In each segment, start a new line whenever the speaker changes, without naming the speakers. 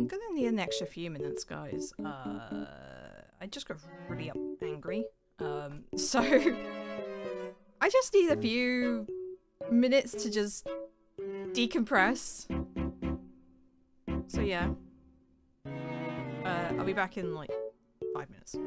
gonna need an extra few minutes, guys. I just got really angry. So I just need a few minutes to just decompress. So yeah. I'll be back in like 5 minutes.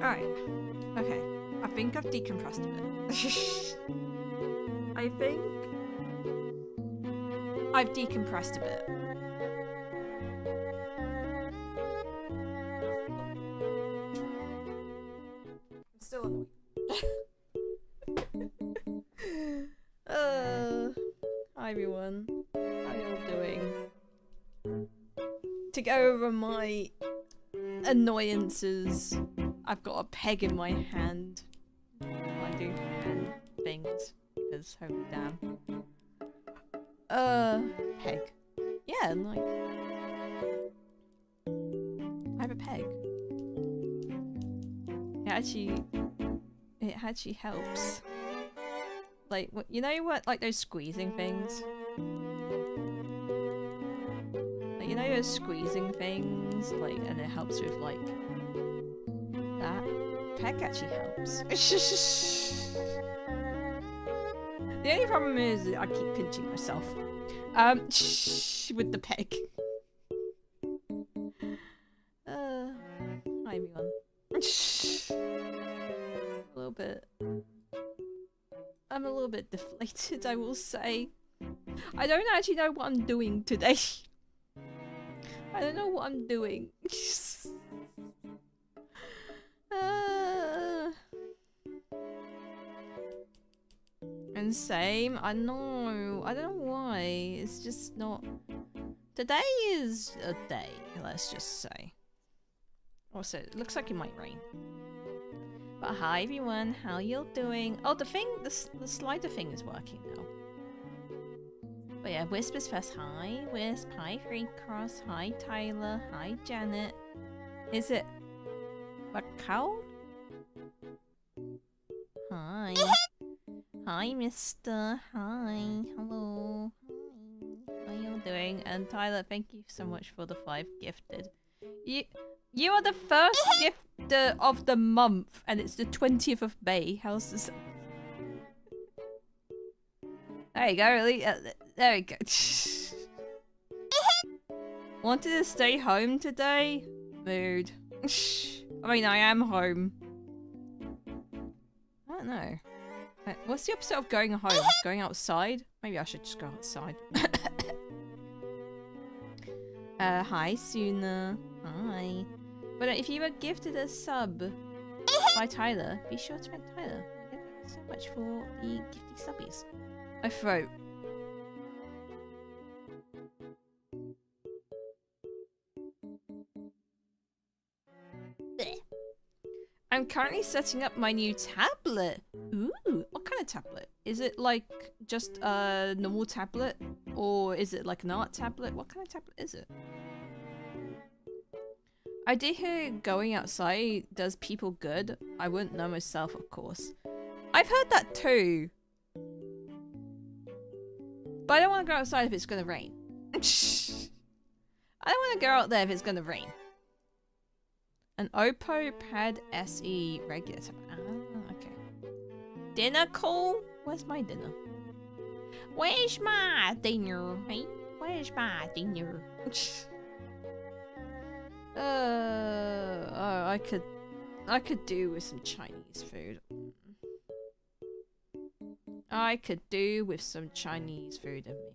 Alright. Okay. I think I've decompressed a bit. I think I've decompressed a bit. I'm still annoyed. Hi everyone. How y'all doing? To go over my annoyances, I've got a peg in my hand. I do hand things because holy damn. Peg. Yeah, like I have a peg. It actually helps. Like, you know what, like those squeezing things? Like, you know those squeezing things, like, and it helps with, like, that? Peg actually helps. The only problem is I keep pinching myself. With the peg. Hi everyone. I'm a little bit deflated, I will say. I don't actually know what I'm doing today. I don't know what I'm doing. And same, I know. I don't know why. It's just not. Today is a day, let's just say. Also, it looks like it might rain. But hi everyone, how you doing? Oh, the slider thing is working now. But yeah, Whispers first. Hi, Wisp. Hi, Free Cross. Hi, Tyler. Hi, Janet. Is it Macau? Hi. Hi, Mister. Hi. Hello. Hi. How you doing? And Tyler, thank you so much for the 5 gifted. You are the first gifter of the month, and it's the 20th of May. How's this? There you go, really. There we go. Wanted to stay home today? Mood. I mean, I am home. I don't know. What's the opposite of going home? Going outside? Maybe I should just go outside. Hi, Suna. Hi. But if you were gifted a sub by Tyler, be sure to thank Tyler. Thank you so much for the gifty subbies. My throat. Blech. I'm currently setting up my new tablet. Ooh, what kind of tablet? Is it like just a normal tablet? Or is it like an art tablet? What kind of tablet is it? I did hear going outside does people good. I wouldn't know myself, of course. I've heard that too. But I don't want to go outside if it's gonna rain. I don't want to go out there if it's gonna rain. An Oppo Pad SE regular. Ah, okay. Dinner call? Where's my dinner? Where's my dinner? Hey? Where's my dinner? Oh, I could do with some Chinese food. I could do with some Chinese food in me.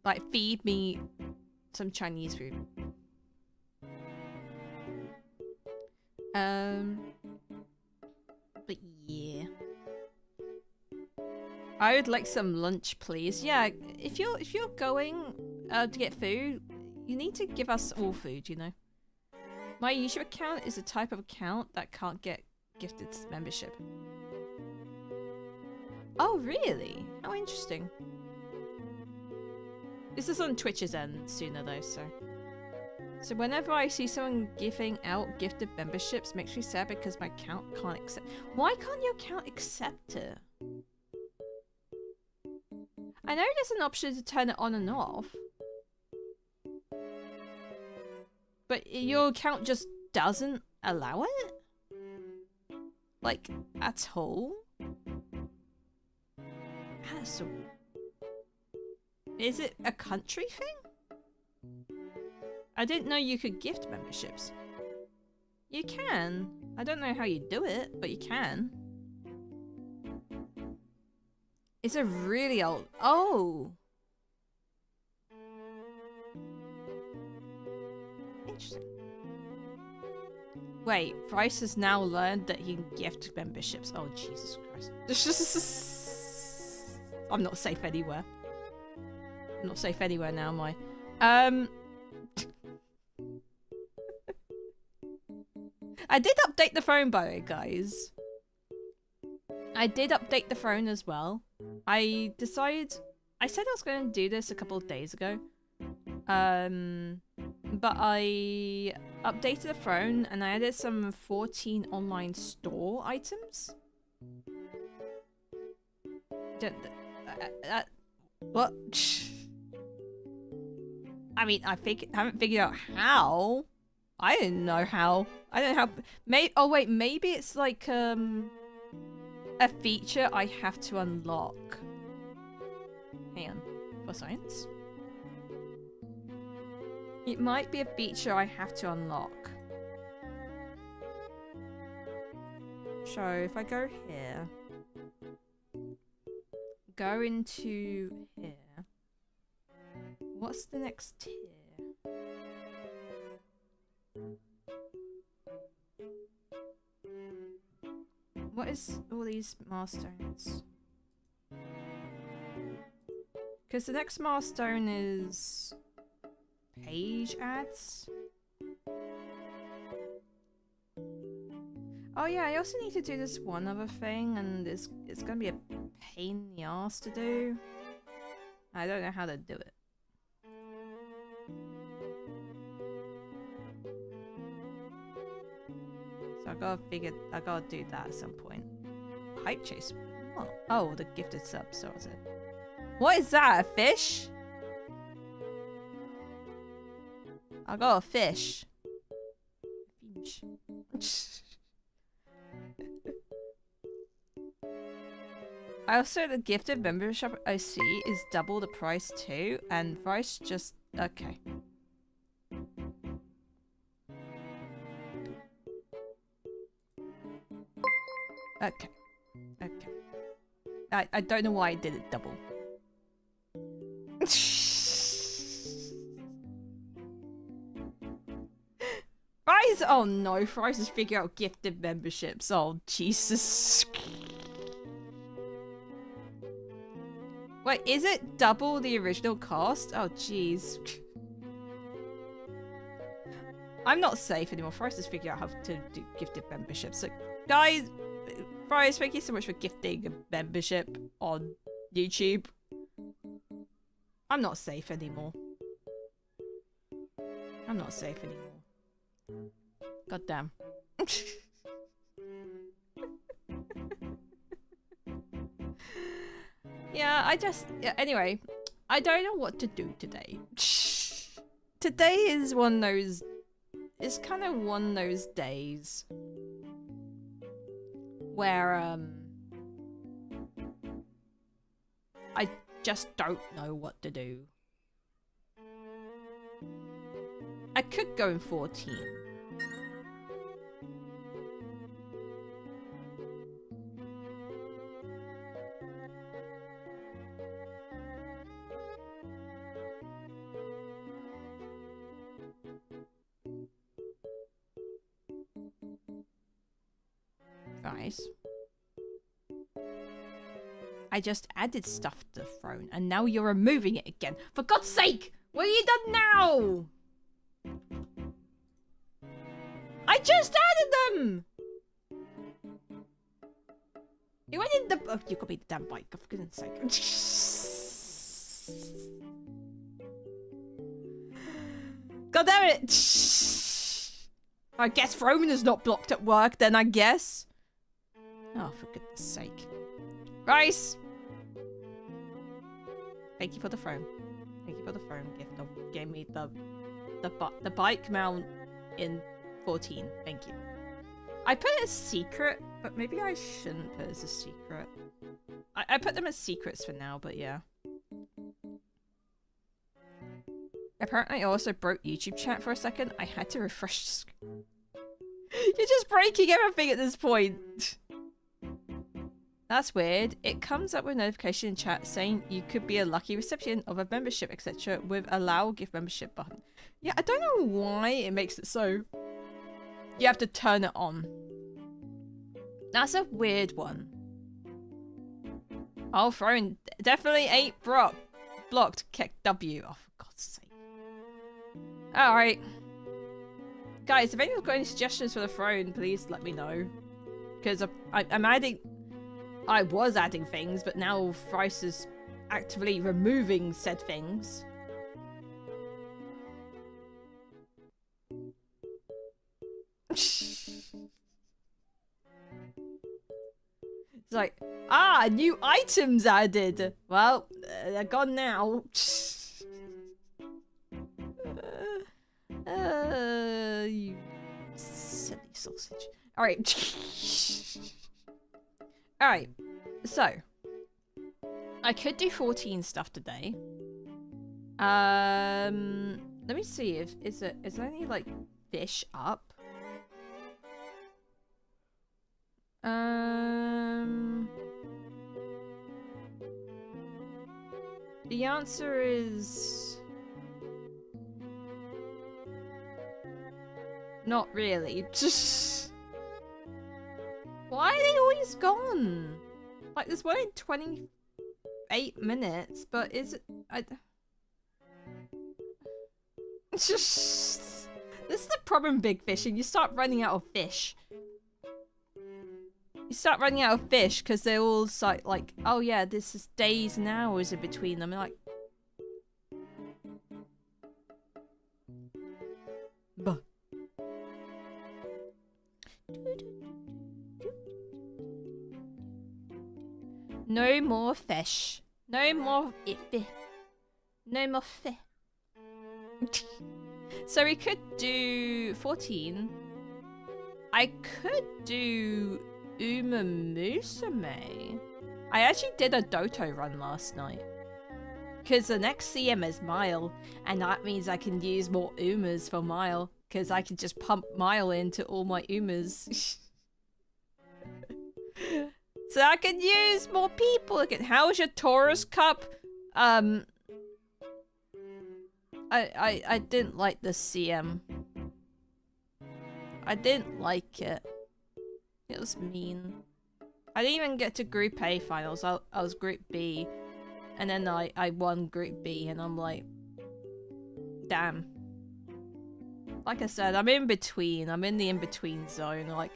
Like, feed me some Chinese food. But yeah. I would like some lunch, please. Yeah, if you're going to get food, you need to give us all food, you know. My YouTube account is a type of account that can't get gifted membership. Oh, really? How interesting. This is on Twitch's end sooner though, so whenever I see someone giving out gifted memberships, it makes me sad because my account can't accept. Why can't your account accept it? I know there's an option to turn it on and off, but your account just doesn't allow it? Like, at all? That's so... Is it a country thing? I didn't know you could gift memberships. You can. I don't know how you do it, but you can. It's a really old... Oh! Interesting. Wait, Bryce has now learned that he can gift memberships. Oh, Jesus Christ. I'm not safe anywhere. I'm not safe anywhere now, am I? I did update the phone, by the way, guys. I did update the phone as well. I said I was going to do this a couple of days ago. But I updated the phone and I added some 14 online store items. What? I mean, I haven't figured out how. I didn't know how. I don't know how. Oh wait, maybe it's like a feature I have to unlock. Hang on, for science. It might be a feature I have to unlock. So if I go here, go into here. What's the next tier? What is all these milestones? Because the next milestone is page ads. Oh yeah, I also need to do this one other thing, and it's gonna be a pain in the ass to do. I don't know how to do it. So I gotta do that at some point. Hype chase. Oh, the gifted sub, so is it. What is that, a fish? I got a fish. I also, the gifted membership I see is double the price too, and price just, okay. Okay. Okay. I don't know why I did it double. Fries! Oh no, Fries has figured out gifted memberships. Oh, Jesus. Wait, is it double the original cost? Oh, jeez. I'm not safe anymore. Fries has figured out how to do gifted memberships. So, guys, Fries, thank you so much for gifting a membership on YouTube. I'm not safe anymore. I'm not safe anymore. God damn. Yeah, anyway, I don't know what to do today. Today is one of those, it's kind of one of those days where, I just don't know what to do. I could go in 14. Guys, I just added stuff to the throne and now you're removing it again. For God's sake! What have you done now? I just added them! You went in the... Oh, you got me the damn bike, for goodness sake. God damn it! I guess Roman is not blocked at work then, I guess. Oh, for goodness sake. Rice! Thank you for the throne. Thank you for the throne gift of gave me the bike mount in 14. Thank you. I put it as secret, but maybe I shouldn't put it as a secret. I put them as secrets for now, but yeah. Apparently I also broke YouTube chat for a second. I had to refresh the screen. You're just breaking everything at this point. That's weird. It comes up with notification in chat saying you could be a lucky recipient of a membership, etc. with allow gift membership button. Yeah, I don't know why it makes it so. You have to turn it on. That's a weird one. Oh, throne definitely ain't blocked. Kick W. Oh, for God's sake. Alright. Guys, if anyone's got any suggestions for the throne, please let me know. Because I'm adding... I was adding things, but now Thrice is actively removing said things. It's like, new items added. Well, they're gone now. You silly sausage. Alright. Alright, so I could do 14 stuff today. Let me see if is there any like fish up? The answer is not really. Why are they always gone? Like, there's one in 28 minutes, but is it... It's just... This is the problem, big fishing. You start running out of fish. You start running out of fish because they're all like, oh yeah, this is days and hours in between them. And like... Buh. No more fish. No more fish. No more fish. So we could do 14. I could do Uma Musume. I actually did a Doto run last night. Because the next CM is Mile. And that means I can use more Umas for Mile. Because I can just pump Mile into all my Umas. So I can use more people again. How's your Taurus Cup? I didn't like the CM. I didn't like it. It was mean. I didn't even get to Group A finals. I was Group B. And then I won Group B and I'm like... Damn. Like I said, I'm in between. I'm in the in-between zone. Like...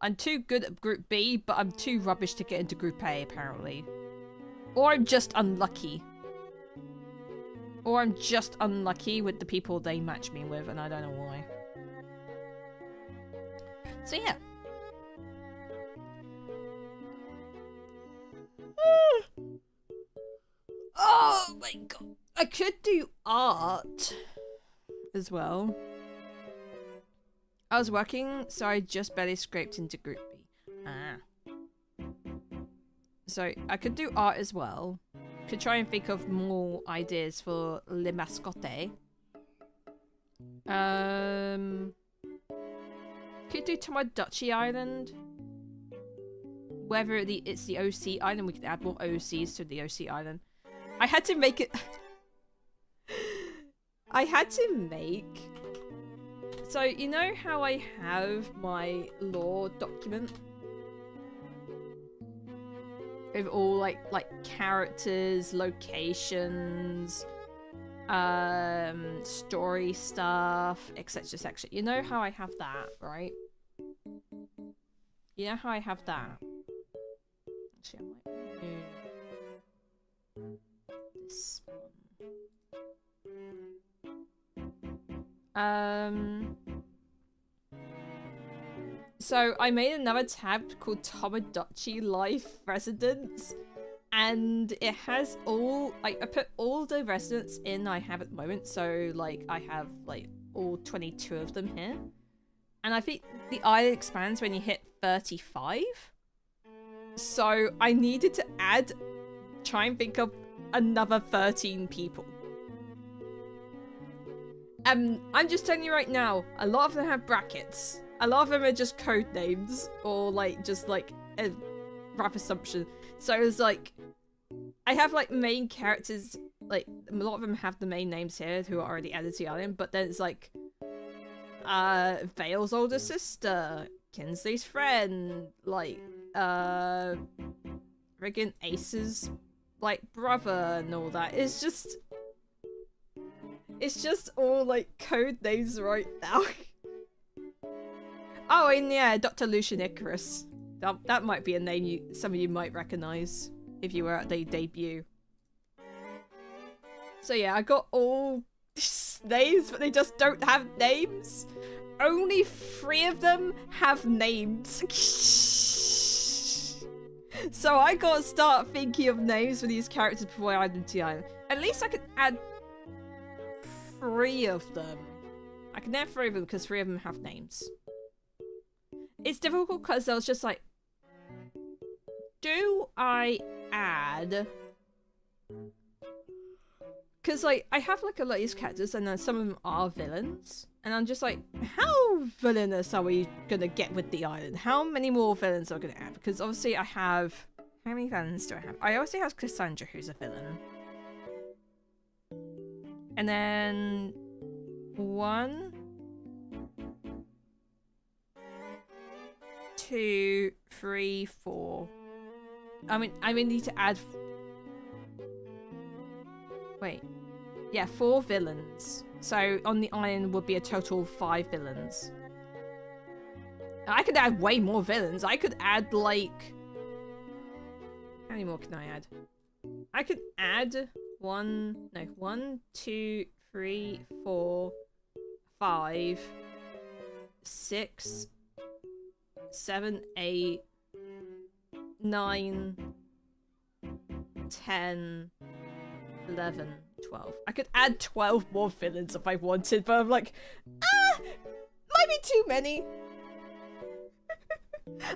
I'm too good at Group B, but I'm too rubbish to get into Group A, apparently. Or I'm just unlucky. Or I'm just unlucky with the people they match me with, and I don't know why. So yeah. Oh my god. I could do art as well. I was working, so I just barely scraped into Group B. Ah. So I could do art as well. Could try and think of more ideas for Le Mascotte. Could do Tomodachi Island. Whether it's the OC island, we could add more OCs to the OC island. I had to make it... I had to make... So, you know how I have my lore document? With all, like characters, locations, story stuff, etc, etc. You know how I have that, right? You know how I have that? Actually, I might move this one. So I made another tab called Tomodachi Life Residents, and it has all, like, I put all the residents in I have at the moment, so like I have like all 22 of them here. And I think the island expands when you hit 35. So I needed to try and think of another 13 people. I'm just telling you right now, a lot of them have brackets. A lot of them are just code names, or like just like a rough assumption. So it's like, I have like main characters, like a lot of them have the main names here who are already added to the island, but then it's like Vale's older sister, Kinsley's friend, like friggin' Ace's like brother and all that. It's just all like code names right now. Oh, and yeah, Dr. Lucian Icarus. That might be a name some of you might recognize if you were at the debut. So yeah, I got all names, but they just don't have names. Only 3 of them have names. So I gotta start thinking of names for these characters before I add them to the island. At least I could add 3 of them. I can add 3 of them because 3 of them have names. It's difficult because I was just like, do I add... Because like, I have like a lot of these characters and then some of them are villains. And I'm just like, how villainous are we gonna get with the island? How many more villains are we gonna add? Because obviously I have... How many villains do I have? I obviously have Cassandra, who's a villain. And then... 1... 2, 3, 4. I mean, need to add... Wait. Yeah, 4 villains. So on the island would be a total of 5 villains. I could add way more villains. I could add like... How many more can I add? I could add 1, 2, 3, 4, 5, 6, 7, 8, 9, 10, 11, 12. I could add 12 more villains if I wanted, but I'm like, might be too many.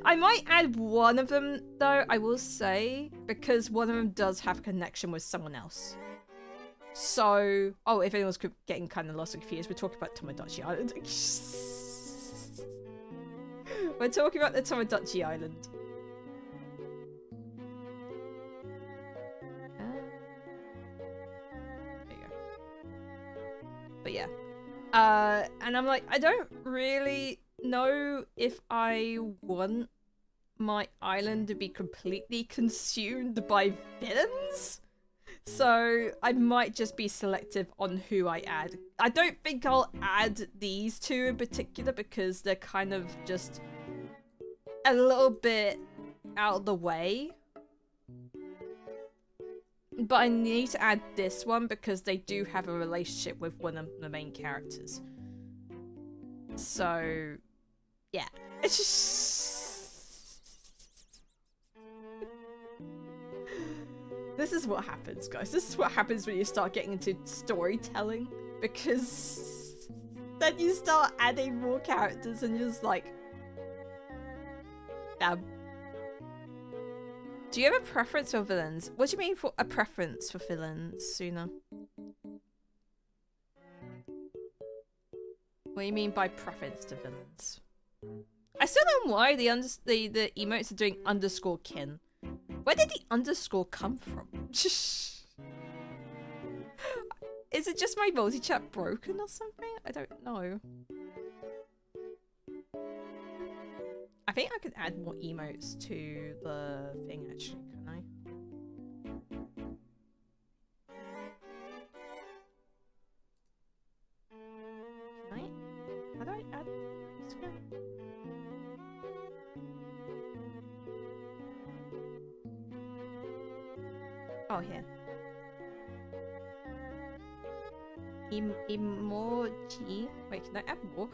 I might add one of them, though, I will say, because one of them does have a connection with someone else. So, oh, if anyone's getting kind of lost and confused, we're talking about Tomodachi Island. We're talking about the Tomodachi Island. There you go. But yeah. And I'm like, I don't really know if I want my island to be completely consumed by villains. So I might just be selective on who I add. I don't think I'll add these 2 in particular because they're kind of just a little bit out of the way. But I need to add this one because they do have a relationship with one of the main characters. So, yeah. It's just... This is what happens, guys. This is what happens when you start getting into storytelling. Because then you start adding more characters and you're just like... Damn. Do you have a preference for villains? What do you mean for a preference for villains, Suna? What do you mean by preference to villains? I still don't know why the emotes are doing underscore kin. Where did the underscore come from? Is it just my multi-chat broken or something? I don't know. I think I could add more emotes to the thing actually, can I? Can I? How do I add this again? Oh, here. Emoji. Wait, can I add more?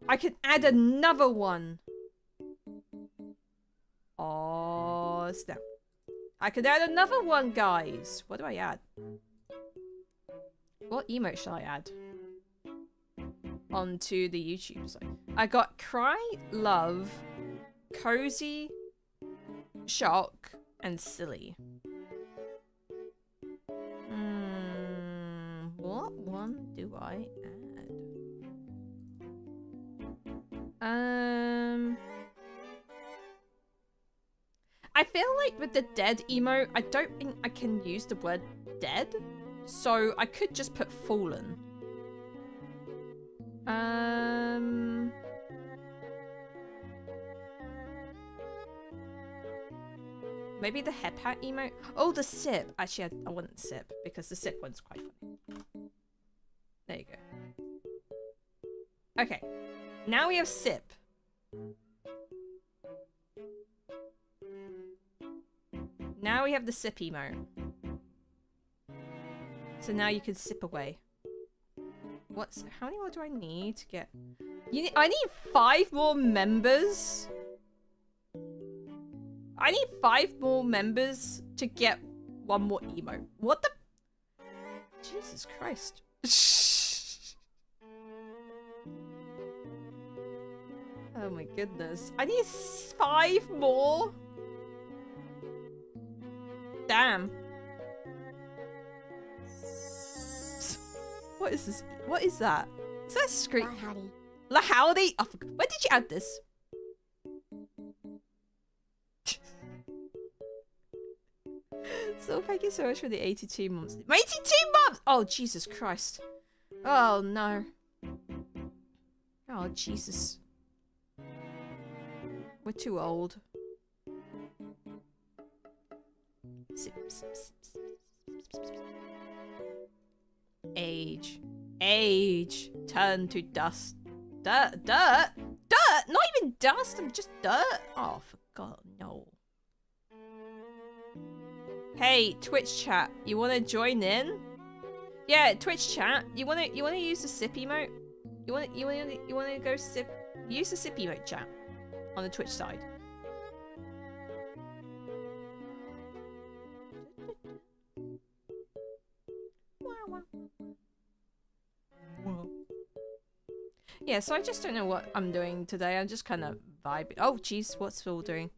I can add another one! Oh, snap. I can add another one, guys! What do I add? What emote shall I add? Onto the YouTube site. I got cry, love, cozy, shock, and silly. What one do I add? I feel like with the dead emote, I don't think I can use the word dead. So I could just put fallen. Maybe the hep hat emote. Oh, the sip. Actually, I want sip because the sip one's quite funny. There you go. Okay. Now we have sip. Now we have the sip emote. So now you can sip away. How many more do I need to get? I need 5 more members. I need 5 more members to get 1 more emote. What the? Jesus Christ. Oh my goodness. I need 5 more? Damn. What is this? What is that? Is that a scream? La howdy. Oh, when did you add this? So thank you so much for the 82 months. 82 months! Oh, Jesus Christ. Oh, no. Oh, Jesus. We're too old. Sip, sip, sip, sip, sip, sip. Age. Age. Turn to dust. Dirt. Dirt? Dirt? Not even dust. I'm just dirt. Oh, for God, no. Hey, Twitch chat. You want to join in? Yeah, Twitch chat. You want to use the sip emote? You want to go sip? Use the sip emote chat on the Twitch side. Yeah, so I just don't know what I'm doing today. I'm just kind of vibing. Oh, jeez, what's Phil doing?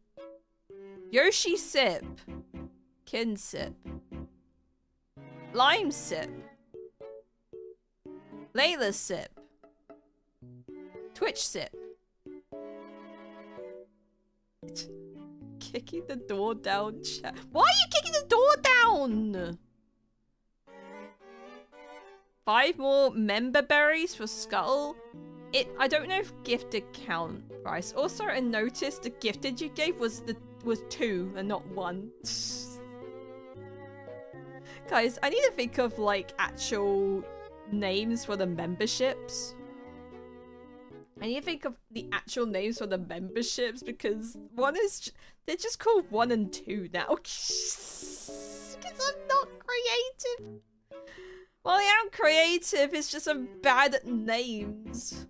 Yoshi sip. Kin sip. Lime sip. Layla sip. Twitch sip. Kicking the door down, chat. Why are you kicking the door down? 5 more member berries for Skull. I don't know if gifted count, Bryce. Also, I noticed the gifted you gave was 2 and not 1. Guys, I need to think of like actual names for the memberships. I need to think of the actual names for the memberships because they're just called 1 and 2 now. It's because I'm not creative. Well, I am creative, it's just I'm bad at names.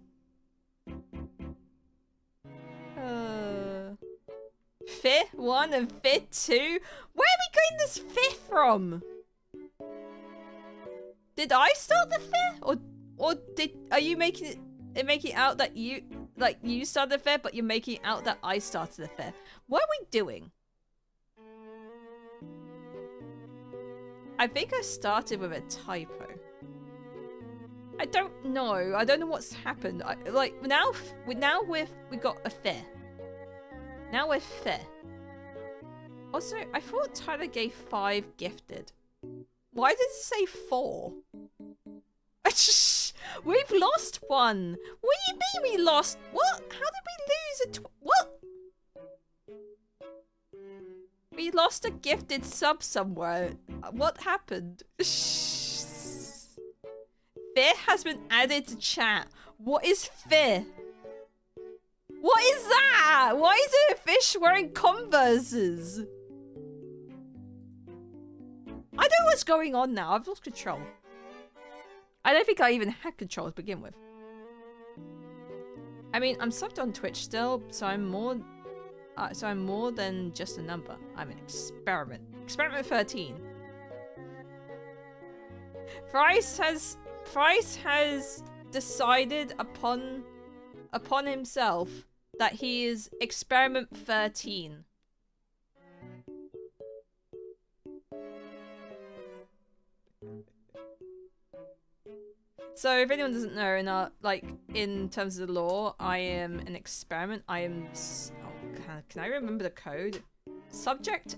Fifth one and fifth two? Where are we getting this fifth from? Did I start the fifth? Or are you making it out that you started the fifth, but you're making it out that I started the fifth? What are we doing? I think I started with a typo. I don't know. I don't know what's happened. We got a fifth. Now we're fifth. Also, I thought Tyler gave 5 gifted. Why did it say 4? We've lost one. What do you mean we lost? What? How did we lose what? We lost a gifted sub somewhere. What happened? Fear has been added to chat. What is fear? What is that? Why is it a fish wearing Converses? I don't know what's going on now. I've lost control. I don't think I even had control to begin with. I mean, I'm subbed on Twitch still, so I'm more than just a number. I'm an experiment. Experiment 13. Thrice has decided upon himself that he is experiment 13. So if anyone doesn't know, in terms of the law, I am an experiment. I am. Can I remember the code? Subject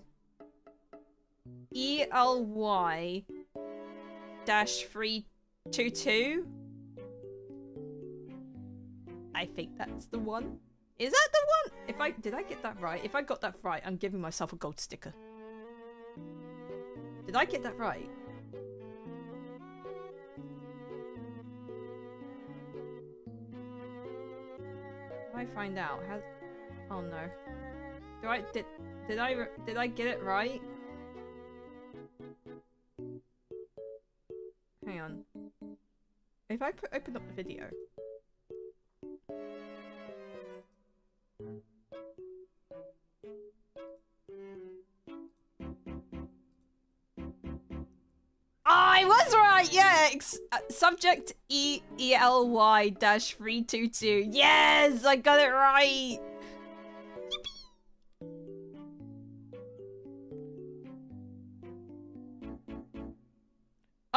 ELY-322. I think that's the one. Is that the one? Did I get that right? If I got that right, I'm giving myself a gold sticker. Did I get that right? How do I find out? How? Oh no. Did I get it right? Hang on. If I open up the video. I was right, yeah! Subject ELY-322. Yes! I got it right!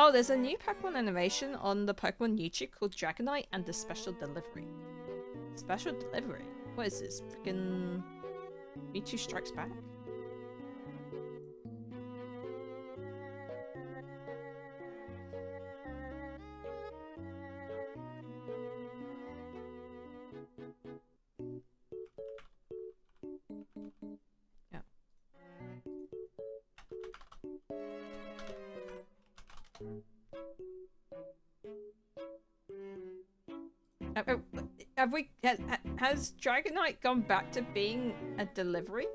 Oh, there's a new Pokemon animation on the Pokemon YouTube called Dragonite and the Special Delivery. Special Delivery? What is this? Freaking Mewtwo Strikes Back? Yeah. Has Dragonite gone back to being a delivery?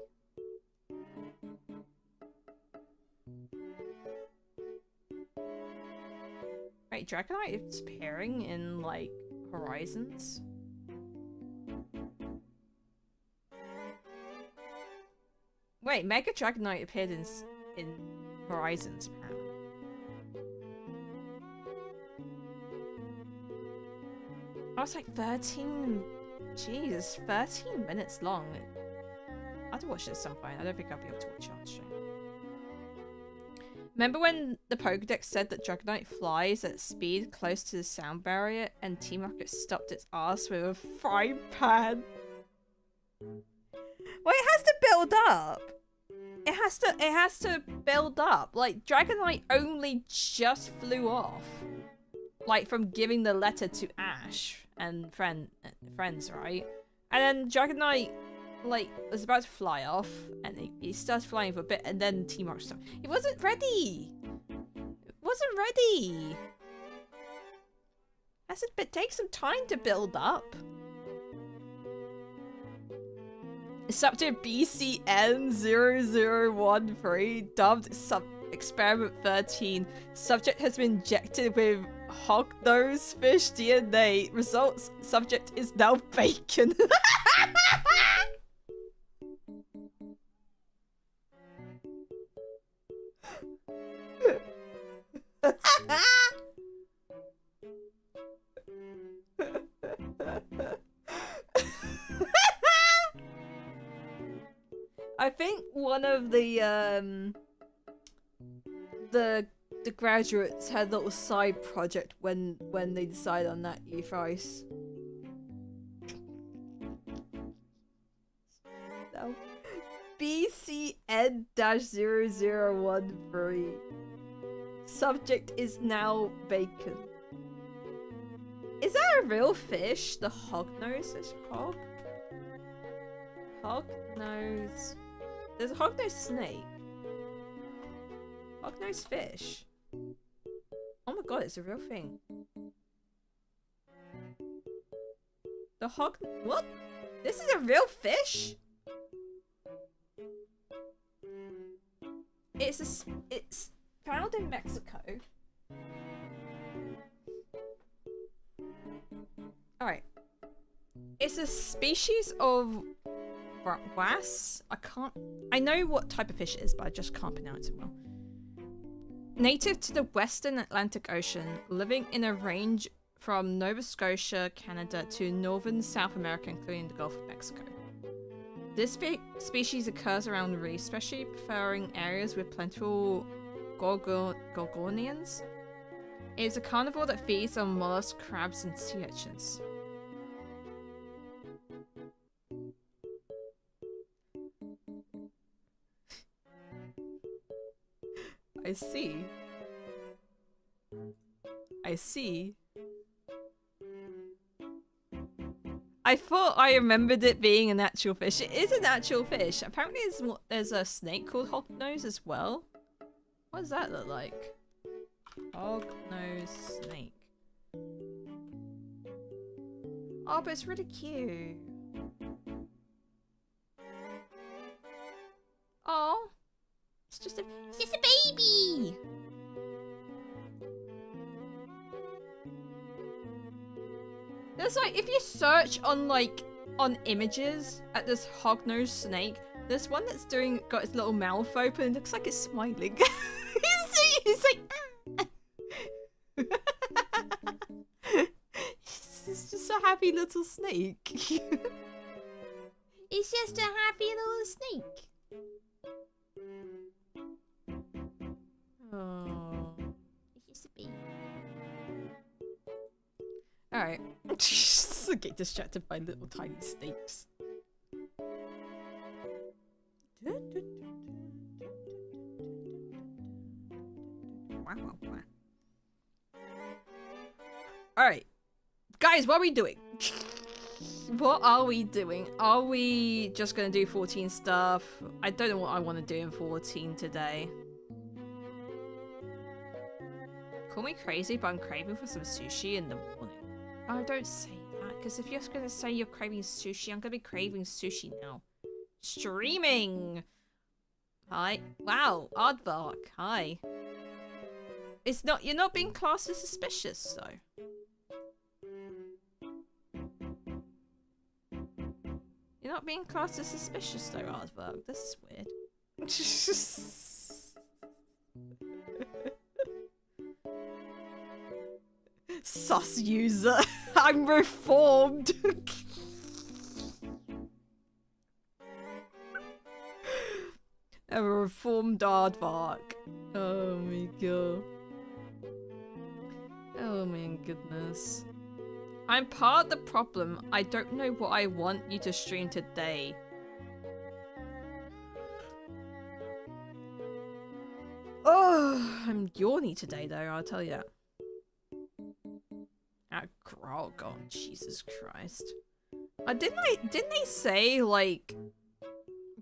Wait, Dragonite is appearing in, like, Horizons? Wait, Mega Dragonite appeared in Horizons, apparently. I was like 13. Jeez, 13 minutes long. I have to watch this at some point. I don't think I'll be able to watch it on stream. Remember when the Pokedex said that Dragonite flies at speed close to the sound barrier and Team Rocket stopped its ass with a frying pan? Well, it has to build up. It has to build up. Like, Dragonite only just flew off. Like, from giving the letter to Ash and friends, right? And then Dragonite, like, was about to fly off, and he starts flying for a bit, and then Team Rocket stopped. It wasn't ready! It wasn't ready! It takes some time to build up. It's up to BCN0013, dubbed Experiment 13. Subject has been injected with hognose fish DNA. Results, subject is now bacon. I think one of the graduates had a little side project when they decided on that ethos. No. BCN-0013. Subject is now bacon. Is that a real fish? The hognose is hog? Hognose. There's a hognose snake. Hognose fish. Oh my god, it's a real thing. The hog. What? This is a real fish? It's found in Mexico. Alright. It's a species of wrasse. I know what type of fish it is, but I just can't pronounce it well. Native to the western Atlantic Ocean, living in a range from Nova Scotia, Canada to northern South America, including the Gulf of Mexico. This species occurs around reefs, especially preferring areas with plentiful gorgonians. It is a carnivore that feeds on mollusks, crabs, and sea urchins. I see. I see. I thought I remembered it being an actual fish. It is an actual fish. Apparently there's a snake called hognose as well. What does that look like? Hognose snake. Oh, but it's really cute. Oh. It's just a baby! There's like, if you search on images at this hognose snake, there's one that's got its little mouth open and looks like it's smiling. He's like, it's just a happy little snake. It's just a happy little snake. Oh, it's just a baby. Alright. Just get distracted by little tiny snakes. Alright. Guys, what are we doing? What are we doing? Are we just gonna do 14 stuff? I don't know what I want to do in 14 today. Call me crazy, but I'm craving for some sushi in the morning. Oh, don't say that, because if you're gonna say you're craving sushi, I'm gonna be craving sushi now. Streaming! Hi. Wow, Aardvark. Hi. It's not- you're not being classed as suspicious, though. You're not being classed as suspicious, though, Aardvark. This is weird. Sus user. I'm reformed. A reformed aardvark. Oh my god. Oh my goodness. I'm part of the problem. I don't know what I want you to stream today. Oh, I'm yawny today though, I'll tell you that. Oh god, Jesus Christ. Didn't they say, like,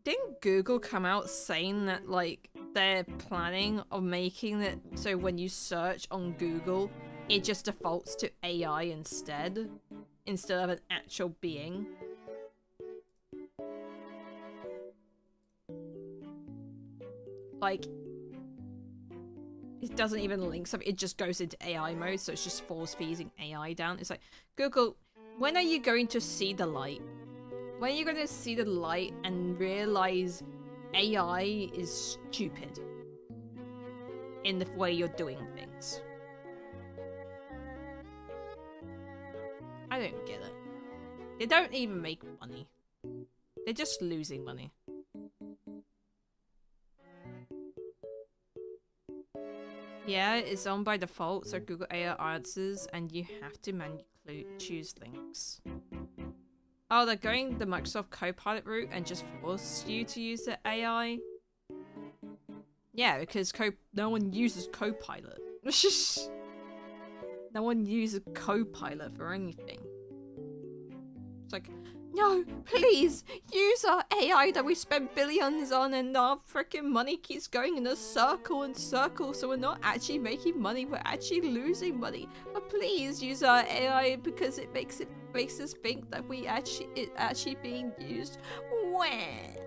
didn't Google come out saying that, like, they're planning on making it so when you search on Google, it just defaults to AI instead of an actual being? Like, it doesn't even link something, it just goes into AI mode, so it's just force feeding AI down. It's like, Google, when are you going to see the light? When are you going to see the light and realize AI is stupid in the way you're doing things? I don't get it. They don't even make money. They're just losing money. Yeah, it's on by default, so Google AI answers, and you have to manually choose links. Oh, they're going the Microsoft Copilot route and just force you to use the AI? Yeah, because no one uses Copilot. No one uses Copilot for anything. It's like, no, please, use our AI that we spent billions on, and our freaking money keeps going in a circle and circle, so we're not actually making money, we're actually losing money. But please use our AI because it makes us think that it's actually being used. When?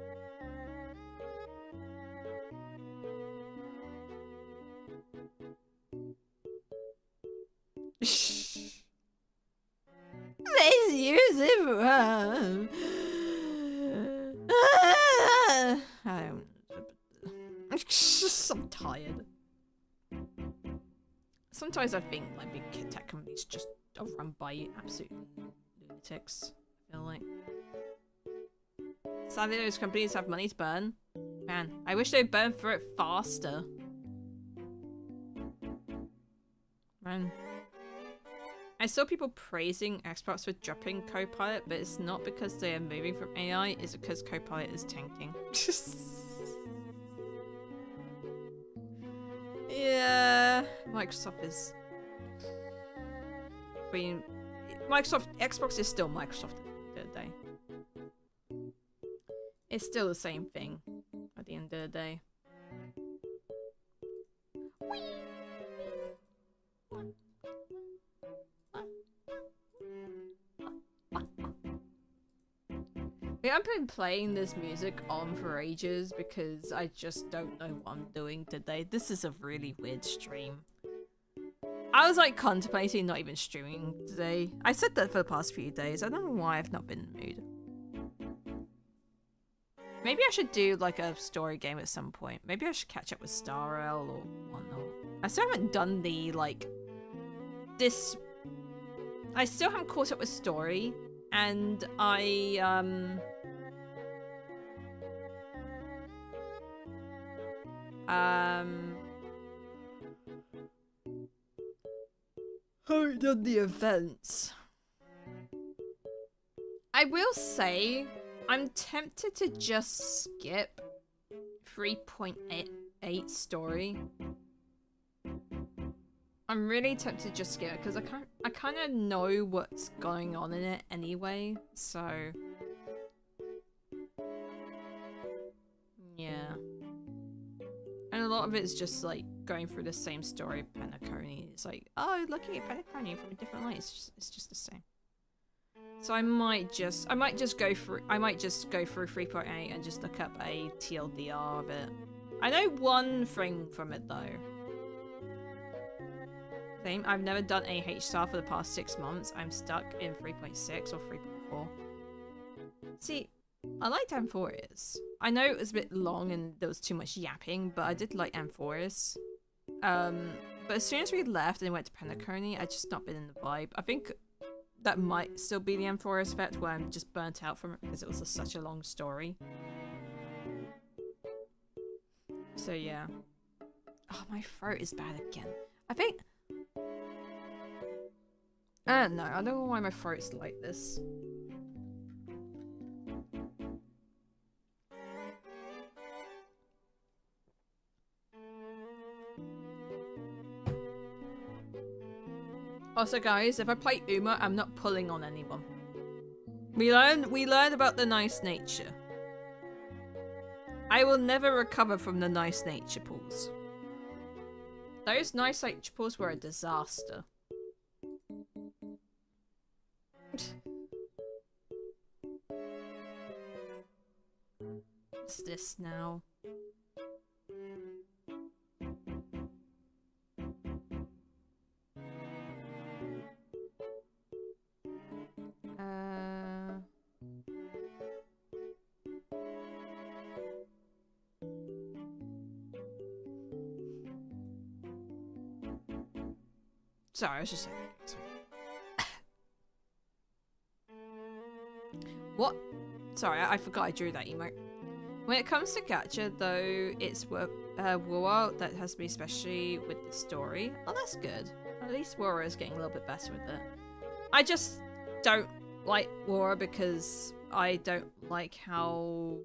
Let's use it for I'm tired. Sometimes I think like big tech companies just are run by absolute lunatics. I feel like. Sadly, those companies have money to burn. Man, I wish they'd burn through it faster. Man. I saw people praising Xbox for dropping Copilot, but it's not because they are moving from AI, it's because Copilot is tanking. Yeah, Microsoft is... I mean, Xbox is still Microsoft at the end of the day. It's still the same thing at the end of the day. I've been playing this music on for ages because I just don't know what I'm doing today. This is a really weird stream. I was like contemplating not even streaming today. I said that for the past few days. I don't know why I've not been in the mood. Maybe I should do like a story game at some point. Maybe I should catch up with Star Rail or whatnot. I still haven't done the like this. I still haven't caught up with story, and I haven't done the events. I will say I'm tempted to just skip 3.8 story. I'm really tempted to just skip it because I kind of know what's going on in it anyway, so yeah. And a lot of it's just like going through the same story of Penacony. It's like, oh, looking at Penacony from a different light. It's just the same. So I might just go through 3.8 and just look up a TLDR of it. I know one thing from it though. I've never done a H-star for the past 6 months. I'm stuck in 3.6 or 3.4. See, I liked Amphoris. I know it was a bit long and there was too much yapping, but I did like Amphoris. But as soon as we left and went to Penacony, I'd just not been in the vibe. I think that might still be the Amphoris effect where I'm just burnt out from it because it was such a long story. So yeah. Oh, my throat is bad again. I think... I don't know. I don't know why my throat's like this. Also, guys, if I play Uma, I'm not pulling on anyone. We learn about the nice nature. I will never recover from the nice nature pools. Those nice nature pools were a disaster. What's this now? Sorry, I was just saying. What? Sorry, I forgot I drew that emote. When it comes to gacha, though, it's Wua that has to be, especially with the story. Oh, that's good. At least Wua is getting a little bit better with it. I just don't like Wua because I don't like how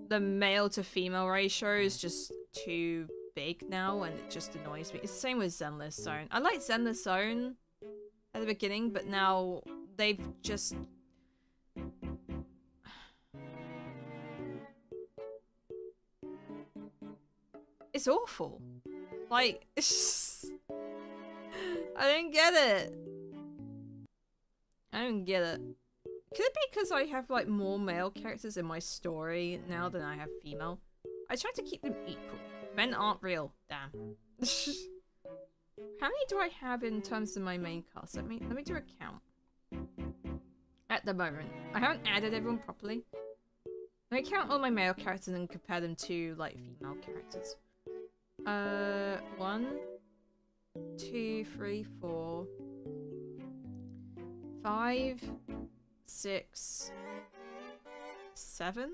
the male to female ratio is just too big now, and it just annoys me. It's the same with Zenless Zone. I liked Zenless Zone at the beginning, but now they've just... It's awful. Like, it's just... I don't get it. I don't get it. Could it be because I have, like, more male characters in my story now than I have female? I try to keep them equal. Men aren't real. Damn. How many do I have in terms of my main cast? Let me do a count. At the moment. I haven't added everyone properly. Let me count all my male characters and compare them to, like, female characters. 1, 2, 3, 4, 5, 6, 7?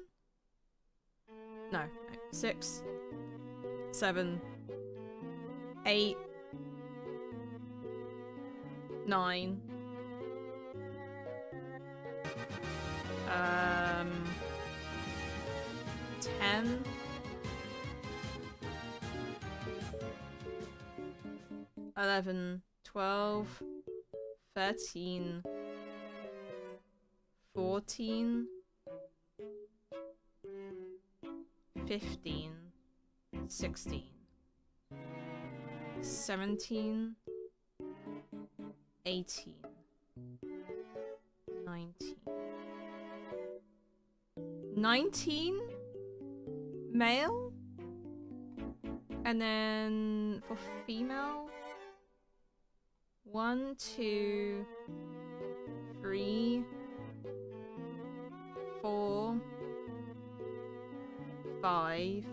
No, 6, 7, 8, 9, 10, 11, 12, 13, 14, 15, 16, 17, 18, 19. 19 male? And then for female, 1, 2, 3, 4, 5,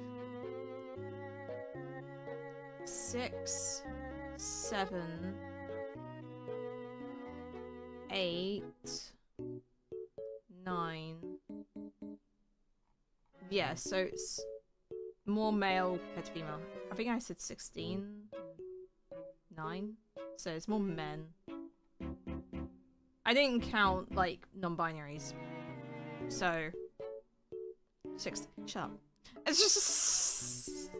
6, 7, 8, 9. Yeah, so it's more male compared to female. I think I said 16, 9. So it's more men. I didn't count, like, non-binaries. So... 6. Shut up. It's just...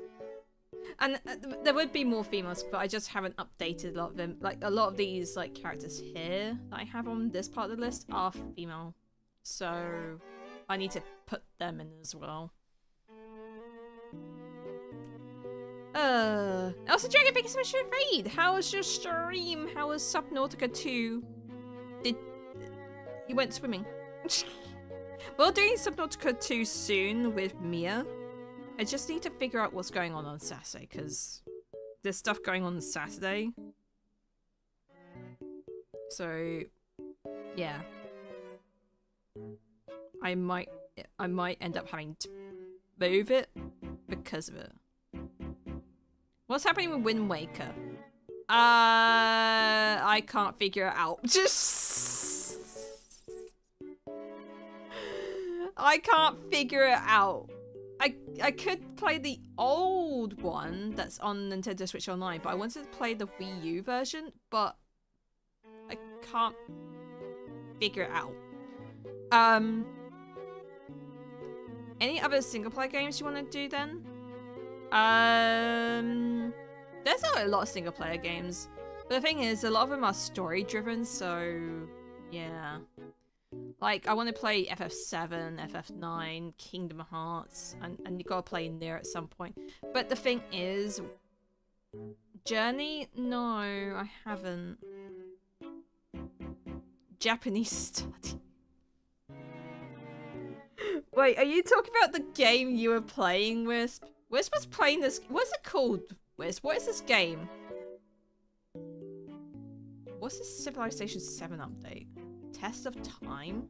And there would be more females, but I just haven't updated a lot of them. Like, a lot of these, like, characters here that I have on this part of the list are female. So... I need to put them in as well. Also, Dragon, thank you so much for the raid. How was your stream? How was Subnautica 2? You went swimming? We're doing Subnautica 2 soon with Mia. I just need to figure out what's going on Saturday, because there's stuff going on Saturday. So, yeah. I might end up having to move it because of it. What's happening with Wind Waker? I can't figure it out. Just... I can't figure it out. I could play the old one that's on Nintendo Switch Online, but I wanted to play the Wii U version, but I can't figure it out. Any other single player games you want to do then? There's a lot of single player games, but the thing is, a lot of them are story driven, so yeah. Like, I want to play FF7, FF9, Kingdom Hearts, and you gotta play Nier at some point. But the thing is, Journey? No, I haven't. Japanese study. Wait, are you talking about the game you were playing, Wisp? Wisp was playing this... What's it called, Wisp? What is this game? What's this Civilization 7 update? Test of Time?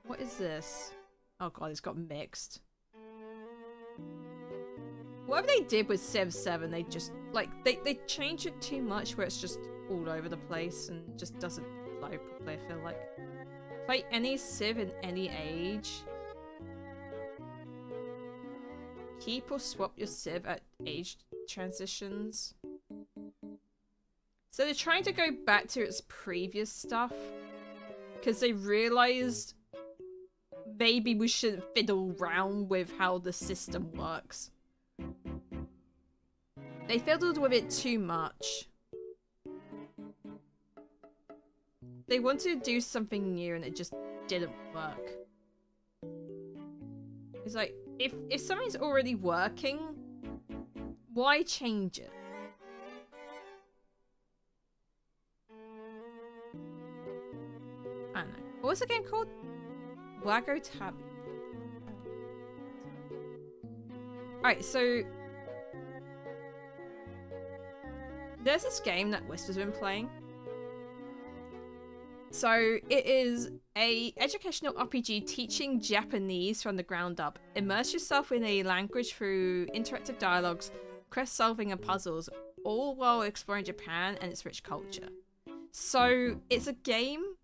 What is this? Oh god, it's got mixed. Whatever they did with Civ 7, they just, like, they changed it too much where it's just all over the place and just doesn't flow properly, I feel like. Play any Civ in any age. Keep or swap your Civ at age transitions. So they're trying to go back to its previous stuff because they realized maybe we shouldn't fiddle around with how the system works. They fiddled with it too much. They wanted to do something new and it just didn't work. It's like, if something's already working, why change it? I don't know. What was the game called? Wago Tab. Alright, so there's this game that Whisper's been playing. So it is a educational RPG teaching Japanese from the ground up. Immerse yourself in a language through interactive dialogues, quest solving and puzzles, all while exploring Japan and its rich culture. So it's a game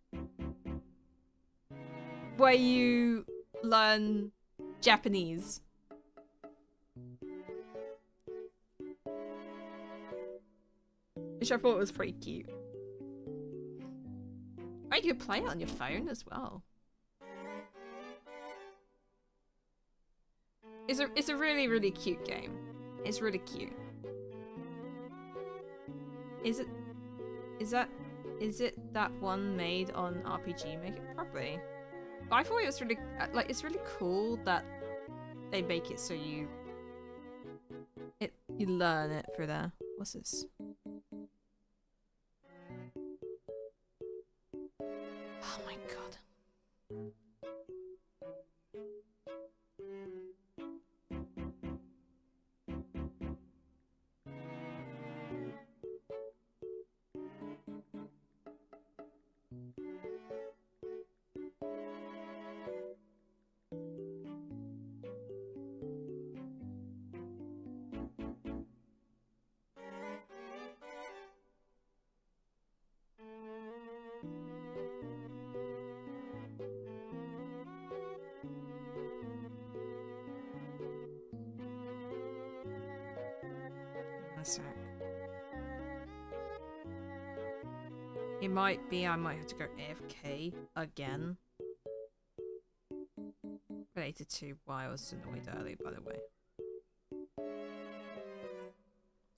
where you learn Japanese. Which I thought was pretty cute. Oh, you could play it on your phone as well. It's a really, really cute game. It's really cute. Is it that one made on RPG Maker? Probably. But I thought it was really, like, it's really cool that they make it so you learn it through there. What's this? Oh my god. It might be I might have to go AFK again. Related to why I was annoyed earlier, by the way.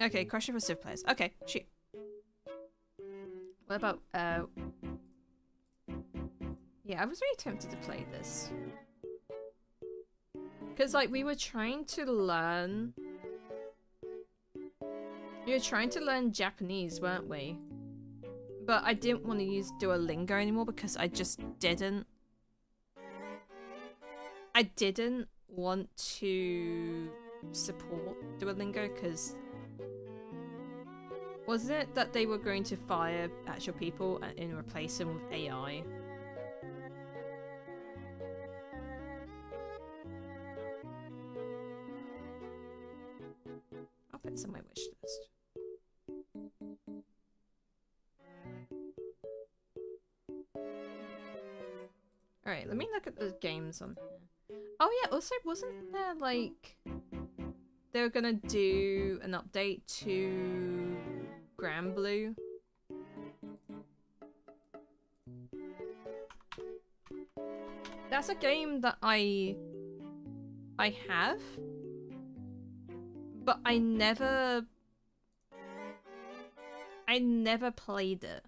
Okay, question for Civ players. Okay, shoot. What about, yeah, I was really tempted to play this. Because, like, we were trying to learn... We were trying to learn Japanese, weren't we? But I didn't want to use Duolingo anymore because I just didn't. I didn't want to support Duolingo because wasn't it that they were going to fire actual people and replace them with AI? I'll put this on my wish list. Alright, let me look at the games on here. Oh yeah, also wasn't there like... They were gonna do an update to Grand Blue? That's a game that I have, but I never played it.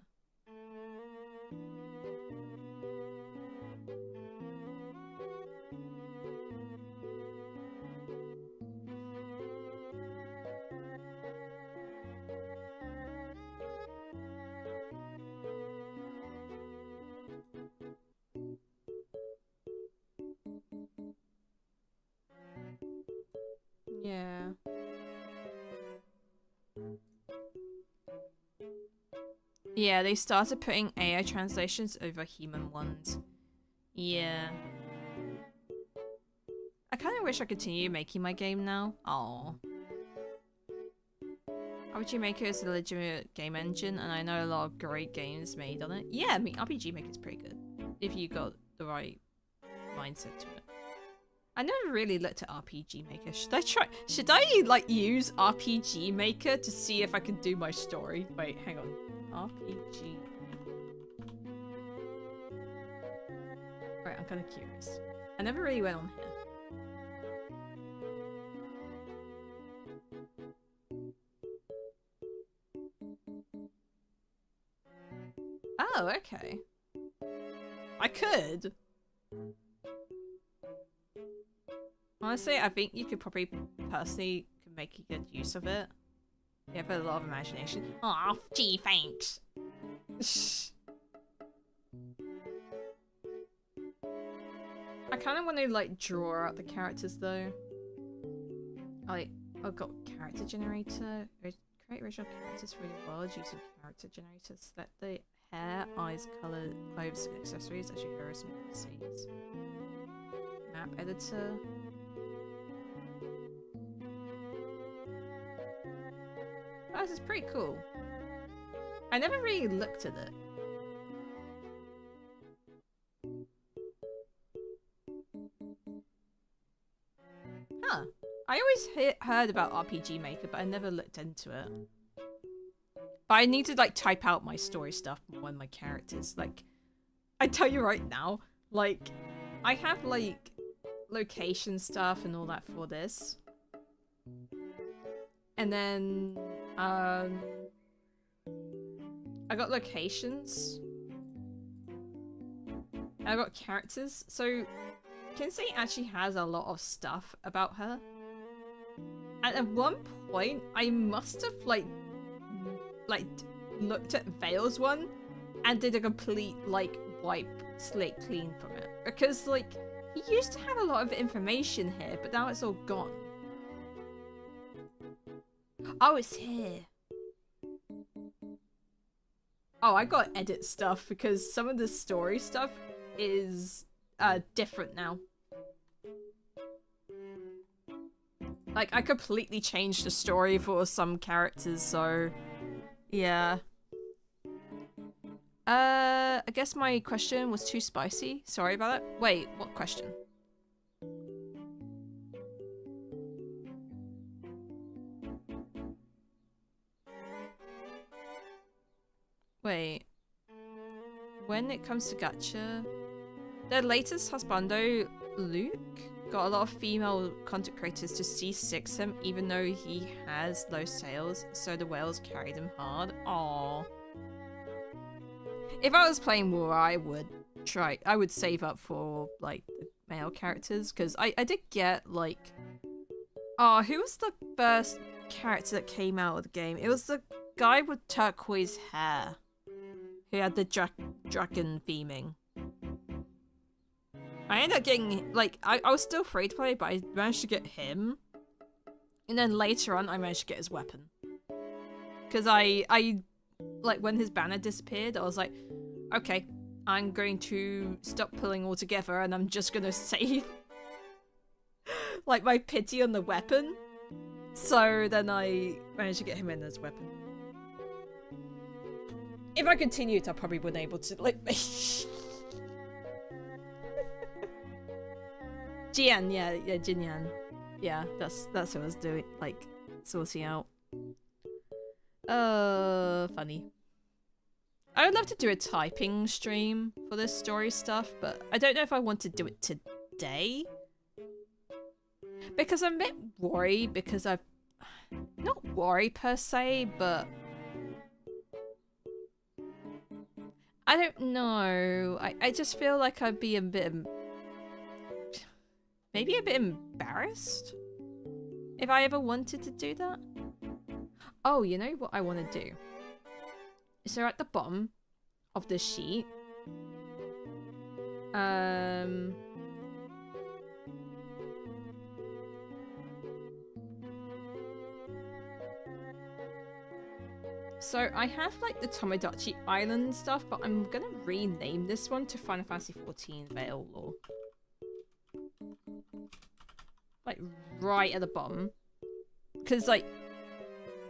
Yeah. Yeah, they started putting AI translations over human ones. Yeah. I kind of wish I could continue making my game now. Aww. RPG Maker is a legitimate game engine, and I know a lot of great games made on it. Yeah, I mean, RPG Maker is pretty good if you got the right mindset to it. I never really looked at RPG Maker. Should I like use RPG Maker to see if I can do my story? Wait, hang on. RPG. Right, I'm kind of curious. I never really went on here. Oh, okay. I could. Honestly, I think you could probably personally make a good use of it. You have a lot of imagination. Aw, gee, thanks. I kind of want to like draw out the characters though. I've got character generator. Create original characters for your world using character generators. Select the hair, eyes, color, clothes, and accessories as your heroes and scenes. Map editor. Oh, this is pretty cool. I never really looked at it. Huh. I always heard about RPG Maker, but I never looked into it. But I need to like type out my story stuff more and my characters. Like, I tell you right now, like, I have like location stuff and all that for this. And then, I got locations. I got characters. So, Kinsey actually has a lot of stuff about her. And at one point, I must have like looked at Vale's one and did a complete like wipe slate clean from it. Because like, he used to have a lot of information here, but now it's all gone. Oh, it's here. Oh, I gotta edit stuff because some of the story stuff is different now. Like, I completely changed the story for some characters, so yeah. I guess my question was too spicy. Sorry about that. Wait, what question? Wait. When it comes to gacha, their latest husbando, Luke, got a lot of female content creators to C6 him even though he has low sales, so the whales carried him hard. Aww. If I was playing War, I would save up for like the male characters, because I did get like, oh, who was the first character that came out of the game? It was the guy with turquoise hair who had the dragon theming. I ended up getting, like, I was still free to play, but I managed to get him. And then later on, I managed to get his weapon. Because I like, when his banner disappeared, I was like, okay, I'm going to stop pulling all together and I'm just going to save, like, my pity on the weapon. So then I managed to get him in as weapon. If I continued, I probably wouldn't able to, like, Jian, yeah, Jinyan. Yeah, that's what I was doing, like, sorting out. Funny. I would love to do a typing stream for this story stuff, but I don't know if I want to do it today. Because I'm a bit worried, because I've... Not worried per se, but... I don't know. I just feel like I'd be a bit... Maybe a bit embarrassed? If I ever wanted to do that? Oh, you know what I want to do? So at the bottom of this sheet... So I have like the Tomodachi Island stuff, but I'm gonna rename this one to Final Fantasy XIV Veil Lore. Like right at the bottom. Because like,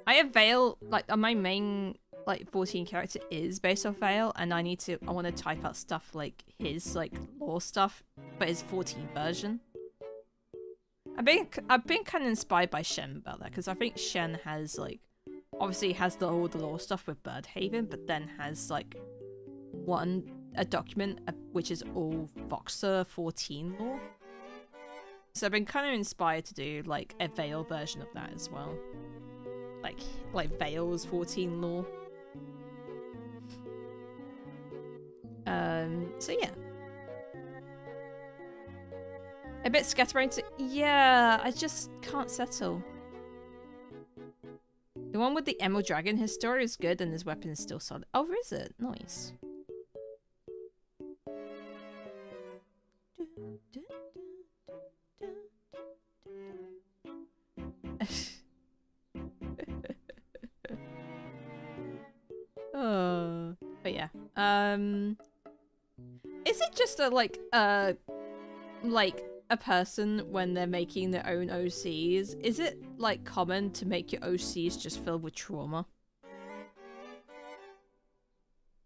I Vale, like my main like 14 character is based off Vale, and I want to type out stuff like his like lore stuff, but his 14 version. I've been kind of inspired by Shen about that, because I think Shen has like, obviously has all the lore stuff with Birdhaven, but then has like a document which is all Voxer 14 lore. So I've been kind of inspired to do like a Vale version of that as well, like Vale's 14 lore. So yeah. A bit scatterbrained to- yeah, I just can't settle. The one with the Emerald Dragon, his story is good and his weapon is still solid. Oh, is it? Nice. Oh, but yeah. Is it just like a person when they're making their own OCs? Is it like common to make your OCs just filled with trauma?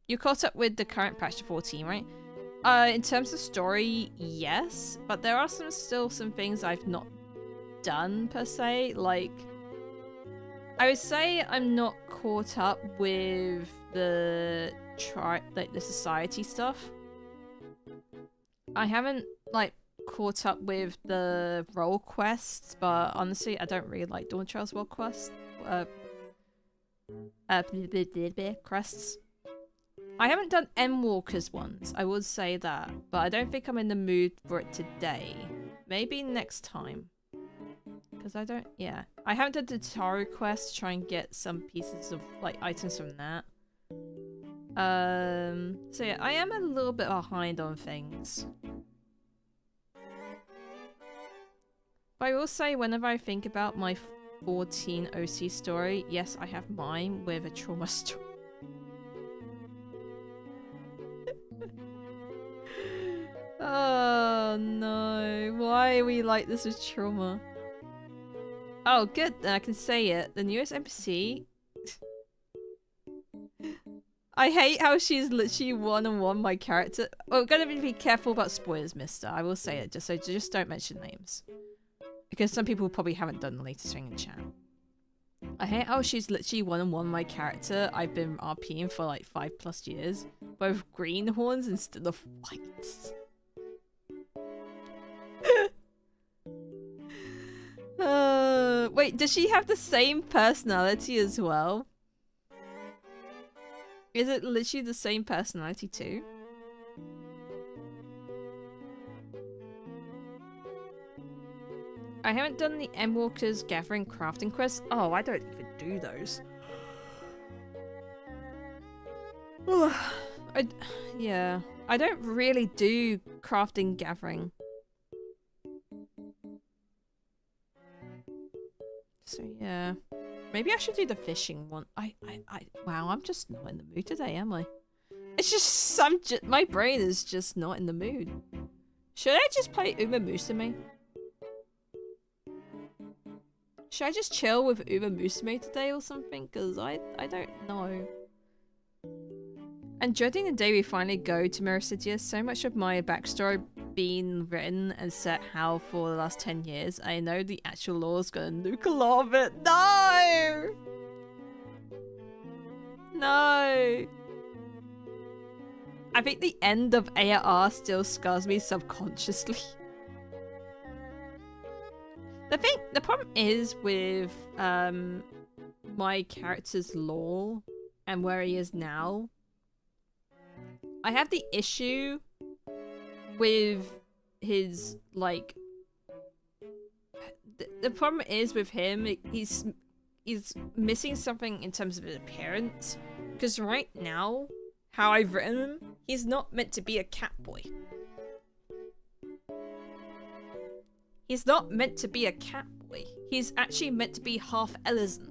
You caught up with the current patch to 14, right? In terms of story, yes, but there are still some things I've not done per se. Like, I would say I'm not caught up with the society stuff. I haven't like caught up with the role quests, but honestly, I don't really like Dawn Trail's role quests. Quests. I haven't done Endwalker's ones, I would say that, but I don't think I'm in the mood for it today. Maybe next time. Because I don't, yeah. I haven't done the Taru quest to try and get some pieces of, like, items from that. So yeah, I am a little bit behind on things. But I will say, whenever I think about my 14 OC story, yes, I have mine with a trauma story. Oh no, why are we like this with trauma? Oh good, then I can say it. The newest NPC. I hate how she's literally one-on-one my character. Oh, we're gonna be careful about spoilers, mister. I will say it, just don't mention names. Because some people probably haven't done the latest thing in chat. I hate how she's literally one-on-one my character I've been RPing for like 5+ years. Both green horns instead of white. Wait, does she have the same personality as well? Is it literally the same personality too? I haven't done the Endwalker's Gathering Crafting quest. Oh, I don't even do those. Yeah, I don't really do crafting gathering. So yeah, maybe I should do the fishing one. Wow, I'm just not in the mood today, am I? It's just, my brain is just not in the mood. Should I just play Uma Musume? Should I just chill with Uma Musume today or something? Because I don't know. And dreading the day we finally go to Mericidia, so much of my backstory being written and set how for the last 10 years, I know the actual lore's gonna nuke a lot of it. No! No! I think the end of AR still scars me subconsciously. The problem is with my character's lore and where he is now. I have the issue with his, like, the problem is with him, he's missing something in terms of his appearance, because right now, how I've written him, he's not meant to be a cat boy. He's not meant to be a cat boy. He's actually meant to be half Ellison.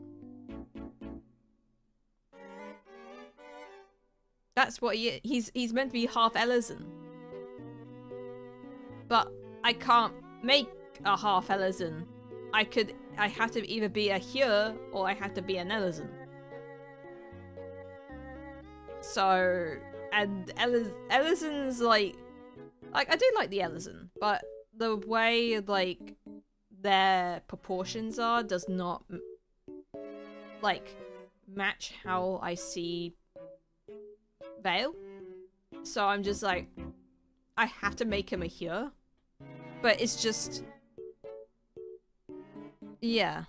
That's what he is. He's meant to be half Ellison. But I can't make a half Ellison. I could I have to either be a Hyur or I have to be an Elezen. So, and Elezen's like I do like the Elezen, but the way like their proportions are does not like match how I see Vale. So I'm just like, I have to make him a Hyur, but it's just, yeah,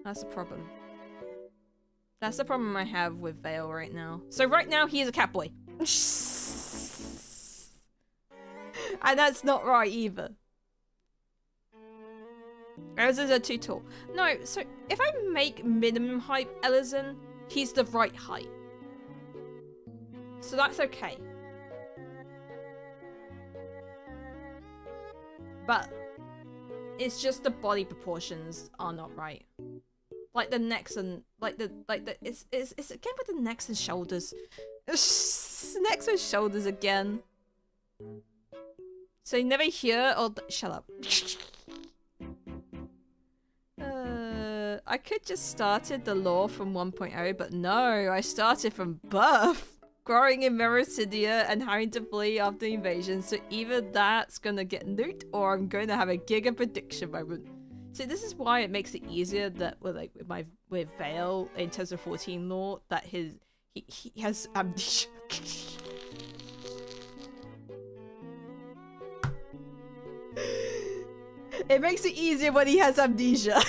that's the problem. That's the problem I have with Vale right now. So right now he is a Catboy. And that's not right either. Elezens are too tall. No, so if I make minimum height Elezen, he's the right height. So that's okay. But it's just the body proportions are not right. Like the necks and it's again with the necks and shoulders. Necks and shoulders again. So you never hear or shut up. I could just started the lore from 1.0, but no, I started from birth, growing in Mericidia and having to flee after the invasion. So either that's gonna get nuked or I'm going to have a giga prediction moment. So this is why it makes it easier that with Vale in terms of 14 lore that he has amnesia. It makes it easier when he has amnesia.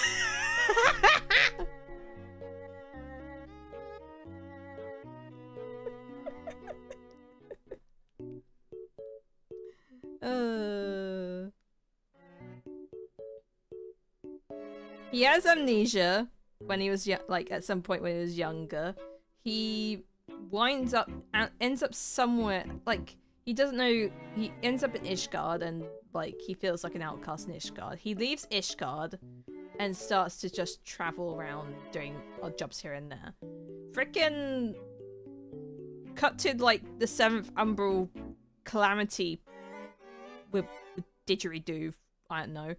He has amnesia when he was like at some point when he was younger. He winds up and ends up somewhere like he doesn't know. He ends up in Ishgard and like he feels like an outcast in Ishgard. He leaves Ishgard and starts to just travel around doing odd jobs here and there. Frickin' cut to like the 7th Umbral Calamity with didgeridoo. I don't know.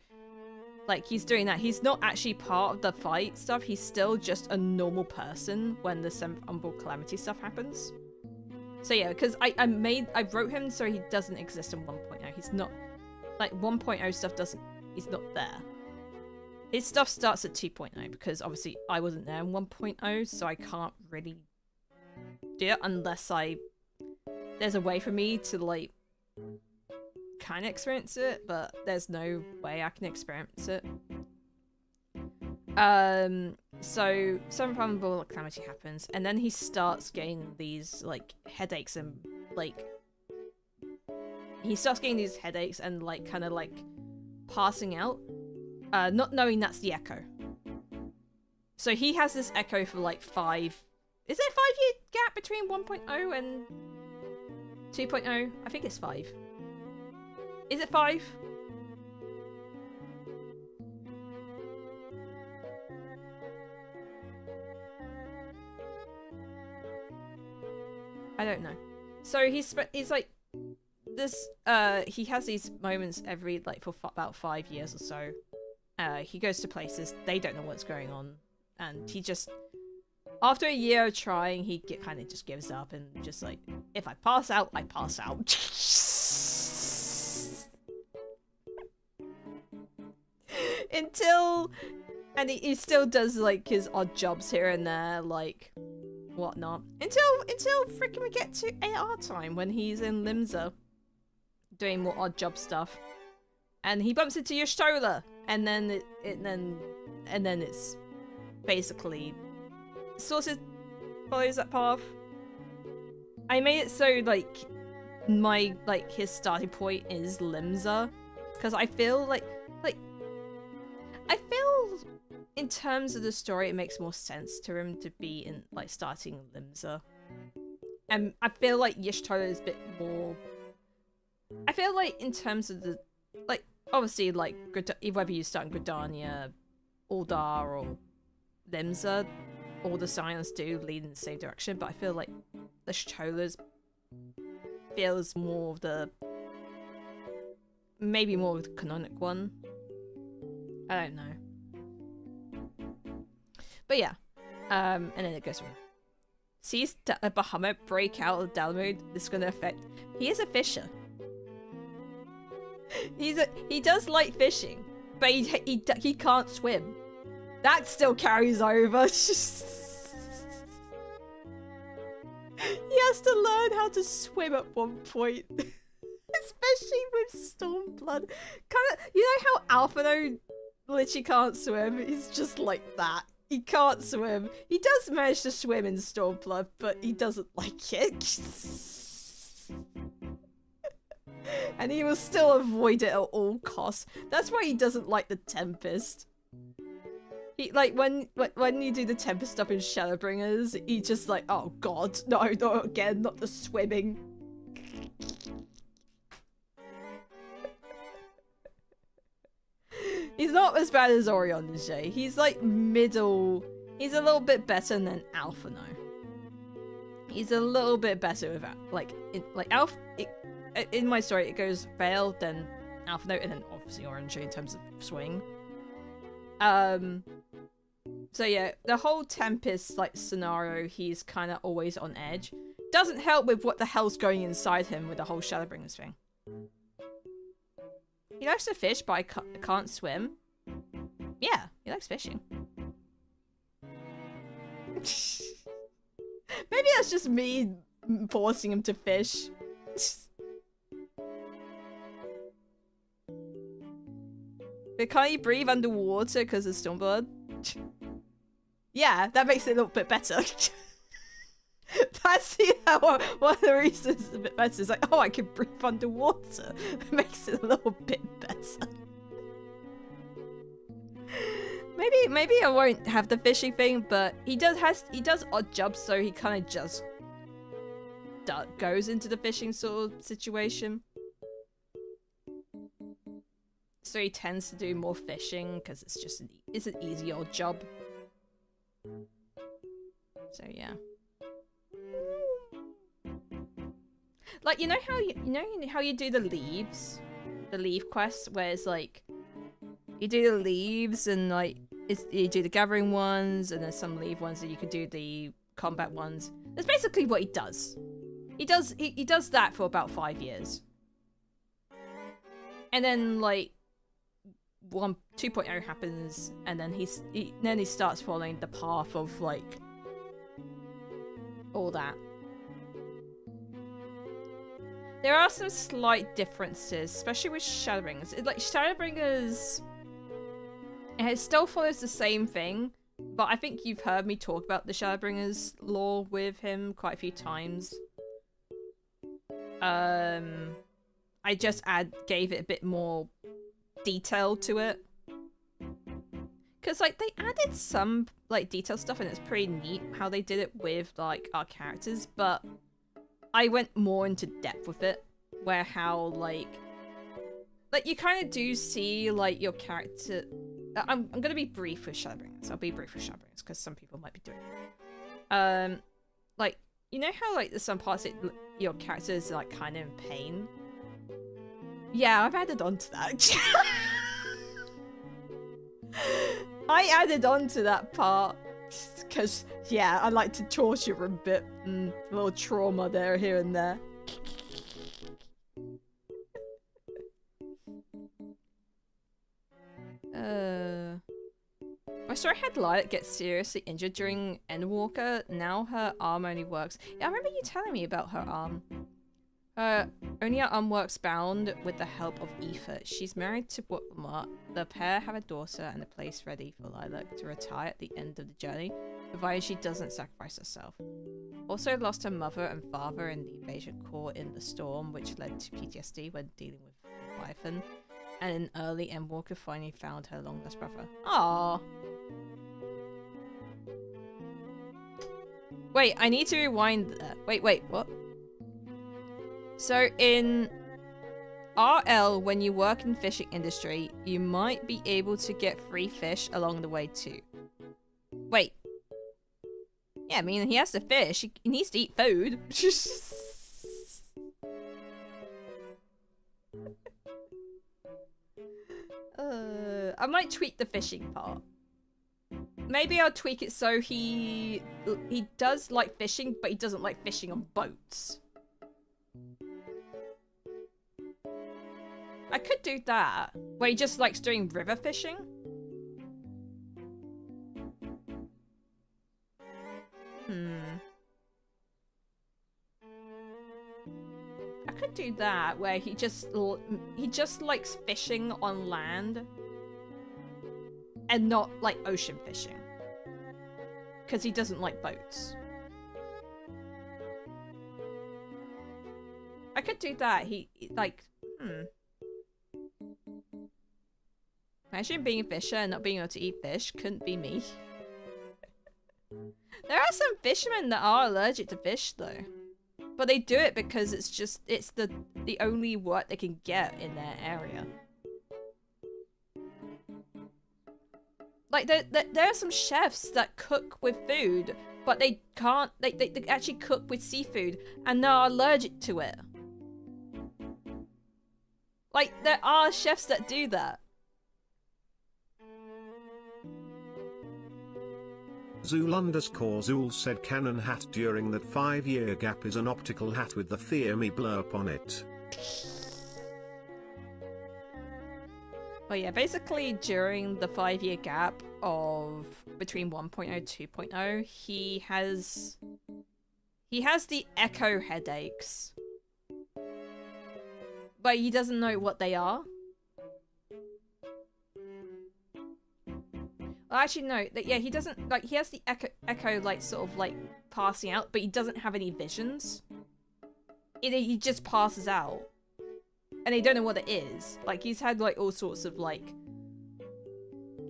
Like, he's doing that. He's not actually part of the fight stuff. He's still just a normal person when the 7th Umbral Calamity stuff happens. So yeah, because I wrote him so he doesn't exist in 1.0. He's not, like, 1.0 stuff doesn't, he's not there. His stuff starts at 2.0 because obviously I wasn't there in 1.0, so I can't really do it unless there's a way for me to, like, kind of experience it, but there's no way I can experience it. So some probable calamity happens, and then he starts getting these like headaches and like like kind of like passing out, not knowing that's the echo. So he has this echo for like 5. Is there a 5-year gap between 1.0 and 2.0? I think it's 5. Is it 5? I don't know. So he's like this. He has these moments every like for about 5 years or so. He goes to places they don't know what's going on, and he just after a year of trying, he kind of just gives up and just like, if I pass out, I pass out. And he still does like his odd jobs here and there, like whatnot, until freaking we get to AR time when he's in Limsa doing more odd job stuff, and he bumps into Y'shtola, and then it's basically sort of follows that path. I made it so like his starting point is Limsa, because I feel like in terms of the story, it makes more sense to him to be in like starting Limsa. And I feel like Y'shtola is a bit more. I feel like in terms of the like obviously like whether you start in Gridania, Uldar, or Limsa, all the signs do lead in the same direction. But I feel like Y'shtola's feels more of the maybe more of the canonic one. I don't know. But yeah. And then it goes from sees a Bahamut break out of down mode. This is gonna affect. He is a fisher. He does like fishing, but he can't swim. That still carries over. He has to learn how to swim at one point. Especially with Stormblood. Kinda, you know how Alphino literally can't swim? He's just like that. He can't swim. He does manage to swim in Stormblood, but he doesn't like it. And he will still avoid it at all costs. That's why he doesn't like the Tempest. He, like, when you do the Tempest stuff in Shadowbringers, he's just like, oh god, no, not again, not the swimming. He's not as bad as Orion J. He's like middle. He's a little bit better than Alphino. He's a little bit better with in my story it goes Veil, then Alphino, and then obviously Orange J in terms of swing. So yeah, the whole Tempest like scenario, he's kind of always on edge. Doesn't help with what the hell's going inside him with the whole Shadowbringers thing. He likes to fish, but I can't swim. Yeah, he likes fishing. Maybe that's just me forcing him to fish. But can't he breathe underwater because of Stormblood? Yeah, that makes it a little bit better. That's one of the reasons it's a bit better. It's like, oh, I can breathe underwater. It makes it a little bit better. Maybe I won't have the fishing thing, but he does odd jobs, so he kind of just goes into the fishing sort of situation. So he tends to do more fishing because it's just it's an easy odd job. So yeah. Like, you know how you do the leaves? The leaf quests, where it's like you do the leaves and like you do the gathering ones, and there's some leave ones that you can do the combat ones. That's basically what he does. He does that for about 5 years. And then like 2.0 happens, and then he starts following the path of like all that. There are some slight differences, especially with Shadowbringers. Like Shadowbringers, it still follows the same thing, but I think you've heard me talk about the Shadowbringers lore with him quite a few times. I just gave it a bit more detail to it. Because like they added some like detailed stuff, and it's pretty neat how they did it with like our characters, but I went more into depth with it, where how like you kind of do see like your character. I'm gonna be brief with Shadowbringers. I'll be brief with Shadowbringers because some people might be doing it. Like, you know how like there's some parts your character is like kind of in pain. Yeah, I've added on to that. I added on to that part. Because, yeah, I like to torture her a bit. A little trauma there, here and there. My story had Lilac get seriously injured during Endwalker. Now her arm only works. Yeah, I remember you telling me about her arm. Only her arm works bound with the help of Aoife. She's married to Bookmark. The pair have a daughter and a place ready for Lilac to retire at the end of the journey, provided she doesn't sacrifice herself. Also lost her mother and father in the invasion caught in the storm, which led to PTSD when dealing with Leviathan. And in early Endwalker finally found her long lost brother. Aww. Wait, I need to rewind that. Wait, what? So in RL, when you work in the fishing industry, you might be able to get free fish along the way too. Wait. Yeah, I mean, he has to fish. He needs to eat food. I might tweak the fishing part. Maybe I'll tweak it so he does like fishing, but he doesn't like fishing on boats. I could do that, where he just likes doing river fishing. I could do that, where he just likes fishing on land and not like ocean fishing, because he doesn't like boats. I could do that. He like Imagine being a fisher and not being able to eat fish. Couldn't be me. There are some fishermen that are allergic to fish though. But they do it because it's the only work they can get in their area. Like there are some chefs that cook with food, but they can't they actually cook with seafood and they're allergic to it. Like there are chefs that do that.
Zool_Zool said canon hat during that 5-year gap is an optical hat with the Fear Me blurb on it.
Well, yeah, basically during the 5-year gap of between 1.0 and 2.0, he has the echo headaches. But he doesn't know what they are. Well, actually, no. Yeah, he doesn't, like, he has the echo, like, sort of, like, passing out, but he doesn't have any visions. He just passes out. And they don't know what it is. Like, he's had, like, all sorts of, like,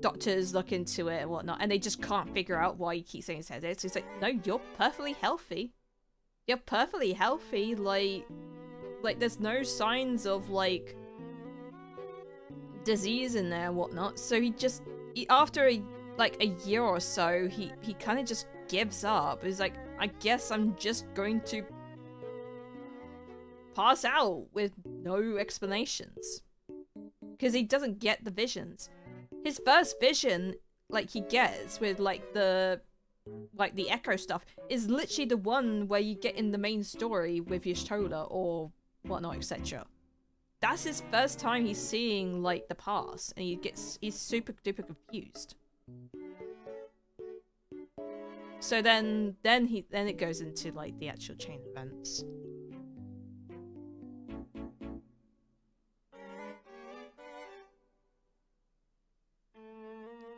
doctors look into it and whatnot, and they just can't figure out why he keeps saying his head. So he's like, no, you're perfectly healthy. You're perfectly healthy, like, there's no signs of, like, disease in there and whatnot. So after like a year or so, he kind of just gives up. He's like, I guess I'm just going to pass out with no explanations. Because he doesn't get the visions. His first vision, like, he gets with, like, the echo stuff, is literally the one where you get in the main story with Y'shtola or whatnot, etc. That's his first time he's seeing, like, the past, and he's super duper confused. So then it goes into, like, the actual chain of events.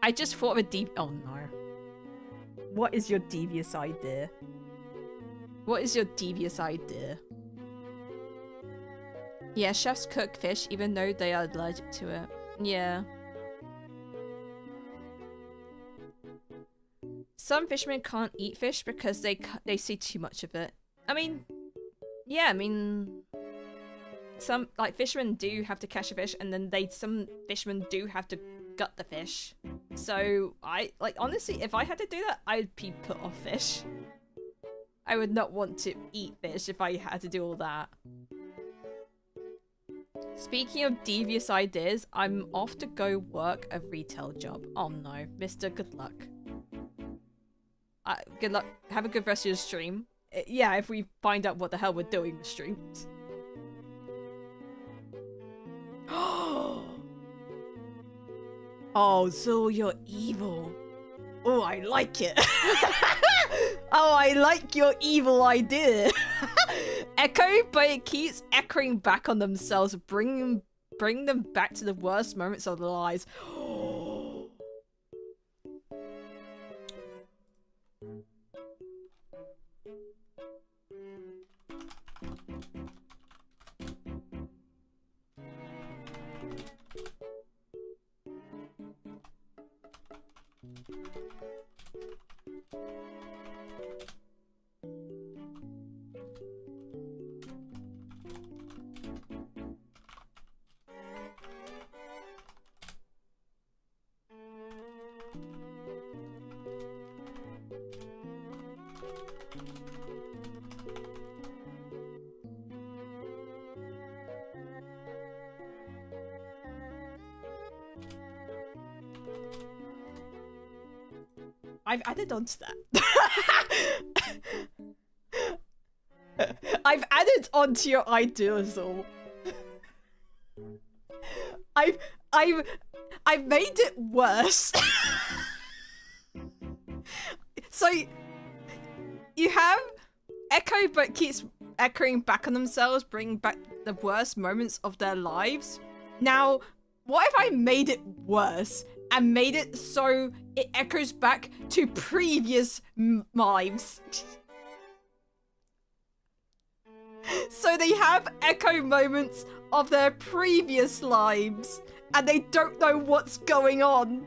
I just thought of a oh no. What is your devious idea? What is your devious idea? Yeah, chefs cook fish even though they are allergic to it. Yeah. Some fishermen can't eat fish because they see too much of it. I mean, yeah, I mean, some, like, fishermen do have to catch a fish, and then some fishermen do have to gut the fish. So honestly, if I had to do that, I'd be put off fish. I would not want to eat fish if I had to do all that. Speaking of devious ideas, I'm off to go work a retail job. Oh no, Mr. Good luck. Good luck. Have a good rest of your stream. Yeah, if we find out what the hell we're doing with streams. Oh, so you're evil. Oh, I like it. Oh, I like your evil idea. Echo, but it keeps echoing back on themselves, bring them back to the worst moments of their lives. I've added on to that. I've added on to your idealism. I've made it worse. So you have Echo, but keeps echoing back on themselves, bringing back the worst moments of their lives. Now, what if I made it worse and made it so it echoes back to previous lives? So they have echo moments of their previous lives and they don't know what's going on.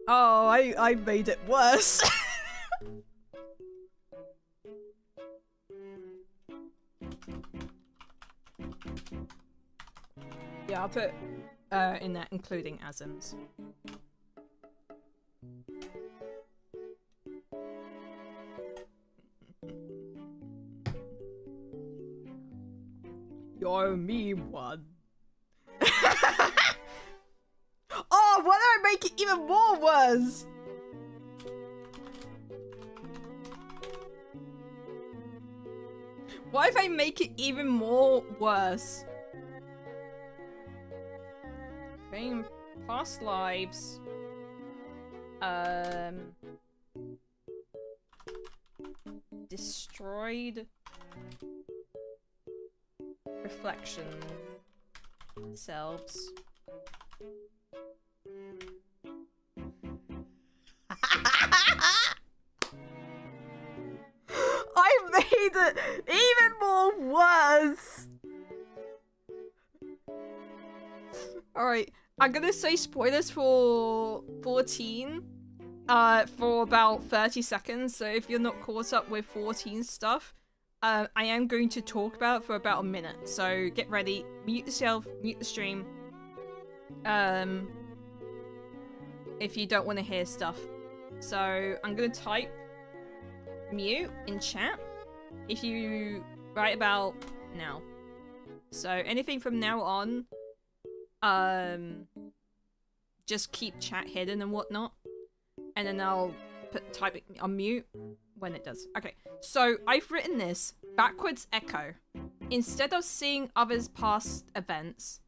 Oh, I made it worse. Yeah, I'll put in that including ASMs. You're a mean one. Oh, why do I make it even more worse? Why if I make it even more worse? Playing past lives. Destroyed reflection selves. I made it even more worse. Alright, I'm gonna say spoilers for 14 for about 30 seconds, so if you're not caught up with 14 stuff, I am going to talk about it for about a minute, so get ready, mute yourself, mute the stream, if you don't want to hear stuff. So I'm gonna type mute in chat if you right about now. So anything from now on, just keep chat hidden and whatnot, and then I'll type it on mute when it does. Okay, so I've written this backwards echo. Instead of seeing others' past events,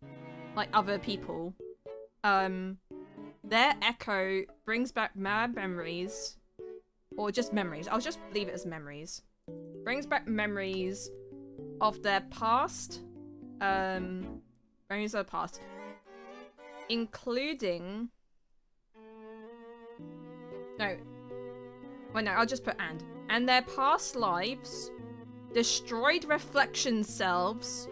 like other people, their echo brings back mad memories, or just memories. I'll just leave it as memories. Brings back memories of their past, memories of the past, including... No. Well, no, I'll just put and their past lives, destroyed reflection selves,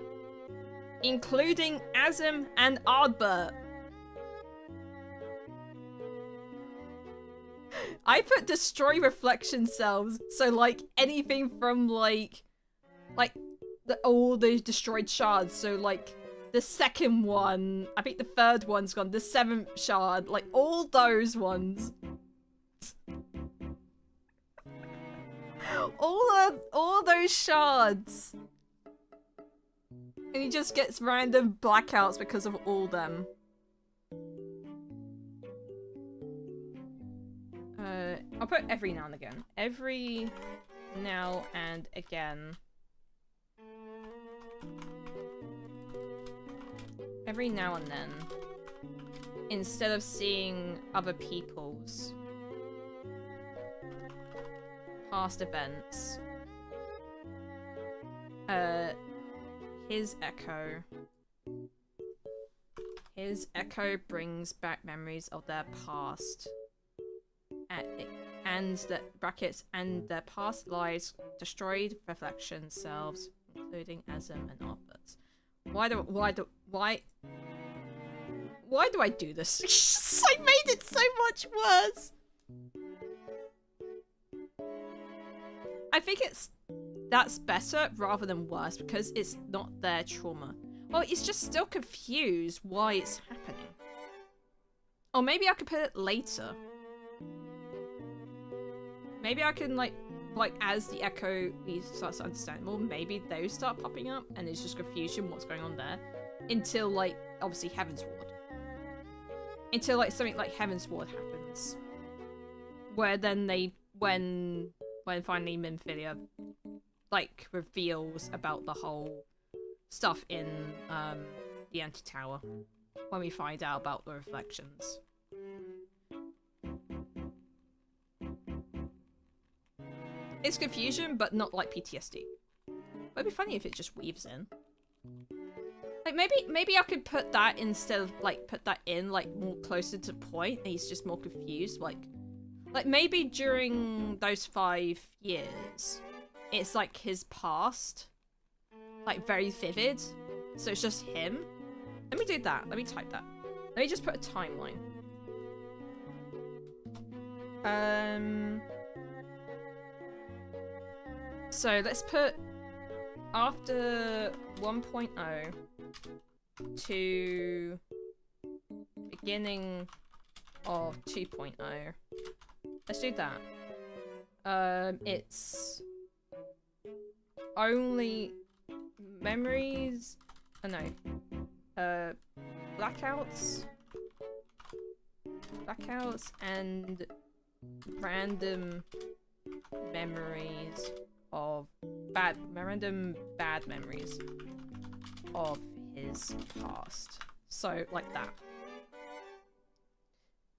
including Azim and Ardbert. I put destroy reflection selves, so like anything from like all the destroyed shards, so like the second one, I think the third one's gone, the 7th shard, like all those ones. all those shards. And he just gets random blackouts because of all them. I'll put every now and again. Every now and again. Every now and then. Instead of seeing other people's past events. His echo brings back memories of their past. And the brackets and their past lives, destroyed reflection selves, including Azim and Albert's. Why do I do this? I made it so much worse. I think that's better rather than worse because it's not their trauma. Well, it's just still confused why it's happening. Or maybe I could put it later. Maybe I can like as the echo he starts to understand more, maybe those start popping up and it's just confusion what's going on there. Until like obviously Heavensward. Until like something like Heavensward happens. Where then when finally Minfilia like reveals about the whole stuff in the anti-tower. When we find out about the reflections. It's confusion, but not like PTSD. It'd be funny if it just weaves in. Like maybe I could put that instead of like put that in like more closer to point. And he's just more confused. Like maybe during those 5 years, it's like his past, like very vivid. So it's just him. Let me do that. Let me type that. Let me just put a timeline. So let's put after 1.0 to beginning of 2.0. Let's do that. It's only memories. Oh no. Blackouts and random memories of random bad memories of his past. So like that.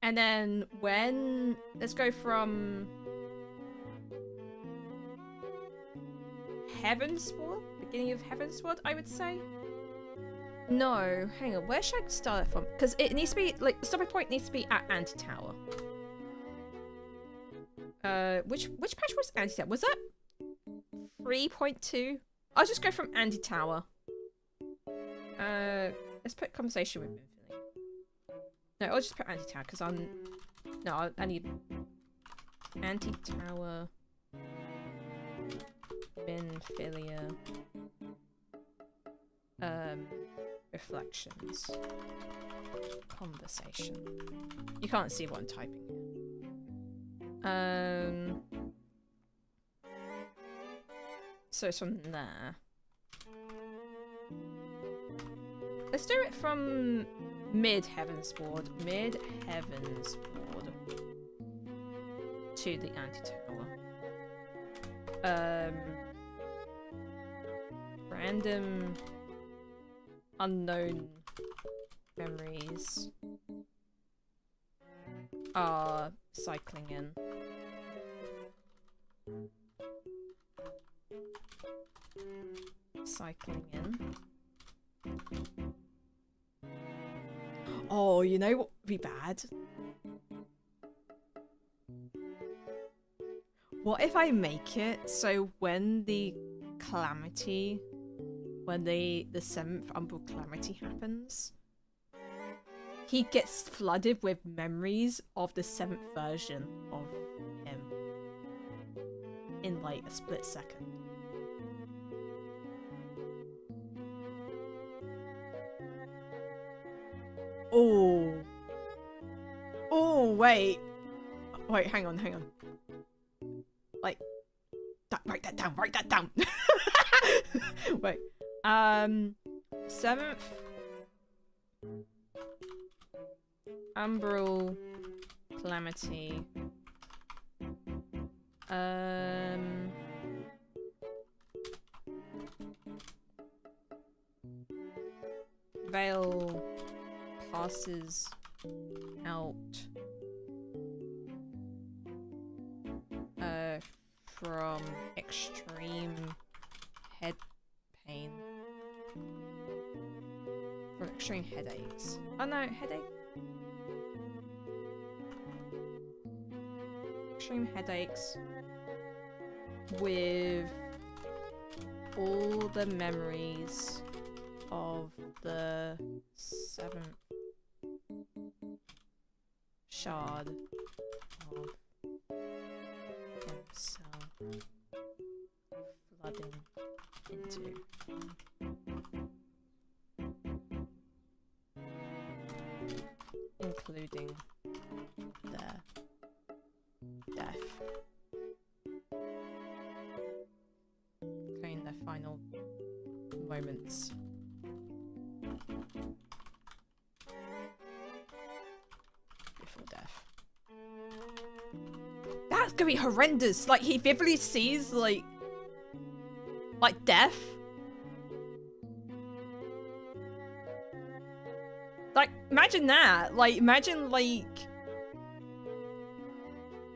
And then let's go from Heavensward, beginning of Heavensward, I would say. No, hang on, where should I start it from? Because it needs to be, like, the stopping point needs to be at Anti-Tower. Which patch was Anti-Tower? Was that 3.2? I'll just go from Anti-Tower. Let's put conversation with Minfilia. No, I'll just put Anti-Tower, because I need Anti-Tower Minfilia reflections conversation. You can't see what I'm typing here. So it's from there. Let's do it from mid-Heavensward to the Anti-Tower. Random unknown memories are cycling in. Oh, you know what would be bad? What if I make it so when the calamity, when the 7th Umbral Calamity happens, he gets flooded with memories of the 7th version of him in like a split second. Oh. Oh, wait. Wait, hang on. Like, write that down. Wait. 7th Umbral Calamity. Veil passes out from extreme head pain. From extreme headaches. Oh no, headache. Extreme headaches with all the memories of the 7th shard of himself flooding into including their death. final moments. Before death. That's gonna be horrendous. Like, he vividly sees, like death. Like, imagine that. Like, imagine, like,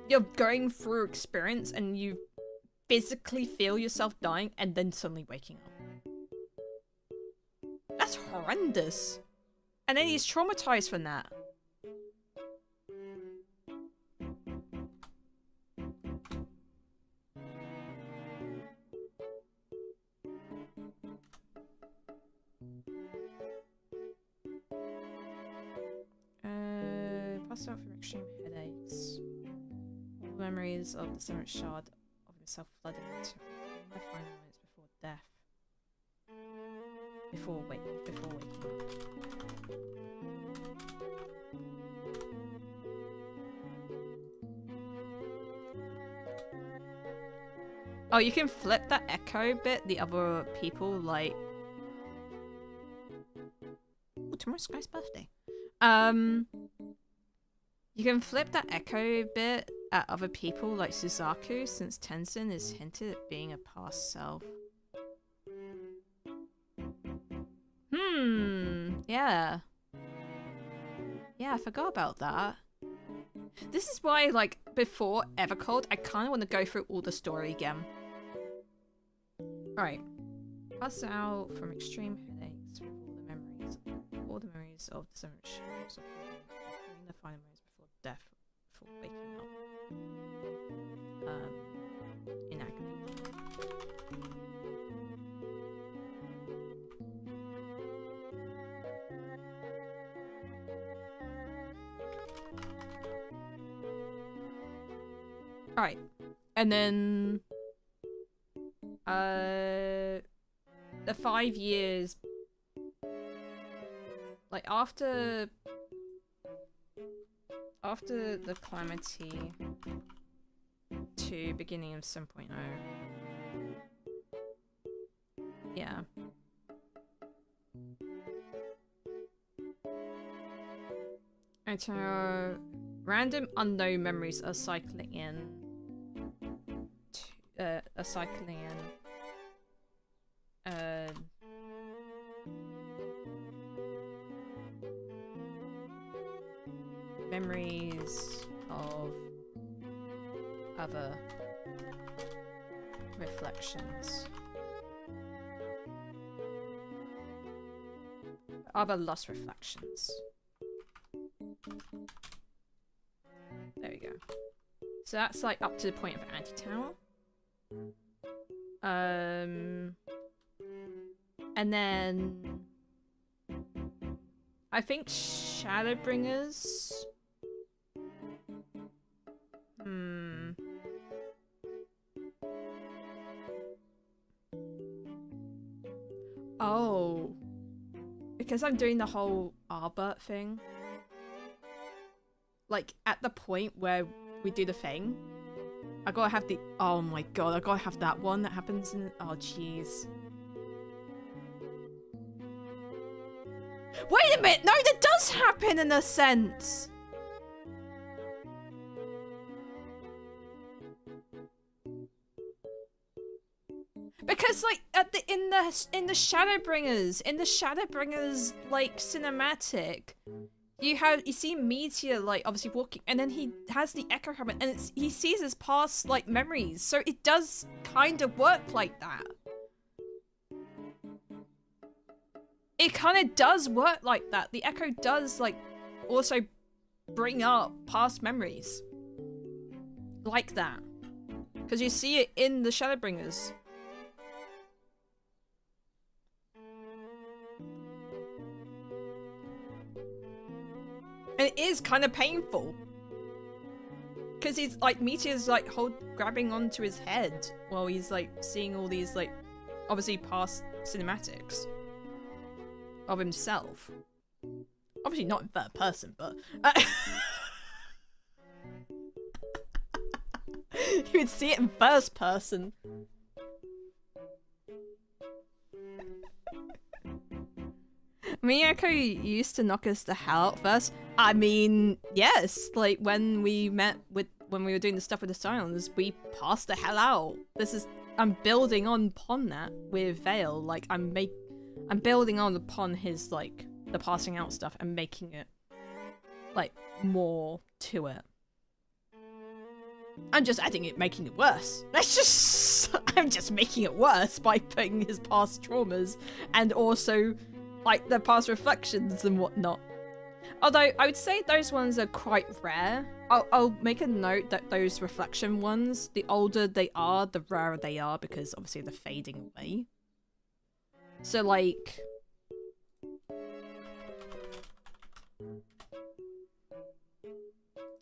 you're going through experience and you physically feel yourself dying and then suddenly waking up. That's horrendous. And then he's traumatized from that. Passed out from extreme headaches. All memories of the seventh shard of himself flooded into the final moments before death. Before waking up. Oh, you can flip that echo bit, the other people, like... Oh, tomorrow's Sky's birthday. You can flip that echo bit at other people, like Suzaku, since Tenzin is hinted at being a past self. Yeah. Yeah, I forgot about that. This is why, like, before Evercold, I kind of want to go through all the story again. Alright. Pass out from extreme headaches with all the memories of the seventh shards of the final moments before death, before waking up. In agony. Alright. And then the 5 years, like after the Calamity to beginning of 7.0. Yeah. And so random unknown memories are cycling in. Memories of other reflections. Other lost reflections. There we go. So that's like up to the point of anti-tower. And then I think Shadowbringers. Oh. Because I'm doing the whole Albert thing. Like, at the point where we do the thing, I gotta have the- oh my god, I gotta have that one that happens in- oh jeez. Wait a minute! No, that does happen in a sense! Because like at the in the Shadowbringers like cinematic, you see Meteor like obviously walking, and then he has the echo happen, and he sees his past like memories, so it does kind of work like that. It kind of does work like that. The echo does like also bring up past memories like that, because you see it in the Shadowbringers. And it is kind of painful. Because he's like, Meteor's like grabbing onto his head while he's like seeing all these like, obviously past cinematics of himself. Obviously not in third person, but you would see it in first person. Miyako used to knock us the hell out first. I mean, yes, like when we were doing the stuff with the Scions, we passed the hell out. I'm building upon that with Vale. Like I'm building upon his like the passing out stuff and making it like more to it. I'm just making it worse. I'm just making it worse by putting his past traumas and also like the past reflections and whatnot. Although I would say those ones are quite rare. I'll make a note that those reflection ones, the older they are, the rarer they are because obviously they're fading away. So like...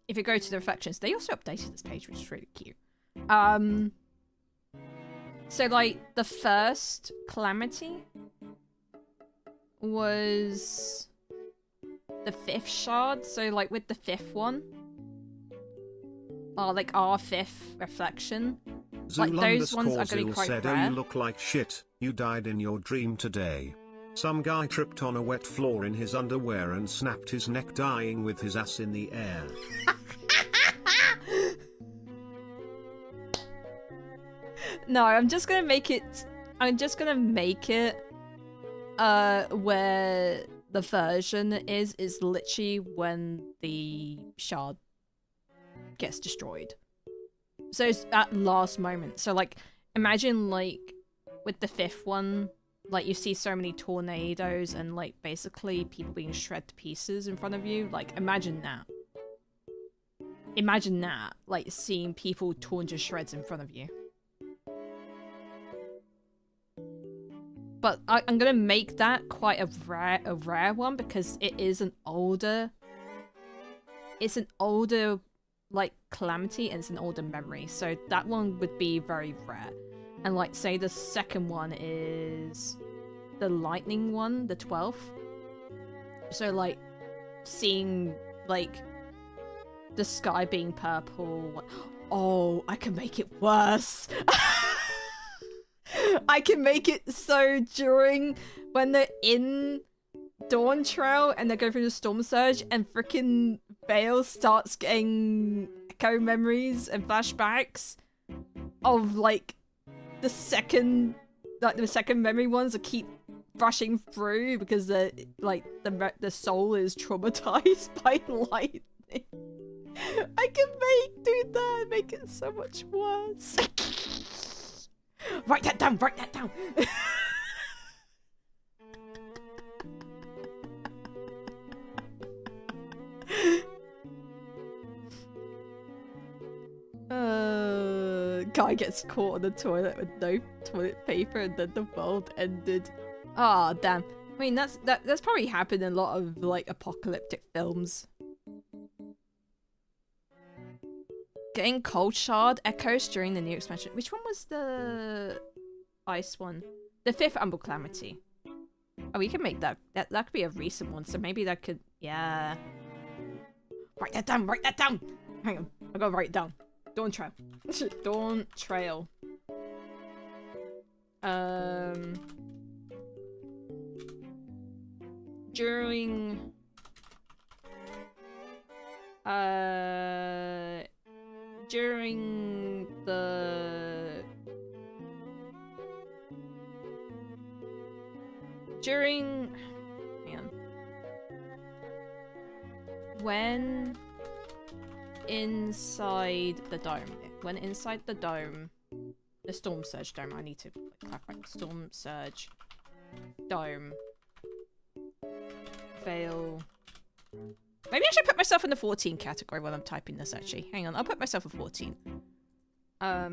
if you go to the reflections, they also updated this page, which is really cute. So like the first calamity was the 5th shard. So like with the 5th one, like our 5th reflection, like those ones are going to be quite
said,
rare.
"Oh, you look like shit. You died in your dream today. Some guy tripped on a wet floor in his underwear and snapped his neck, dying with his ass in the air."
No, I'm just gonna make it where the version is literally when the shard gets destroyed. So it's at last moment. So like imagine like with the 5th one, like you see so many tornadoes and like basically people being shredded to pieces in front of you. Like imagine that. Imagine that, like seeing people torn to shreds in front of you. But I'm gonna make that quite a rare one because it is an older... it's an older, like, calamity and it's an older memory. So that one would be very rare. And, like, say the second one is the lightning one, the 12th. So, like, seeing, like, the sky being purple. Oh, I can make it worse! I can make it so during when they're in Dawn Trail and they go through the storm surge and freaking Vale starts getting echo memories and flashbacks of like the second memory ones that keep rushing through because the the soul is traumatized by lightning. I can do that, make it so much worse. Write that down, write that down! Guy gets caught on the toilet with no toilet paper and then the world ended. Ah, damn. I mean, that's probably happened in a lot of, like, apocalyptic films. Getting cold shard echoes during the new expansion. Which one was the ice one? The 5th Umber Calamity. Oh, we can make that. That could be a recent one, so maybe that could... yeah. Write that down, write that down! Hang on, I gotta write it down. Dawn Trail. Dawn Trail. During... during the... hang on. When inside the dome, the storm surge dome, I need to clarify, storm surge dome, Vale. Maybe I should put myself in the 14 category when I'm typing this, actually. Hang on, I'll put myself at 14. There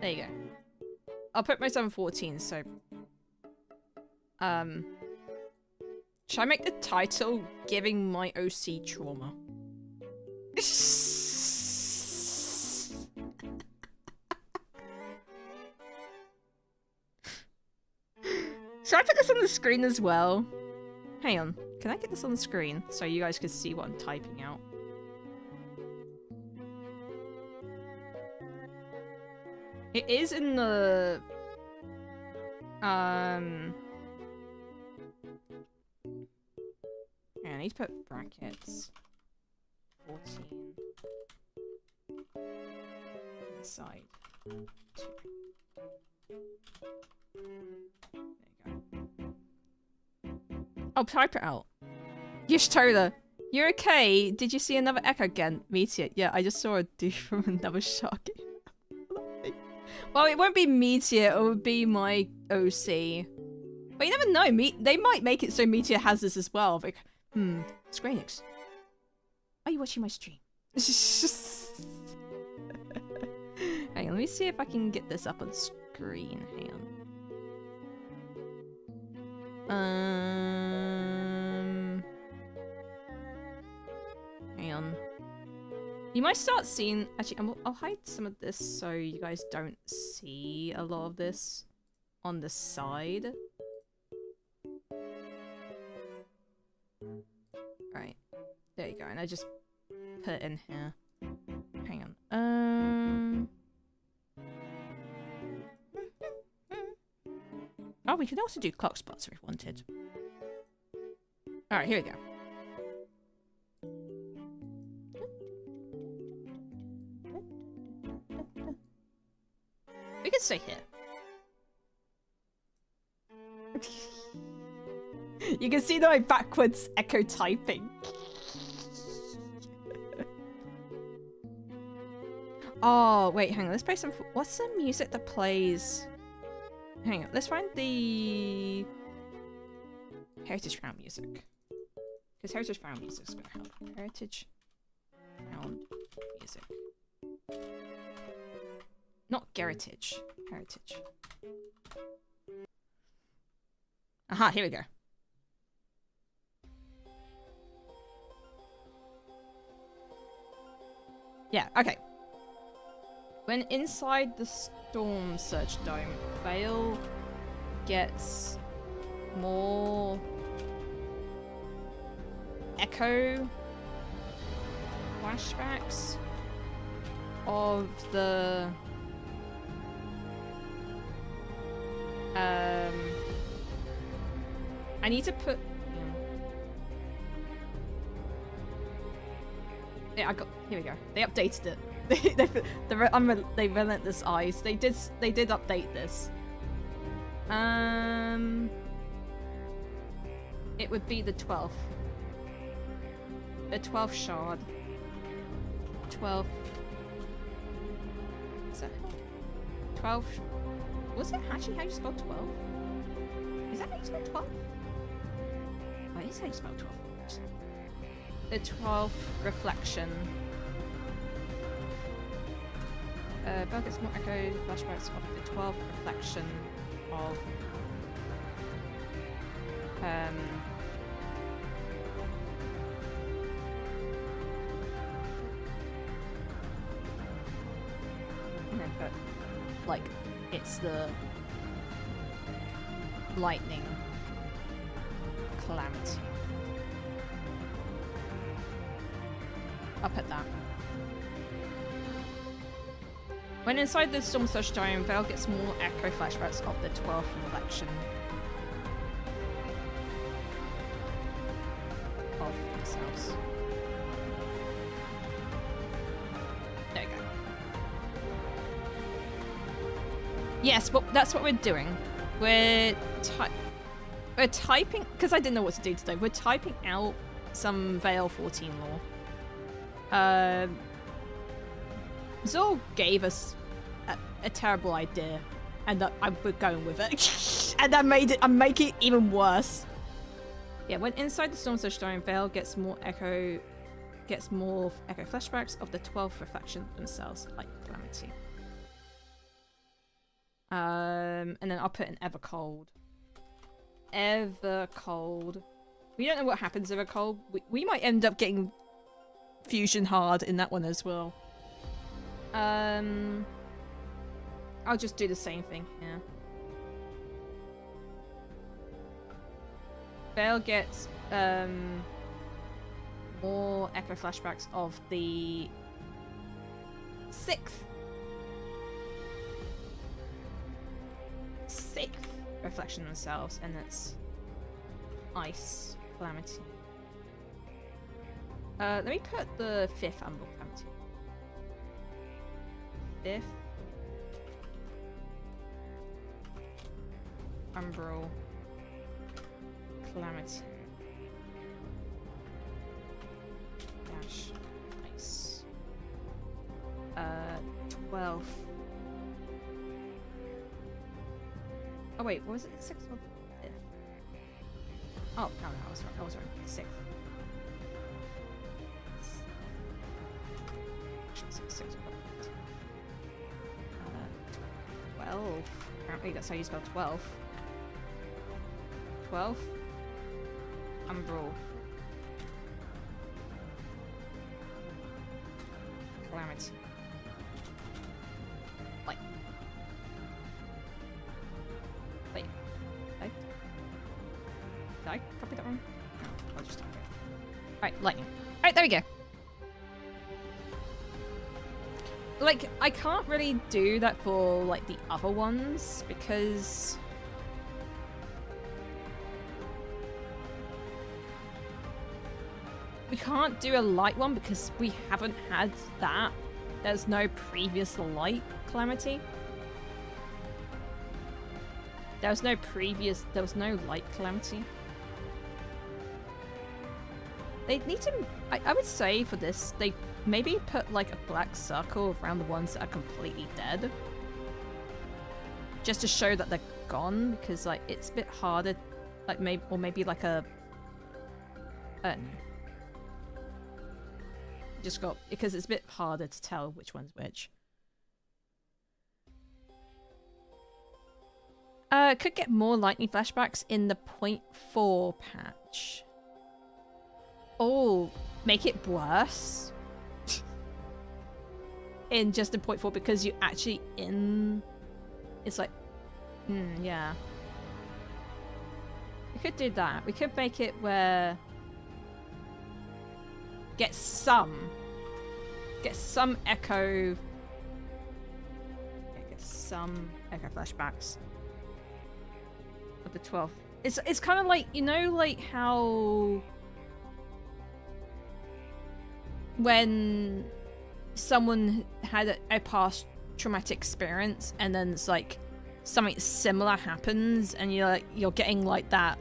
you go. I'll put myself in 14, so... should I make the title Giving My OC Trauma? Should I put this on the screen as well? Hang on. Can I get this on the screen so you guys can see what I'm typing out? It is in the... I need to put brackets. 14. Inside. 2. There you go. Oh, type it out. Yishtola, you're okay? Did you see another echo again? Meteor. Yeah, I just saw a dude from another shark. Well, it won't be Meteor, it would be my OC. But you never know, they might make it so Meteor has this as well. Like, Screenix. Are you watching my stream? Hang on, let me see if I can get this up on screen. Hang on. Hang on. You might start seeing... Actually, I'll hide some of this so you guys don't see a lot of this on the side. Right. There you go. And I just put it in here. Hang on. Oh, we could also do clock spots if we wanted. Alright, here we go. We could stay here. You can see my backwards echo typing. Oh, wait, hang on. Let's play some... What's the music that plays... Hang on. Let's find the... Heritage Found music. Because Heritage Found music is going to help. Heritage Found music. Not Heritage. Heritage. Aha, here we go. Yeah, okay. When inside the Storm Surge Dome, Vale gets more echo flashbacks of the I need to put yeah, I got here we go. They updated it. They relentless eyes. They did update this. It would be the 12th. The 12th shard. 12th. Is that 12? Was it actually how you spell 12? Is that how you spell 12? Oh, it is how you spell 12. The 12th reflection. Bell gets more echo flashbacks of the 12th reflection of and then put like it's the lightning calamity. I'll put that. When inside the Storm Surge Dome, Vale gets more echo flashbacks of the 12th reflection of themselves. There you go. Yes, well, that's what we're doing. We're typing, because I didn't know what to do today, we're typing out some Vale 14 lore. Zol gave us a terrible idea, and we're going with it. And I'm making it even worse. Yeah, when inside the Storm Surge Dome, Vale gets more echo flashbacks of the 12th reflection themselves, like calamity. And then I'll put an Evercold. Evercold. We don't know what happens Evercold. We might end up getting fusion hard in that one as well. I'll just do the same thing here. Vale gets more echo flashbacks of the 6th reflection themselves, and that's ice calamity. Let me put the 5th umbral calamity. 5th umbral calamity. Dash. Nice. 12th. Oh wait, what was it? 6th or 5th? Oh, no, I was wrong. I was wrong. 6th. 6th. 12. Apparently that's how you spell 12. 12. Umbral. Calamity. Light. Wait. Light? Did I copy that wrong? No, I'll just type it. Alright, lightning. Alright, there we go. Like, I can't really do that for, like, the other ones, because... we can't do a light one because we haven't had that. There's no previous light calamity. There was no light calamity. They need to, I would say for this, they maybe put like a black circle around the ones that are completely dead. Just to show that they're gone, because like it's a bit harder, like maybe like a, because it's a bit harder to tell which one's which. Could get more lightning flashbacks in the 0.4 patch. Oh, make it worse. In just the 0.4 because you actually it's like, yeah. We could do that. We could make it where get some echo. Get some echo flashbacks of the 12th. It's kind of like, you know, like how when someone had a past traumatic experience and then it's like something similar happens and you're getting like that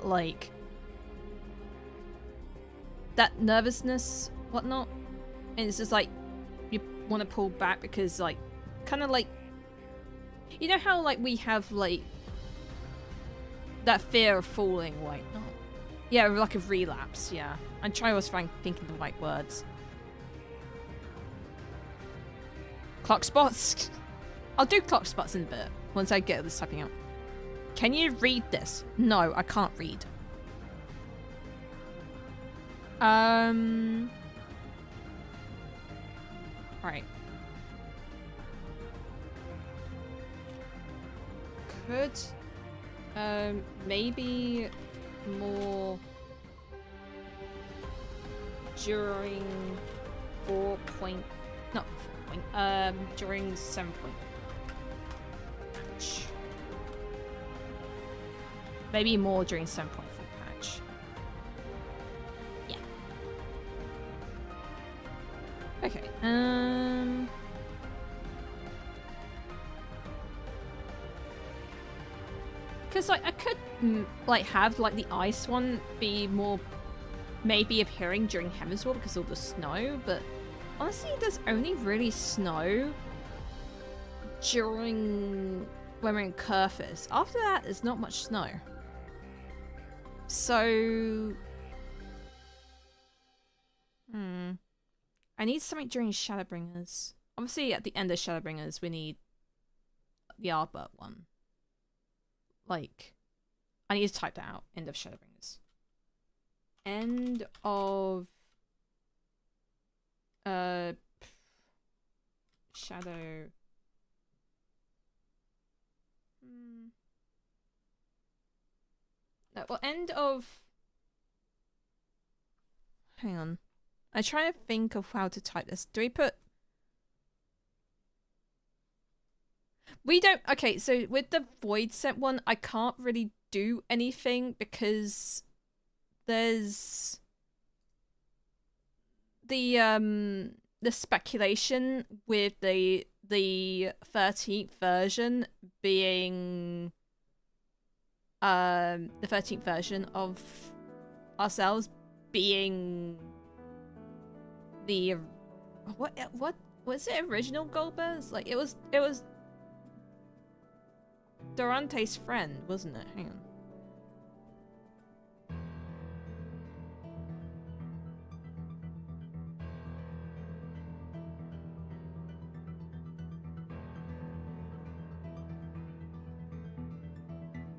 nervousness, whatnot, and it's just like you want to pull back because like kind of like, you know how like we have like that fear of falling, like, oh yeah, like a relapse. Yeah, I'm trying to find thinking the right words. Clock spots. I'll do clock spots in a bit once I get this typing out. Can you read this? No, I can't read. Right. Could maybe more during during 7 point patch. Maybe more during 7.4 patch. Yeah. Okay. Because like I could like have like the ice one be more maybe appearing during Heaven's War because of the snow, but honestly there's only really snow during when we're in Curfus. After that there's not much snow. So I need something during Shadowbringers. Obviously at the end of Shadowbringers we need the Arbut one. Like, I need to type that out. End of Shadowbringers. End of Shadow. No, well, end of. Hang on. I try to think of how to type this. Do we put? We don't. Okay, so with the Void Set one, I can't really do anything because there's the speculation with the 13th version being the 13th version of ourselves being the what was it, original Goldbergs? Like it was Dorante's friend, wasn't it? Hang on.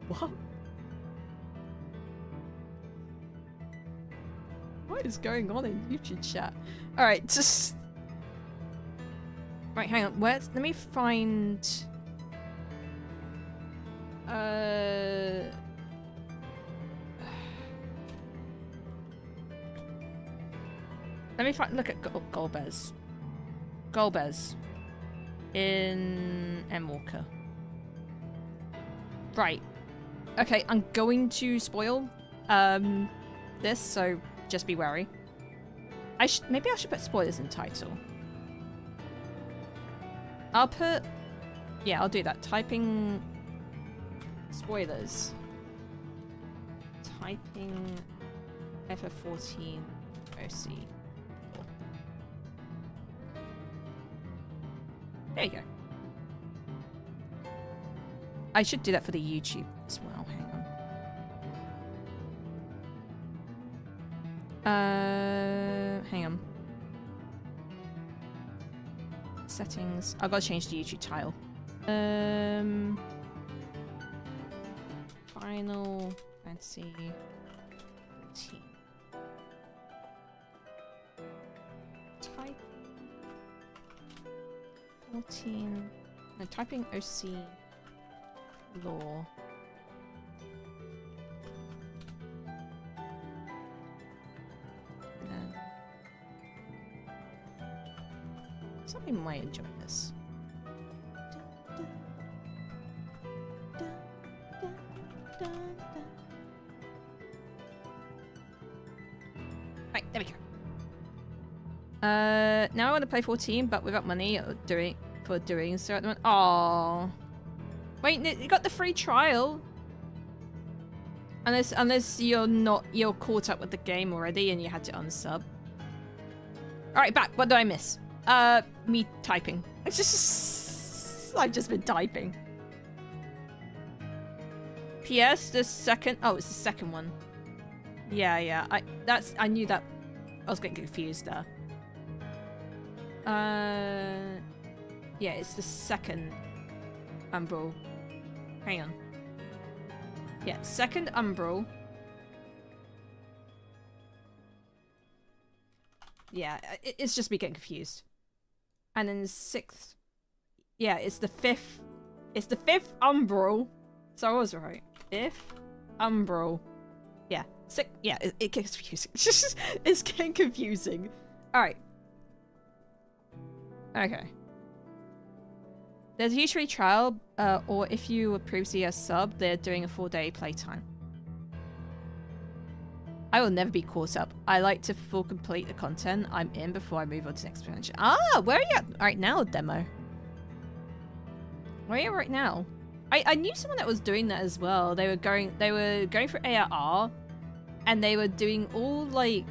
What? What is going on in YouTube chat? Alright, just... Right, hang on. Let me find... Let me find... Look at Goldbergs. Goldbergs. In Endwalker. Right. Okay, I'm going to spoil this, so just be wary. Maybe I should put spoilers in title. I'll put... Yeah, I'll do that. Typing... Spoilers. Typing... FF14 OC. There you go. I should do that for the YouTube as well. Hang on. Hang on. Settings. I've got to change the YouTube title. Final Fantasy 14. Type 14. No, typing OC lore. And then some people might enjoy this. Right, there we go. Now I want to play 14, but without money for doing so at the moment. Aww. Wait, you got the free trial. Unless you're caught up with the game already and you had to unsub. Alright, back. What did I miss? Me typing. I've just been typing. PS, the second... Oh, it's the second one. Yeah. I knew that. I was getting confused there. Yeah, it's the second Umbral. Hang on. Yeah, second Umbral. Yeah, it's just me getting confused. And then the sixth... Yeah, it's the fifth... It's the fifth Umbral. So I was right. Fifth Umbral. Yeah. Yeah, it gets confusing. It's getting confusing. Alright. Okay. There's usually trial, or if you were previously a sub, they're doing a 4-day playtime. I will never be caught up. I like to full complete the content I'm in before I move on to the next expansion. Ah, where are you at right now, demo? Where are you right now? I knew someone that was doing that as well. They were going for ARR, and they were doing all like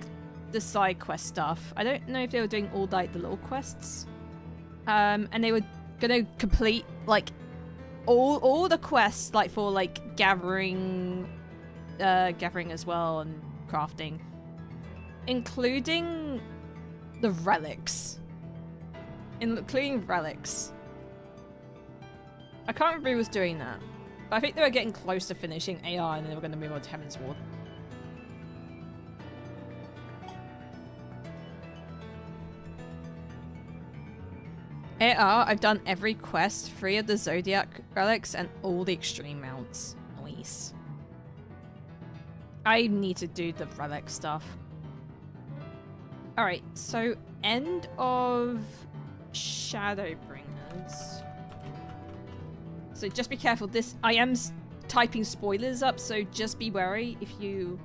the side quest stuff. I don't know if they were doing all like the little quests. And they were gonna complete like all the quests, like for like gathering as well and crafting, including the relics. Including relics. I can't remember who was doing that, but I think they were getting close to finishing AR and then they were going to move on to Heaven's Ward. AR, I've done every quest, 3 of the Zodiac relics, and all the extreme mounts. Nice. I need to do the relic stuff. Alright, so end of Shadowbringers. So just be careful. This, I am typing spoilers up, so just be wary if you...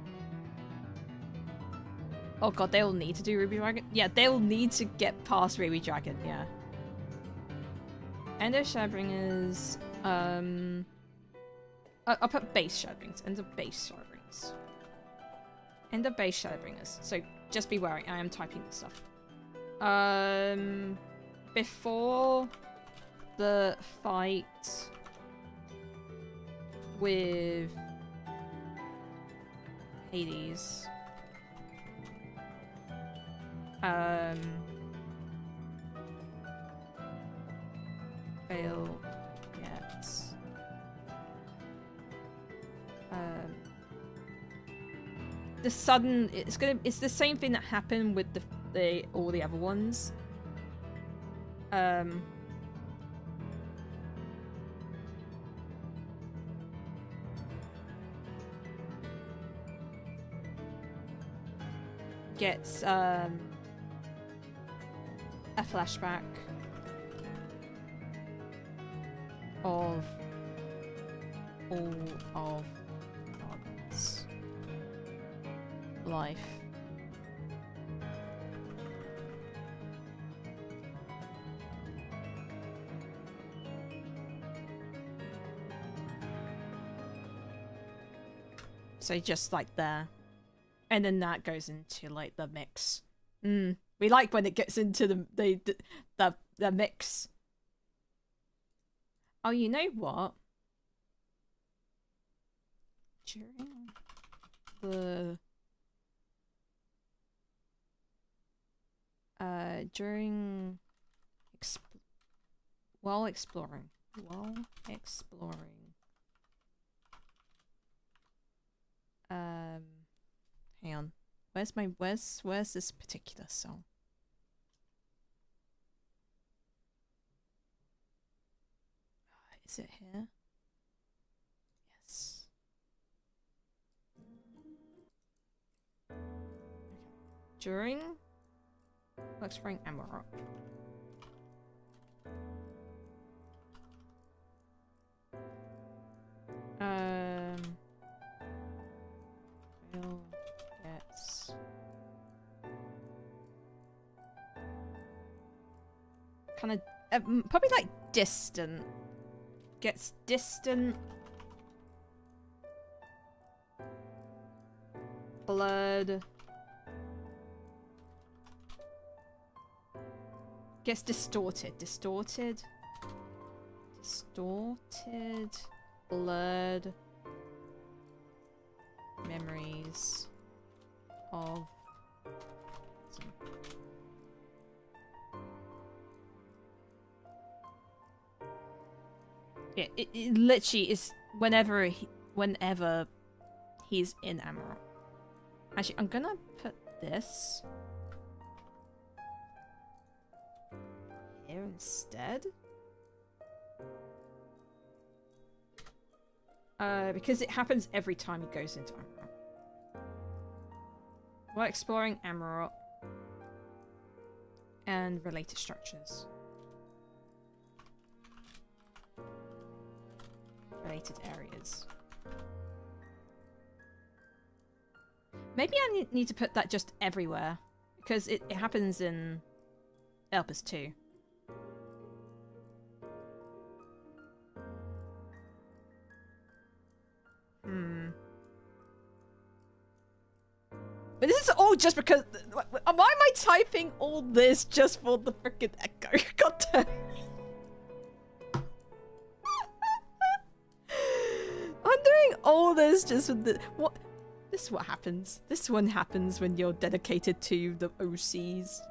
Oh god, they'll need to do Ruby Dragon. Yeah, they'll need to get past Ruby Dragon, yeah. End of Shadowbringers, I'll put base Shadowbringers. End of base Shadowbringers. End of base Shadowbringers. So just be wary, I am typing this stuff. Before the fight with Hades, fail gets the sudden, it's the same thing that happened with all the other ones. Gets a flashback of all of God's life. So just like there. And then that goes into like the mix. We like when it gets into the mix. Oh, you know what? While exploring. Hang on. Where's this particular song? Is it here? Yes. Okay. During exploring Amarok. Gets kind of probably like distant. Gets distant. Blood. Gets distorted. Blood. Memories of yeah, it literally is whenever he's in Amarok. Actually, I'm gonna put this here instead. Because it happens every time he goes into Amarok. We're exploring Amarok and related structures. Related areas. Maybe I need to put that just everywhere, because it happens in Elpis too. But this is all just because... Why am I typing all this just for the freaking echo? God damn. I'm doing all this just for the... What? This is what happens. This one happens when you're dedicated to the OCs.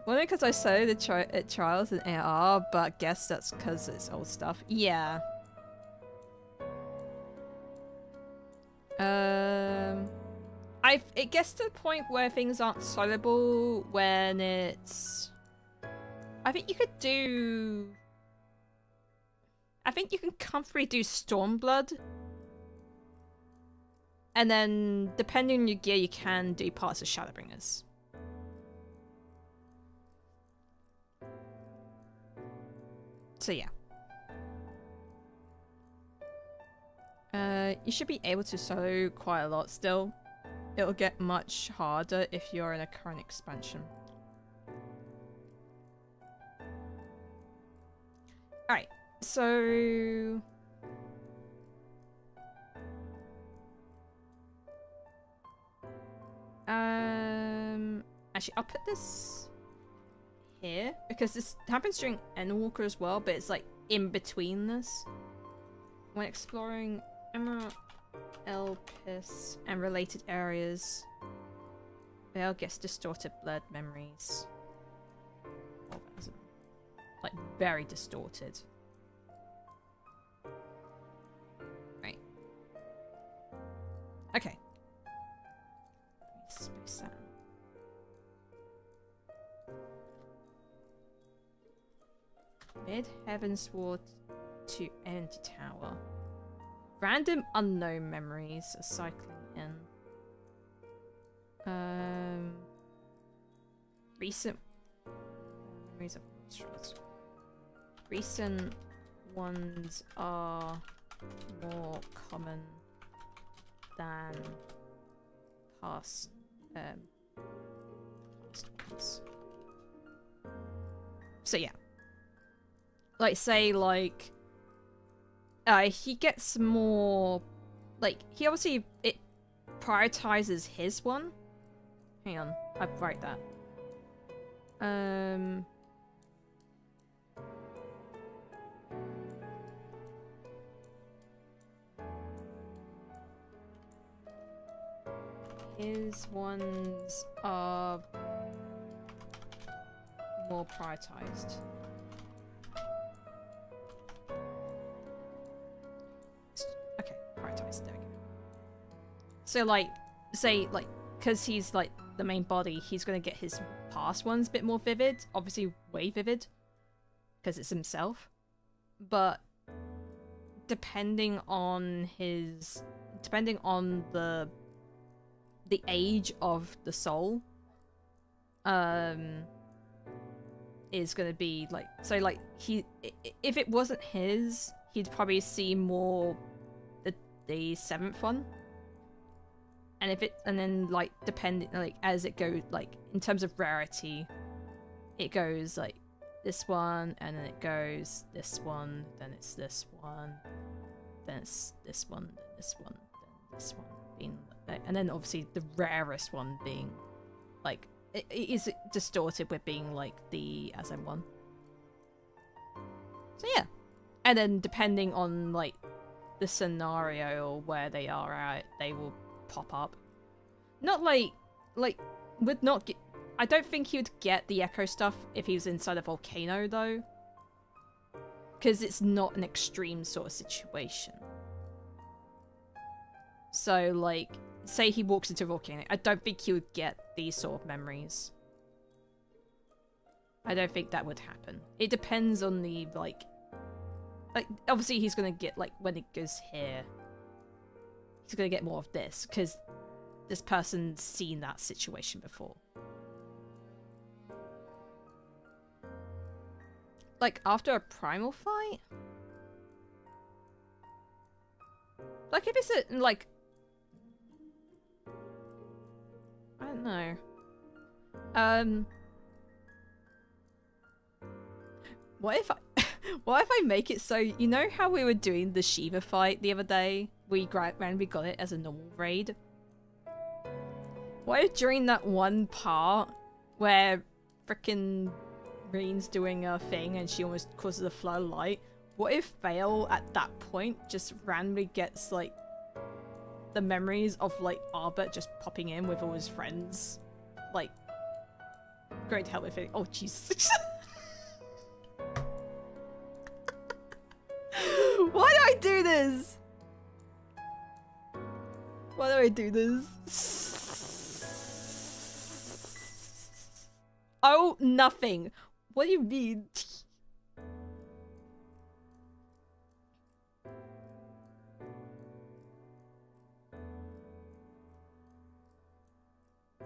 Well, because I say the trials in AR, but guess that's because it's old stuff. Yeah. It gets to the point where things aren't soluble when it's... I think you can comfortably do Stormblood. And then, depending on your gear, you can do parts of Shadowbringers. So yeah. You should be able to solo quite a lot still. it'll get much harder if you're in a current expansion. Alright, so... Actually, I'll put this here, because this happens during Endwalker as well, but it's like in between this. When exploring Emerald Elpis and related areas, Vale gets distorted blood memories. Like, very distorted. Right. Okay. Let me space that. Mid-Heavensward to End Tower. Random unknown memories are cycling in. Recent memories of monsters. Recent ones are more common than past ones. So yeah. Like, say, like, he gets more, like, he obviously, it prioritizes his one. Hang on, I'll write that. His ones are more prioritized. Okay, prioritized, there we go. So, like, say, like, because he's, like, the main body, he's gonna get his past ones a bit more vivid. Obviously, way vivid. Because it's himself. But, depending on his... Depending on the age of the soul, is gonna be, like... So, like, if it wasn't his, he'd probably see more the seventh one. And if it, and then, like, depending, like, as it goes, like, in terms of rarity, it goes, like, this one, and then it goes this one, then it's this one, then it's this one, then this one, then this one, being, and then obviously the rarest one being, like, it is distorted with being, like, the SM1. So yeah. And then depending on, like, the scenario or where they are at, they will pop up. Not like would not get, I don't think he would get the echo stuff if he was inside a volcano though, because it's not an extreme sort of situation. So, like, say he walks into a volcano, I don't think he would get these sort of memories. I don't think that would happen. It depends on the, like, obviously he's gonna get, like, when it goes here, he's gonna get more of this, because this person's seen that situation before. Like, after a primal fight? Like, if it's a, like... I don't know. What if I make it so, you know how we were doing the Shiva fight the other day? We randomly got it as a normal raid. What if during that one part where frickin' Reen's doing a thing and she almost causes a flood of light, what if Vale at that point just randomly gets, like, the memories of, like, Arbet just popping in with all his friends? Like, great help with it. Oh, Jesus. Why do I do this? Why do I do this? Oh, nothing. What do you mean?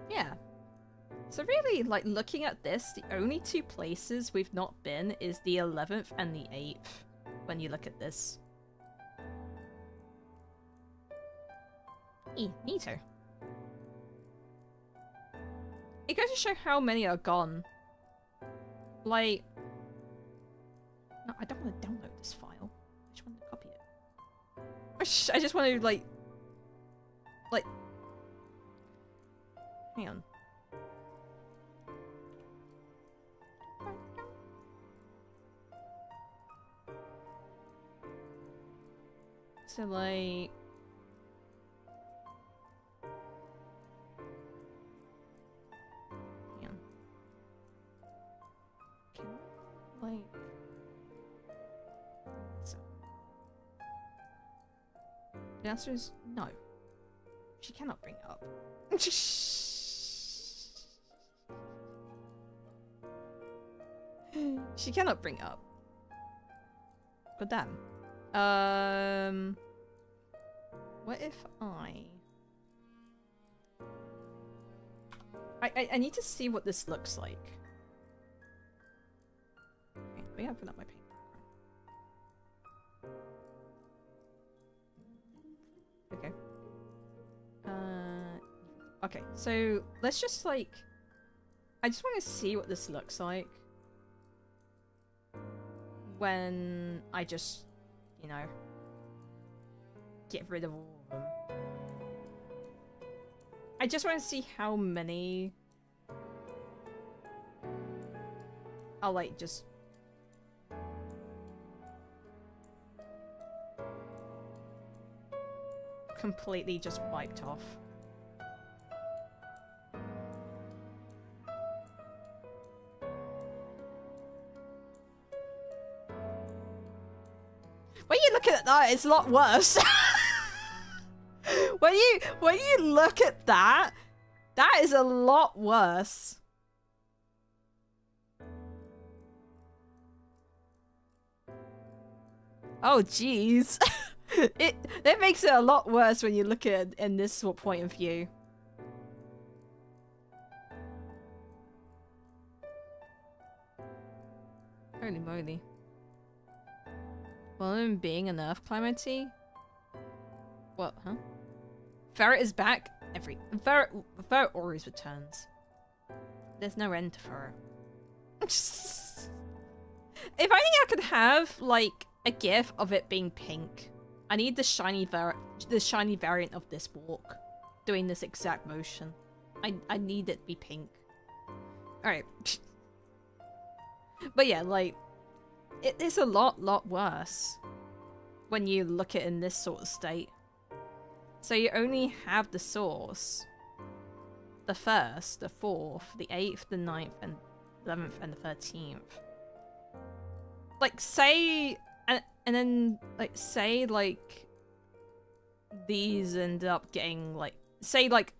Yeah. So really, like, looking at this, the only two places we've not been is the 11th and the 8th, when you look at this. Neato. it goes to show how many are gone. Like, no, I don't want to download this file. I just want to copy it. I just want to like, hang on. So like, hang on. Can I, like, so the answer is no. She cannot bring it up. She cannot bring it up. But damn. What if I need to see what this looks like. Okay, we gotta put up my paint background. Okay. Okay, so let's just like, I just want to see what this looks like when I just, you know, get rid of all of them. I just want to see how many I'll like just completely just wiped off. When you look at that, it's a lot worse. When you look at that, that is a lot worse. Oh jeez. It makes it a lot worse when you look at it in this point of view. Holy moly. Well, I'm being an earth calamity. What, huh? Ferret is back. Ferret always returns. There's no end to Ferret. If only I could have like a gif of it being pink. I need the shiny variant of this walk doing this exact motion. I need it to be pink. Alright. But yeah, like, it is a lot worse when you look at it in this sort of state. So you only have the source, the 1st, the 4th, the 8th, the 9th, and 11th, and the 13th. Like, say, and then, like, say, like, these end up getting, like, say, like,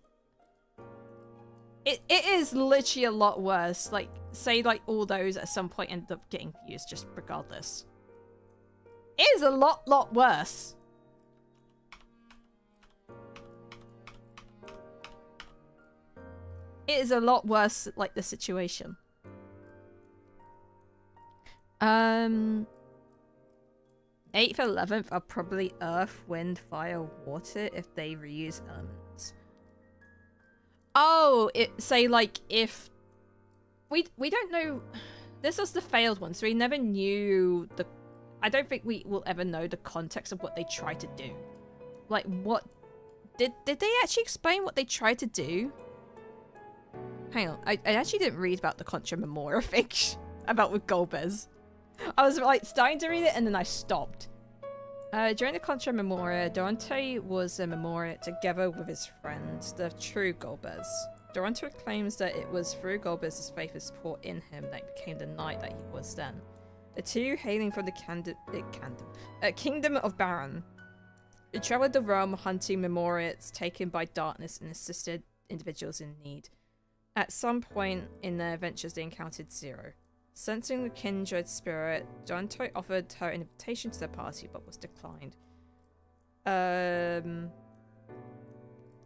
it is literally a lot worse. Like, say, like, all those at some point end up getting used, just regardless. It is a lot worse. It is a lot worse, like, the situation. 8th, 11th are probably earth, wind, fire, water if they reuse elements. Oh, say like if we don't know. This was the failed one, so we never knew the. I don't think we will ever know the context of what they tried to do. Like, what did they actually explain what they tried to do? Hang on, I actually didn't read about the Contra Memoria thing about with Golbez. I was like starting to read it and then I stopped. During the Contra Memoria, Durante was a Memoria together with his friends, the true Golbez. Durante claims that it was through Golbez's faith and support in him that he became the knight that he was then. The two, hailing from the Kingdom of Baron, they traveled the realm hunting Memoriats taken by darkness and assisted individuals in need. At some point in their adventures, they encountered Zero. Sensing the kindred spirit, Durante offered her an invitation to their party, but was declined.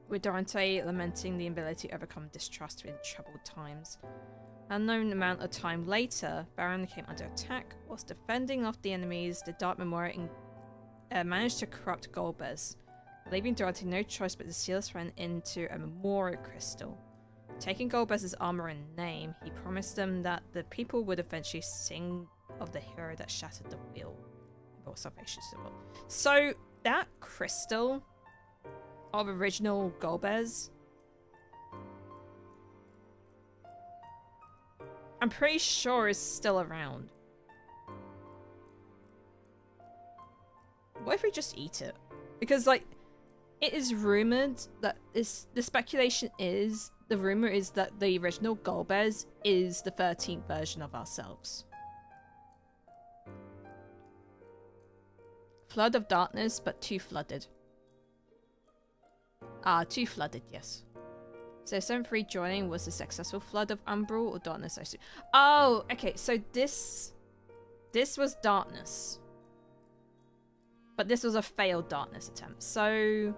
With Durante lamenting the inability to overcome distrust in troubled times. Unknown amount of time later, Baron came under attack. Whilst defending off the enemies, the Dark Memoria managed to corrupt Golbez, leaving Durante no choice but to seal his friend into a Memoria crystal. Taking Golbez's armor and name, he promised them that the people would eventually sing of the hero that shattered the wheel. Or salvation symbol. So that crystal of original Golbez, I'm pretty sure is still around. What if we just eat it? Because, like, it is rumored that the speculation is, the rumor is that the original Golbez is the 13th version of ourselves. Flood of darkness, but too flooded. Ah, too flooded, yes. So 7-3 joining was a successful flood of umbral or darkness, I assume. Oh, okay, so this was darkness. But this was a failed darkness attempt. So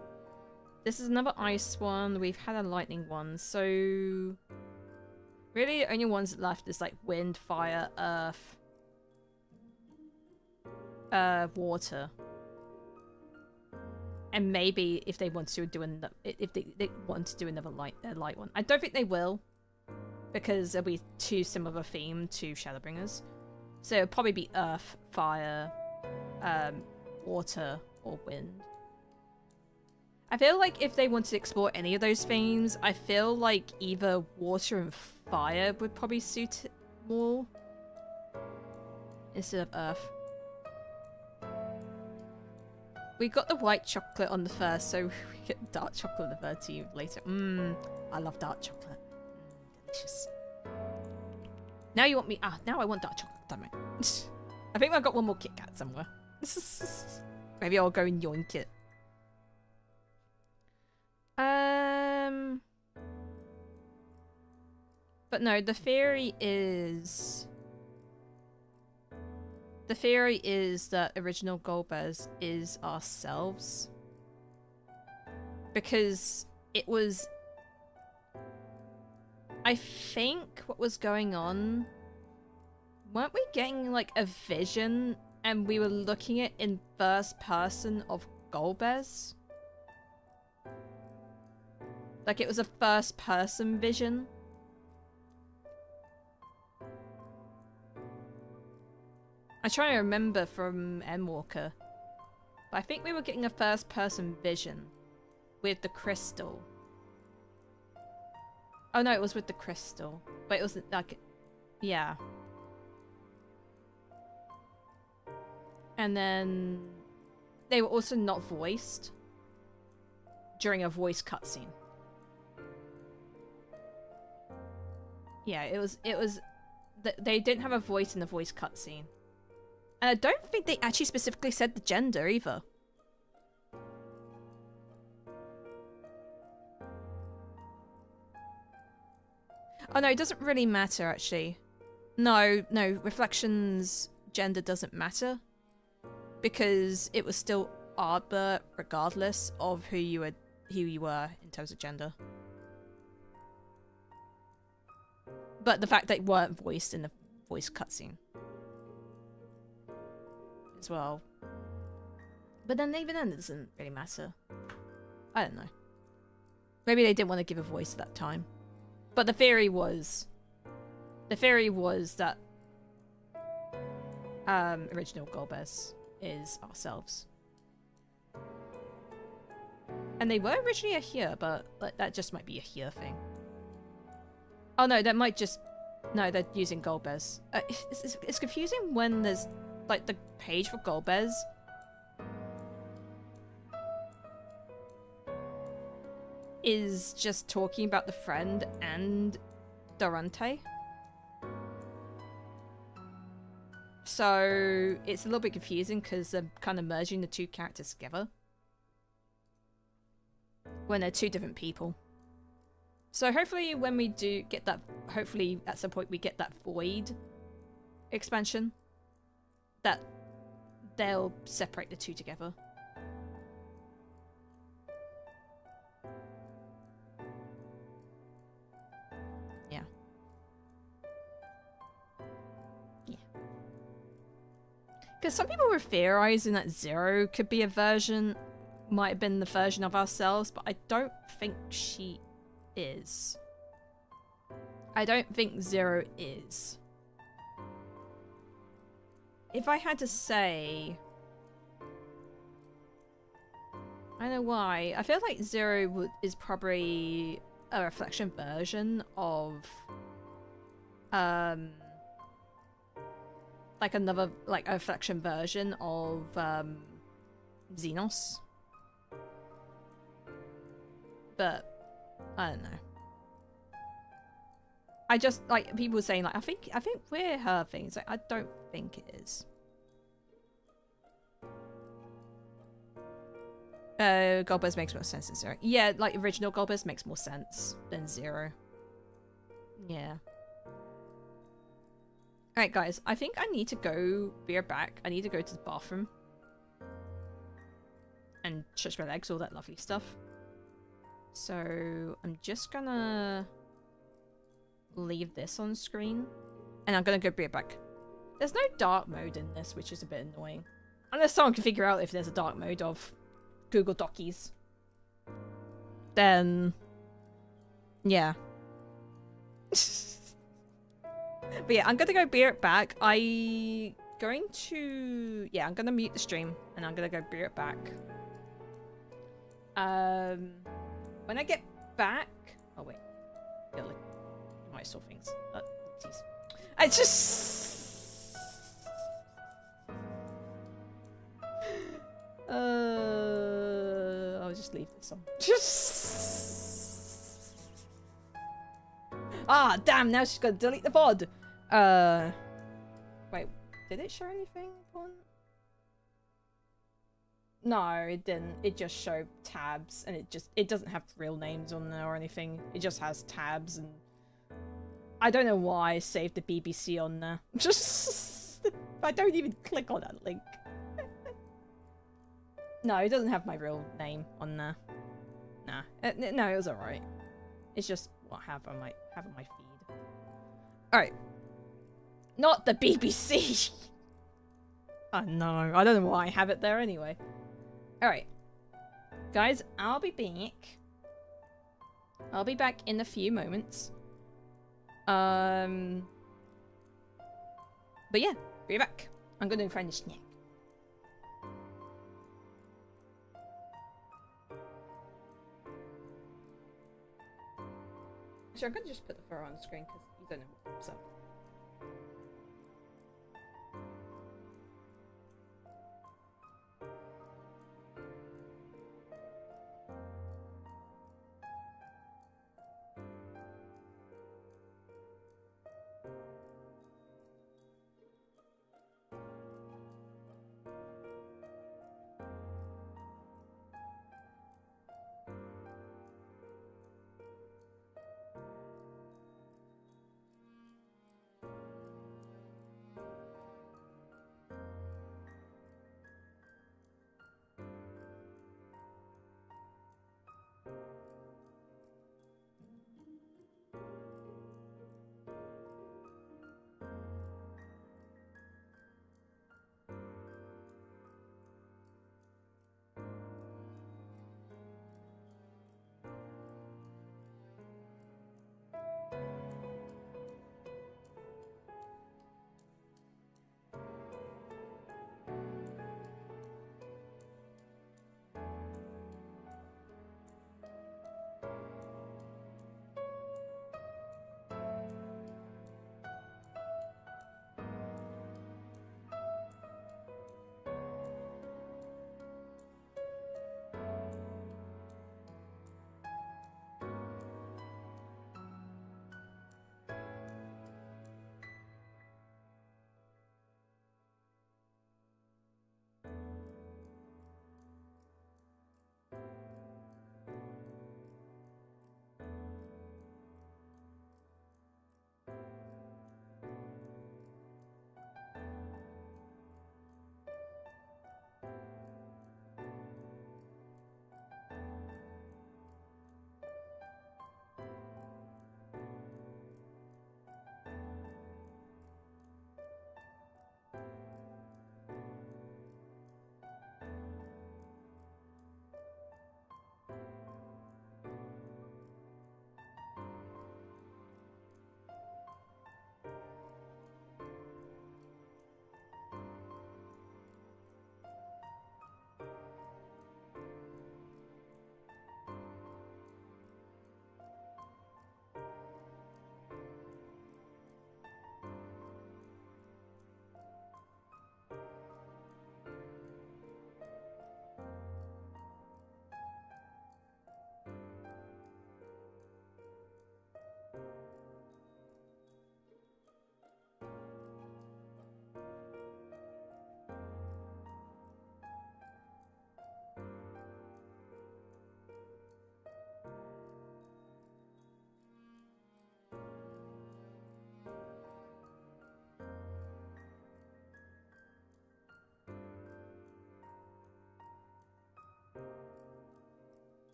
this is another ice one. We've had a lightning one. So really the only ones left is like wind, fire, earth, water. And maybe if they want to do another, if they want to do another light one. I don't think they will, because it'll be too similar of a theme to Shadowbringers. So it'll probably be earth, fire, water, or wind. I feel like if they want to explore any of those themes, I feel like either water and fire would probably suit it more instead of earth. We got the white chocolate on the first, so we get dark chocolate on the 13th later. I love dark chocolate. Delicious. Now you want me... Ah, now I want dark chocolate, damn it. I think I've got one more Kit Kat somewhere. Maybe I'll go and yoink it. But no, the theory is... The theory is that original Golbez is ourselves. Because it was... I think what was going on... Weren't we getting like a vision and we were looking at in first person of Golbez? Like it was a first person vision? I'm trying to remember from Endwalker. But I think we were getting a first-person vision with the crystal. Oh no, it was with the crystal. But it was like... Yeah. And then... They were also not voiced during a voice cutscene. Yeah, it was... They didn't have a voice in the voice cutscene. And I don't think they actually specifically said the gender either. Oh no, it doesn't really matter actually. No, Reflection's gender doesn't matter. Because it was still Arbor regardless of who you were in terms of gender. But the fact that they weren't voiced in the voice cutscene. As well. But then even then it doesn't really matter. I don't know. Maybe they didn't want to give a voice at that time. But the theory was that original Golbez is ourselves. And they were originally a here, but like, that just might be a here thing. Oh no, that might just... No, they're using Golbez. It's confusing when there's like the page for Golbez is just talking about the friend and Durante. So it's a little bit confusing because they're kind of merging the two characters together when they're two different people. So hopefully when we do get that, hopefully at some point we get that Void expansion, that they'll separate the two together. Yeah. Because some people were theorizing that Zero could be a version, might have been the version of ourselves, but I don't think she is. I don't think 0 is. If I had to say... I don't know why. I feel like 0 is probably a reflection version of... like another, like a reflection version of Xenos. But I don't know. I just like people saying like I think we're her things. Like I don't think it is. Goldbergs makes more sense than 0. Yeah, like original Goldbergs makes more sense than 0. Yeah. Alright guys, I think I need to go, be right back. I need to go to the bathroom. And stretch my legs, all that lovely stuff. So, I'm just gonna leave this on screen. And I'm gonna go be right back. There's no dark mode in this, which is a bit annoying. Unless someone can figure out if there's a dark mode of Google Docies. Then... yeah. But yeah, I'm gonna go be right back. I'm gonna mute the stream and I'm gonna go be right back. When I get back, oh wait, yeah, look, I saw things. Jeez, I just, I'll just leave this on. Ah, damn! Now she's gonna delete the VOD. Wait, did it show anything on? No, it didn't. It just showed tabs, and it doesn't have real names on there or anything. It just has tabs, and I don't know why I saved the BBC on there. Just I don't even click on that link. No, it doesn't have my real name on there. Nah, no, it was alright. It's just what I have on my feed. Alright. Not the BBC! Oh no, I don't know why I have it there anyway. Alright. Guys, I'll be back. I'll be back in a few moments. But yeah, be back. I'm gonna find a snack. Actually, I'm gonna just put the photo on the screen because you don't know what's up.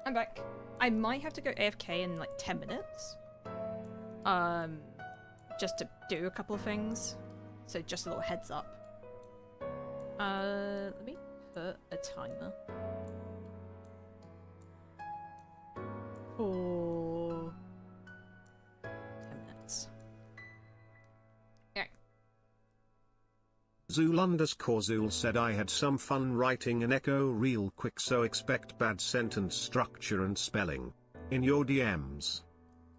I'm back. I might have to go AFK in like 10 minutes. Just to do a couple of things. So just a little heads up. Let me put a timer. For 10 minutes. Okay.
Zool_Zool said I had some fun writing an echo real quick, so expect bad sentence structure and spelling. In your DMs.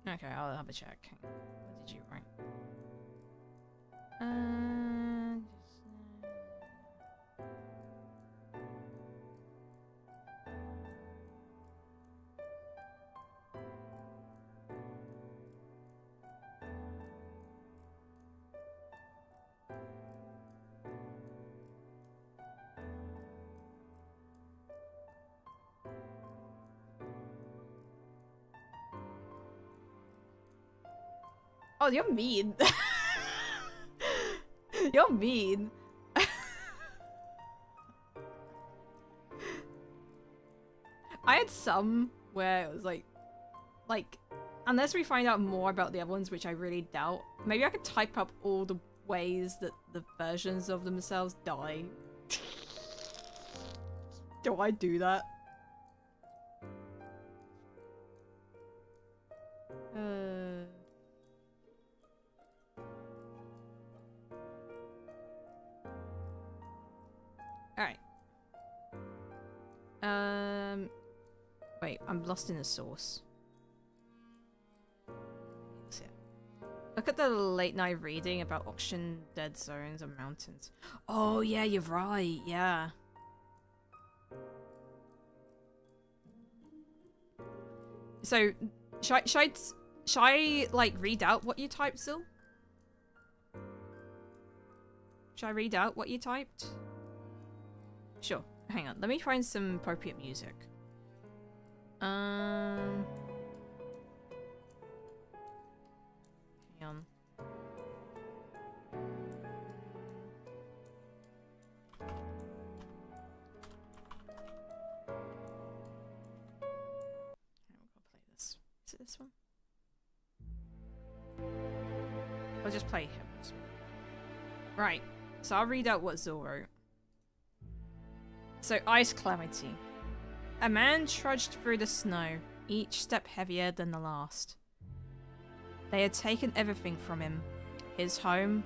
Okay, I'll have a check. What did you write? Oh, you're mean. You're mean. I had some where it was like, unless we find out more about the other ones, which I really doubt, maybe I could type up all the ways that the versions of themselves die. Do I do that? Alright. Wait, I'm lost in the source. Look at the late night reading about auction dead zones and mountains. Oh yeah, you're right, yeah. So, should I like read out what you typed, Zil? Should I read out what you typed? Sure. Hang on. Let me find some appropriate music. Hang on. We'll play this. Is it this one? I'll just play hymns. Right. So I'll read out what Zil wrote. So, Ice Calamity. A man trudged through the snow, each step heavier than the last. They had taken everything from him. His home,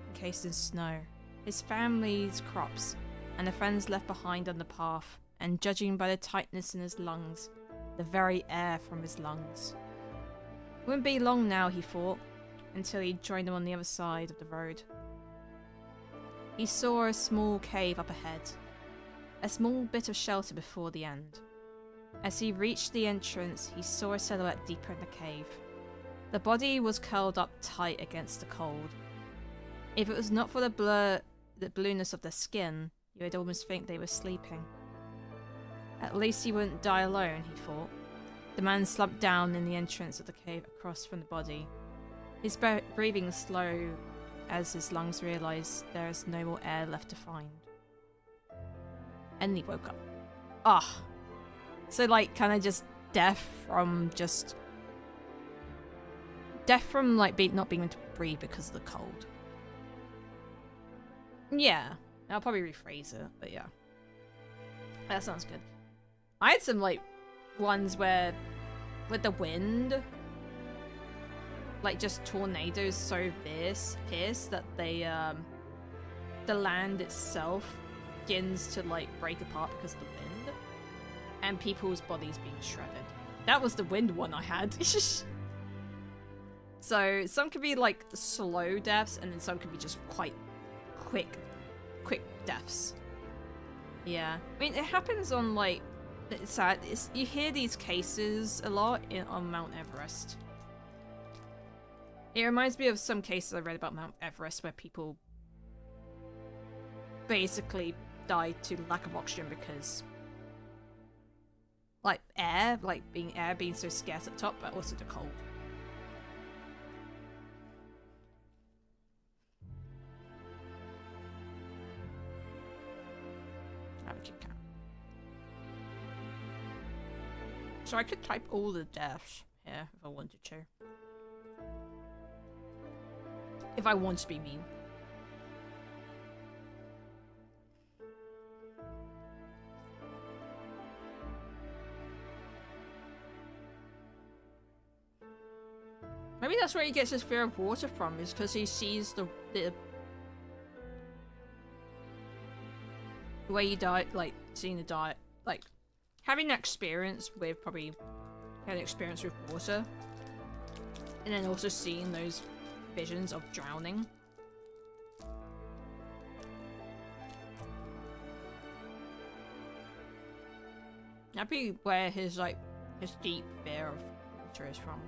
encased in snow, his family's crops, and the friends left behind on the path, and judging by the tightness in his lungs, the very air from his lungs. It wouldn't be long now, he thought, until he joined them on the other side of the road. He saw a small cave up ahead. A small bit of shelter before the end. As he reached the entrance, he saw a silhouette deeper in the cave. The body was curled up tight against the cold. If it was not for the blueness of the skin, you would almost think they were sleeping. At least he wouldn't die alone, he thought. The man slumped down in the entrance of the cave across from the body. His breathing slow as his lungs realized there is no more air left to find. And he woke up. Ah. So like kind of just death from like not being able to breathe because of the cold. Yeah. I'll probably rephrase it, but yeah. That sounds good. I had some like ones where with the wind, like just tornadoes so fierce that they the land itself begins to like break apart because of the wind, and people's bodies being shredded. That was the wind one I had. So some could be like slow deaths, and then some could be just quite quick deaths. Yeah, I mean it happens on like, it's sad. You hear these cases a lot on Mount Everest. It reminds me of some cases I read about Mount Everest where people basically died to lack of oxygen because like air being so scarce at the top, but also the cold. Have a Kit Kat. So I could type all the deaths here if I wanted to. If I want to be mean. Maybe that's where he gets his fear of water from, is because he sees the way he died, like, seeing the diet, like, having that experience with, probably, had an experience with water, and then also seeing those visions of drowning. That'd be where his, like, his deep fear of water is from.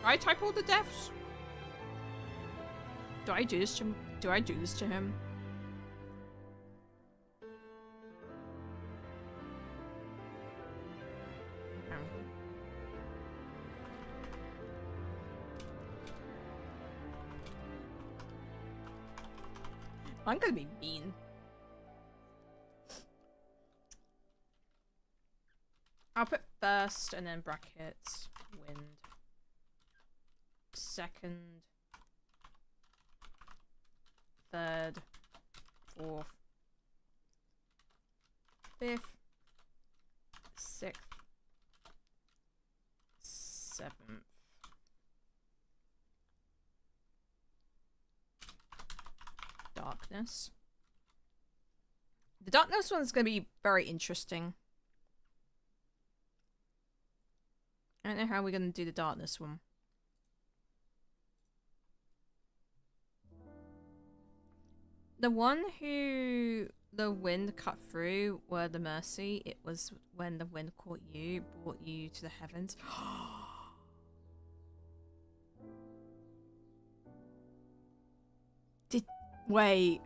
I type all the deaths? Do I do this to him? Do I do this to him? No. I'm gonna be mean. I'll put first and then brackets, wind. Second, third, fourth, fifth, sixth, seventh, darkness. The darkness one's going to be very interesting. I don't know how we're going to do the darkness one. The one who the wind cut through were the mercy. It was when the wind caught you, brought you to the heavens. Wait.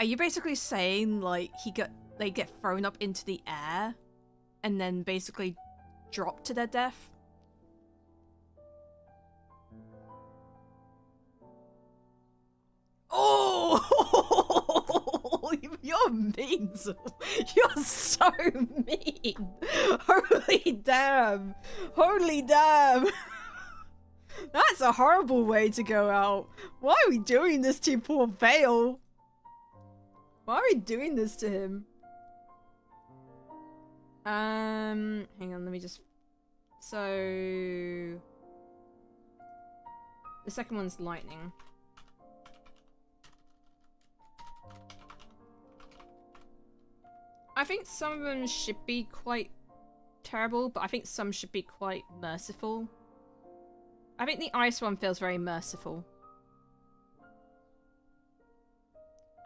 Are you basically saying like they get thrown up into the air and then basically drop to their death? Oh, you're mean. You're so mean. Holy damn. Holy damn. That's a horrible way to go out. Why are we doing this to poor Vale? Why are we doing this to him? Hang on, let me just... So... The second one's lightning. I think some of them should be quite terrible, but I think some should be quite merciful. I think the ice one feels very merciful.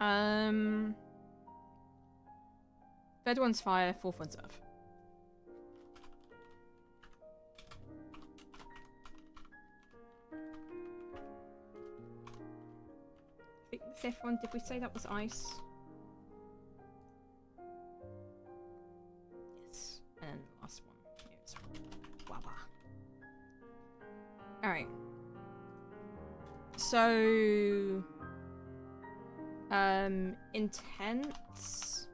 Third one's fire, fourth one's earth. I think the fifth one, did we say that was ice? Yes. And the last one is lava. Alright. So... intense...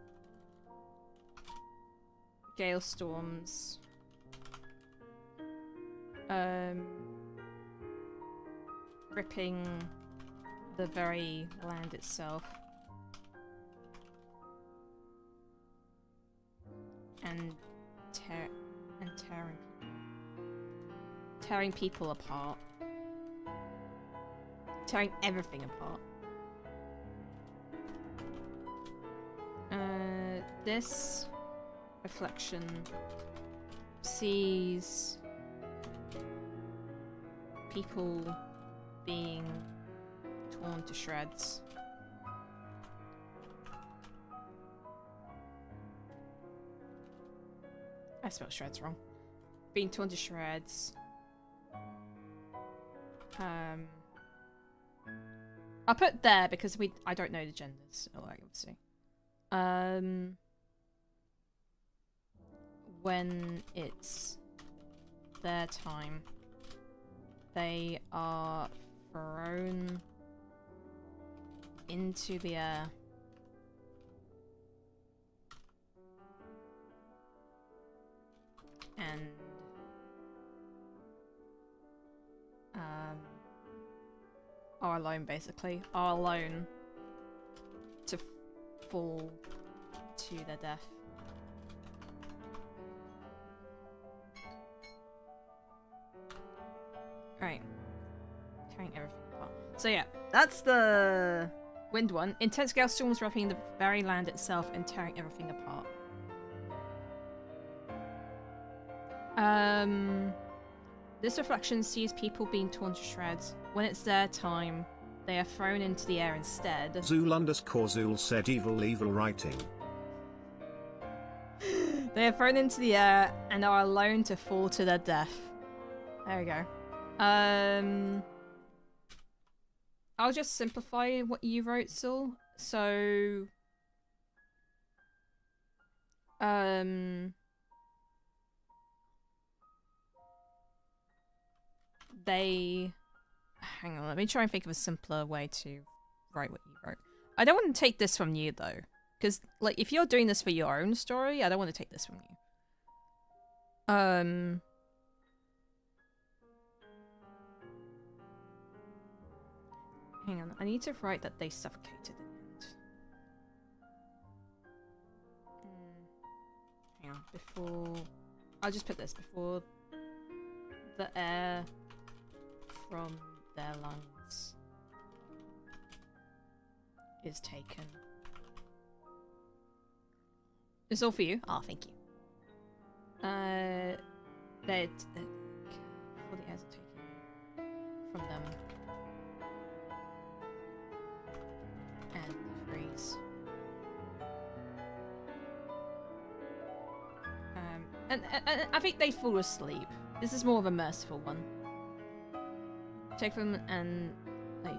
Gale storms. Ripping the very land itself. And tearing people apart. Tearing everything apart. This reflection sees people being torn to shreds. I spelled shreds wrong. being torn to shreds. I'll put there because I don't know the genders, obviously. When it's their time, they are thrown into the air. And are alone, basically. Are alone to fall to their death. Right. Tearing everything apart. So yeah, that's the wind one. Intense gale storms wrapping the very land itself and tearing everything apart. This reflection sees people being torn to shreds. When it's their time, they are thrown into the air instead.
Zool_Zool said evil writing.
They are thrown into the air and are alone to fall to their death. There we go. I'll just simplify what you wrote, Sul. So, hang on, let me try and think of a simpler way to write what you wrote. I don't want to take this from you, though. Because, like, if you're doing this for your own story, I don't want to take this from you. Hang on, I need to write that they suffocated in the end. Hang on, before... I'll just put this, before the air from their lungs is taken. It's all for you? Ah, thank you. Before the airs are taken from them. And freeze. And I think they fall asleep. This is more of a merciful one. Take them and, like...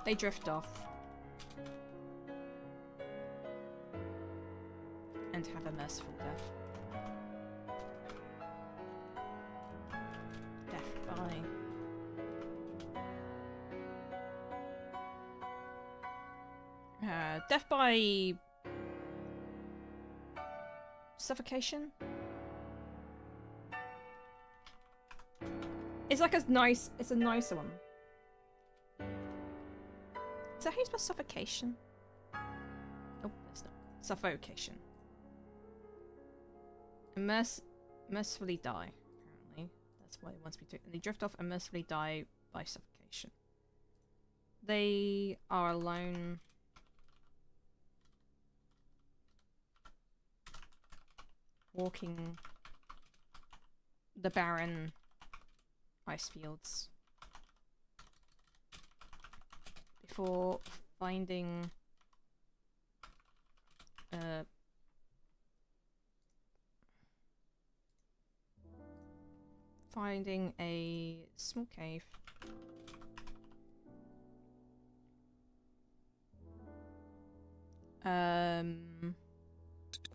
They drift off. And have a merciful death. Death by... death by... suffocation? It's like it's a nicer one. Is that how you spell suffocation? Oh, it's not. Suffocation. Mercifully die, apparently. That's what it wants me to do. And they drift off and mercifully die by suffocation. They are alone. Walking the barren ice fields before finding a small cave.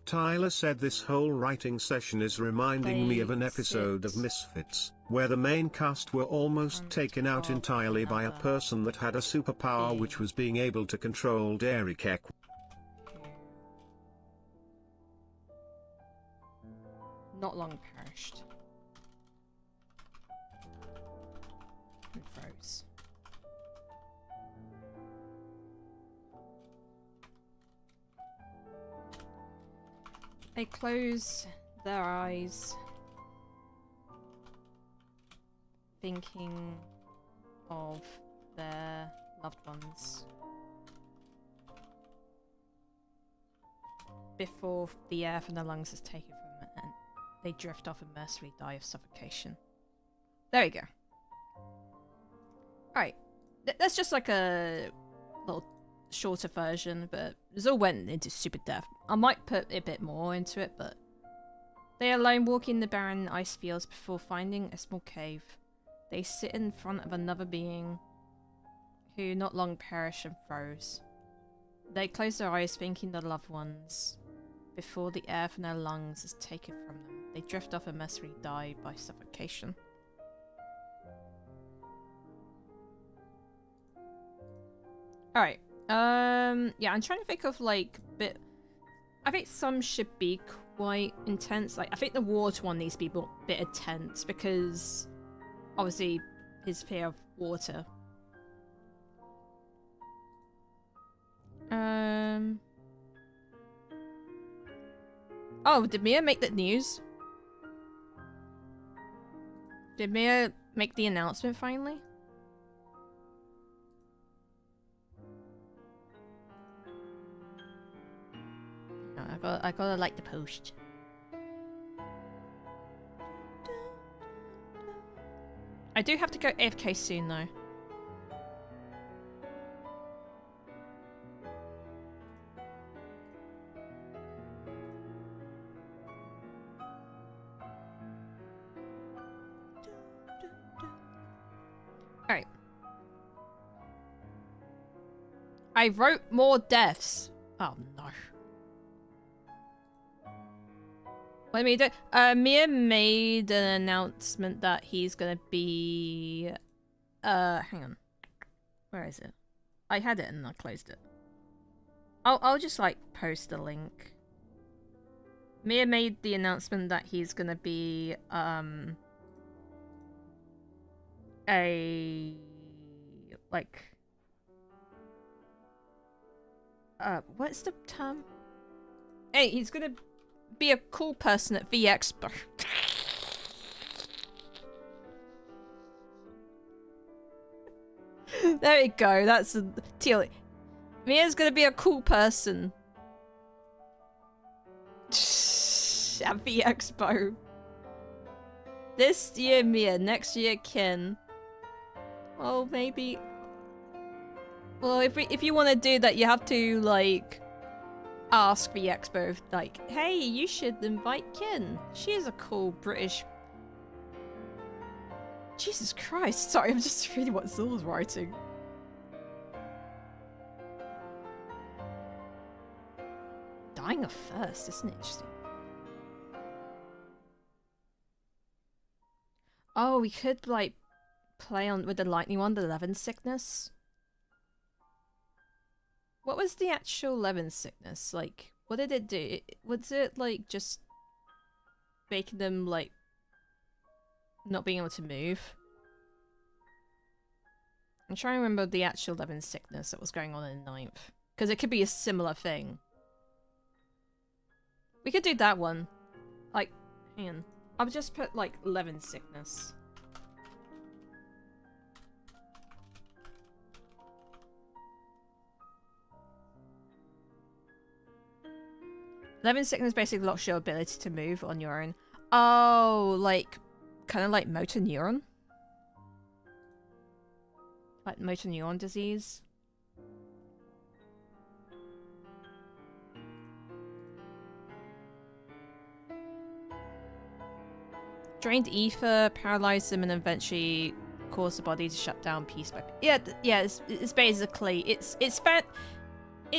Tyler said this whole writing session is reminding me of an episode of Misfits, where the main cast were almost taken out entirely by a person that had a superpower which was being able to control dairy cake.
Not long perished. And froze. They close their eyes, thinking of their loved ones before the air from their lungs is taken from them and they drift off and mercifully die of suffocation. There we go. Alright, that's just like a little shorter version, but Zool went into super depth. I might put a bit more into it, but They are alone walking the barren ice fields before finding a small cave. They sit in front of another being who not long perished and froze. They close their eyes thinking their loved ones before the air from their lungs is taken from them. They drift off and mercifully die by suffocation. Alright. Yeah, I'm trying to think of like I think some should be quite intense. Like I think the water one needs to be a bit intense because obviously his fear of water. Oh, did Mia make the news? Did Mia make the announcement finally? No, I gotta like the post. I do have to go AFK soon though. Alright. I wrote more deaths. Oh no. What do? Mia made an announcement that he's gonna be... hang on. Where is it? I had it and I closed it. I'll just, like, post a link. Mia made the announcement that he's gonna be, like... what's the term? Hey, he's gonna be a cool person at VXIV. There we go, that's a teal. Mia's gonna be a cool person at VXIV. This year Mia, next year Ken. Well, maybe. Well, if you want to do that, you have to like ask the expo, like, hey, you should invite Kin. She is a cool British. Jesus Christ! Sorry, I'm just reading what Zula's writing. Dying of thirst, isn't it interesting? Oh, we could like play on with the lightning one, the Levin sickness. What was the actual Levin sickness? Like, what did it do? Was it like just making them like not being able to move? I'm trying to remember the actual Levin sickness that was going on in 9th. Because it could be a similar thing. We could do that one. Like, hang on. I'll just put like Levin sickness. Levin sickness basically blocks your ability to move on your own. Oh, like, kind of like motor neuron? Like motor neuron disease? Drained ether, paralyze them, and eventually cause the body to shut down peacemaker. Yeah, yeah, it's basically, it's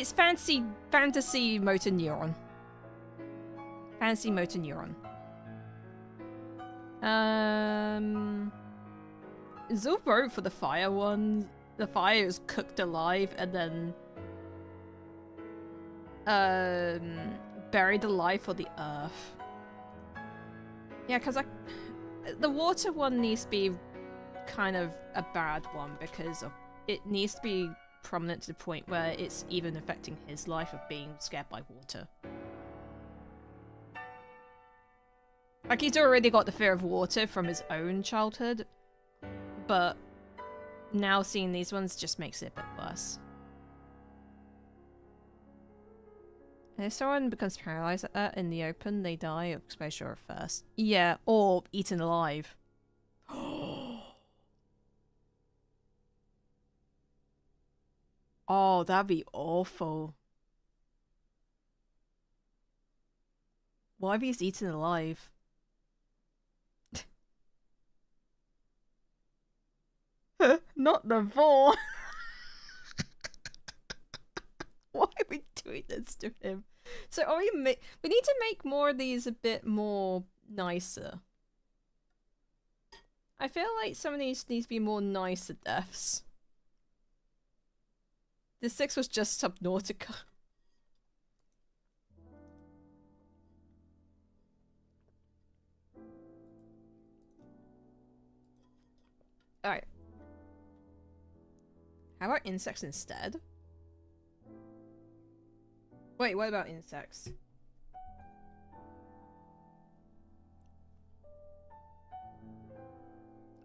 fancy fantasy motor neuron. Fancy motor neuron. Zul wrote for the fire one. The fire is cooked alive and then buried alive for the earth. Yeah, because the water one needs to be kind of a bad one because of it needs to be prominent to the point where it's even affecting his life of being scared by water. Like, he's already got the fear of water from his own childhood, but now seeing these ones just makes it a bit worse. And if someone becomes paralyzed like that in the open, they die of exposure first. Yeah, or eaten alive. Oh, that'd be awful. Why are these eaten alive? Not the boar. Why are we doing this to him? So are we need to make more of these a bit more nicer. I feel like some of these needs to be more nicer deaths. The 6 was just Subnautica. Alright. How about insects instead? Wait, what about insects?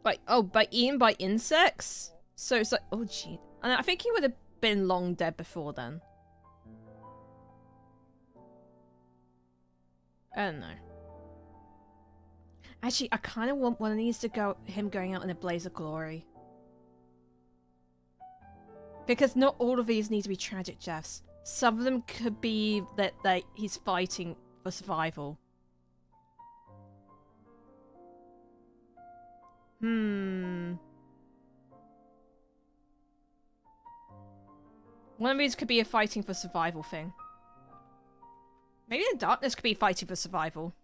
Wait, oh, eaten by insects? So it's like, oh gee. And I think he would have been long dead before then. I don't know. Actually, I kind of want one of these to go, him going out in a blaze of glory. Because not all of these need to be tragic deaths. Some of them could be that he's fighting for survival. One of these could be a fighting for survival thing. Maybe the darkness could be fighting for survival.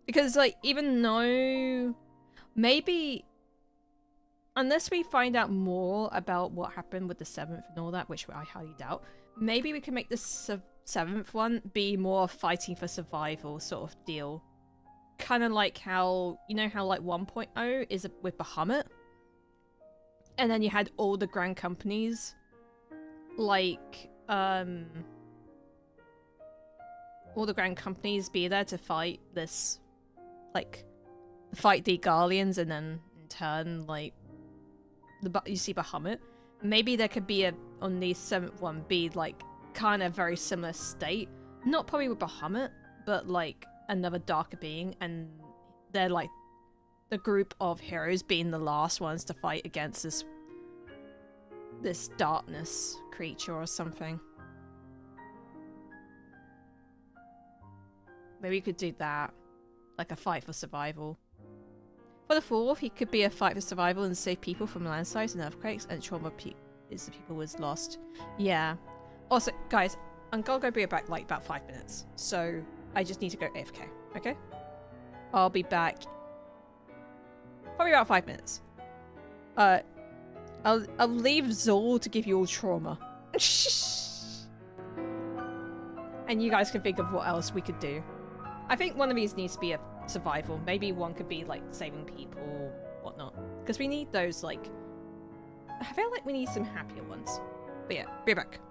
Because, like, even though... Maybe... Unless we find out more about what happened with the 7th and all that, which I highly doubt, maybe we can make the 7th one be more fighting for survival sort of deal. Kind of like how... You know how, like, 1.0 is with Bahamut? And then you had all the grand companies, like, all the grand companies be there to fight this, like, fight the Garleans, and then in turn, like, you see Bahamut. Maybe there could be on the 7th one, be, like, kind of very similar state. Not probably with Bahamut, but, like, another darker being, and they're, like, the group of heroes being the last ones to fight against this darkness creature or something. Maybe we could do that. Like a fight for survival. For the 4th, he could be a fight for survival and save people from landslides and earthquakes and trauma is the people was lost. Yeah. Also, guys, I'm gonna be back like about 5 minutes. So I just need to go AFK, okay? I'll be back probably about 5 minutes. I'll leave Zol to give you all trauma. And you guys can think of what else we could do. I think one of these needs to be a survival. Maybe one could be like saving people, whatnot. Because we need those like... I feel like we need some happier ones. But yeah, be back.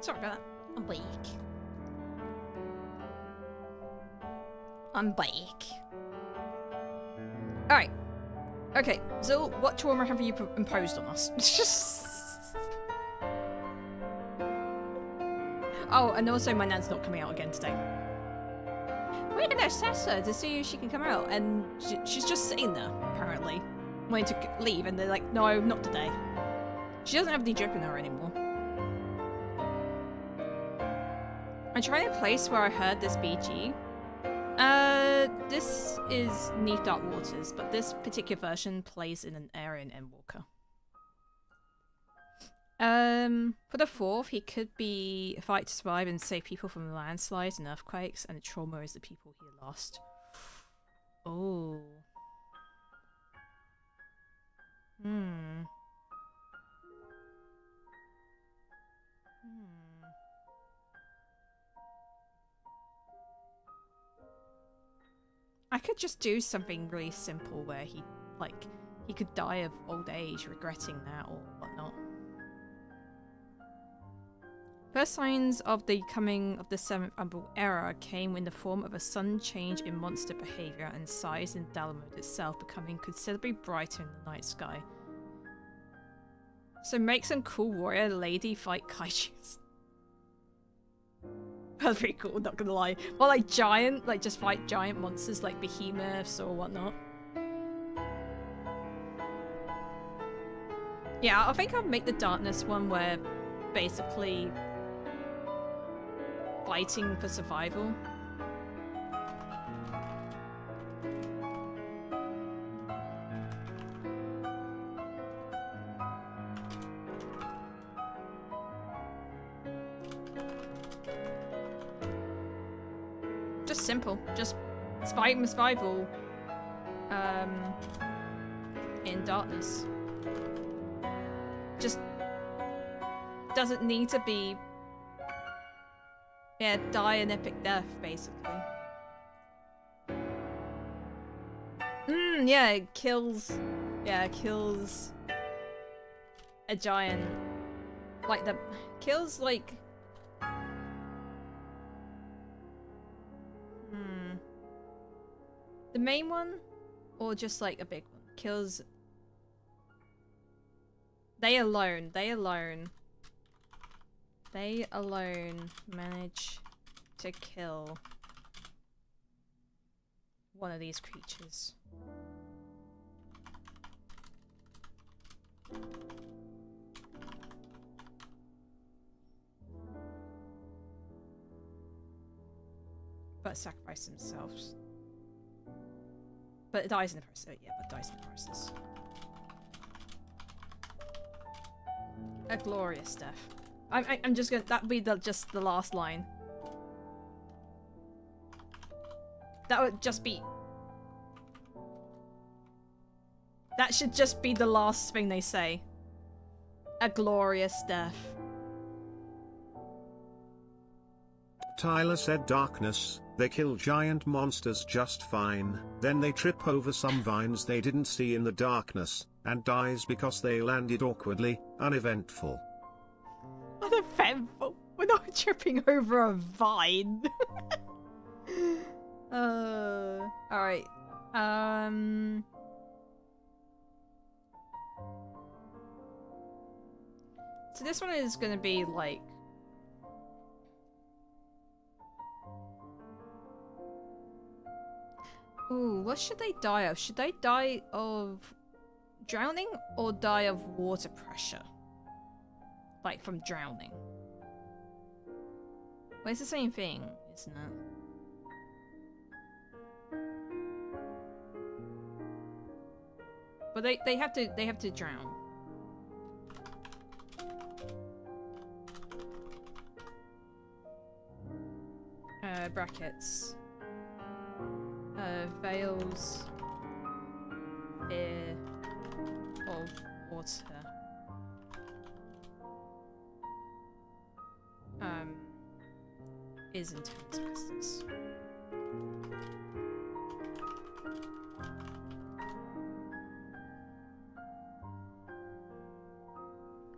Sorry about that. I'm weak. I'm back. Alright. Okay, Zil, what trauma have you imposed on us? Oh, and also my nan's not coming out again today. We're gonna assess her to see if she can come out, and she's just sitting there, apparently, wanting to leave, and they're like, no, not today. She doesn't have any drip in her anymore. I'm trying to place where I heard this BG. This is Neath Dark Waters, but this particular version plays in an area in Endwalker. For the 4th, he could be fight to survive and save people from landslides and earthquakes, and the trauma is the people he lost. Oh. I could just do something really simple where he could die of old age, regretting that or whatnot. First signs of the coming of the 7th Umbral era came in the form of a sudden change in monster behavior and size in Dalamode itself, becoming considerably brighter in the night sky. So make some cool warrior lady fight kaijus. That's pretty cool, not gonna lie. Or like giant, like just fight giant monsters like behemoths or whatnot. Yeah, I think I'll make the darkness one where basically fighting for survival. Just simple, just survival in darkness. Just doesn't need to be, yeah, die an epic death, basically. Yeah, it kills a giant, like kills like, the main one, or just like a big one? Kills, they alone manage to kill one of these creatures. But sacrifice themselves. But it dies in the process. Yeah, but dies in the process. A glorious death. I'm just gonna. That'd be just the last line. That would just be. That should just be the last thing they say. A glorious death.
Tyler said darkness, they kill giant monsters just fine, then they trip over some vines they didn't see in the darkness, and dies because they landed awkwardly, uneventful.
Uneventful? We're not tripping over a vine. Alright. So this one is gonna be like... Ooh, what should they die of? Should they die of drowning or die of water pressure? Like from drowning. Well, it's the same thing, isn't it? But they have to drown. Brackets. Veils fear of water. Is intense business.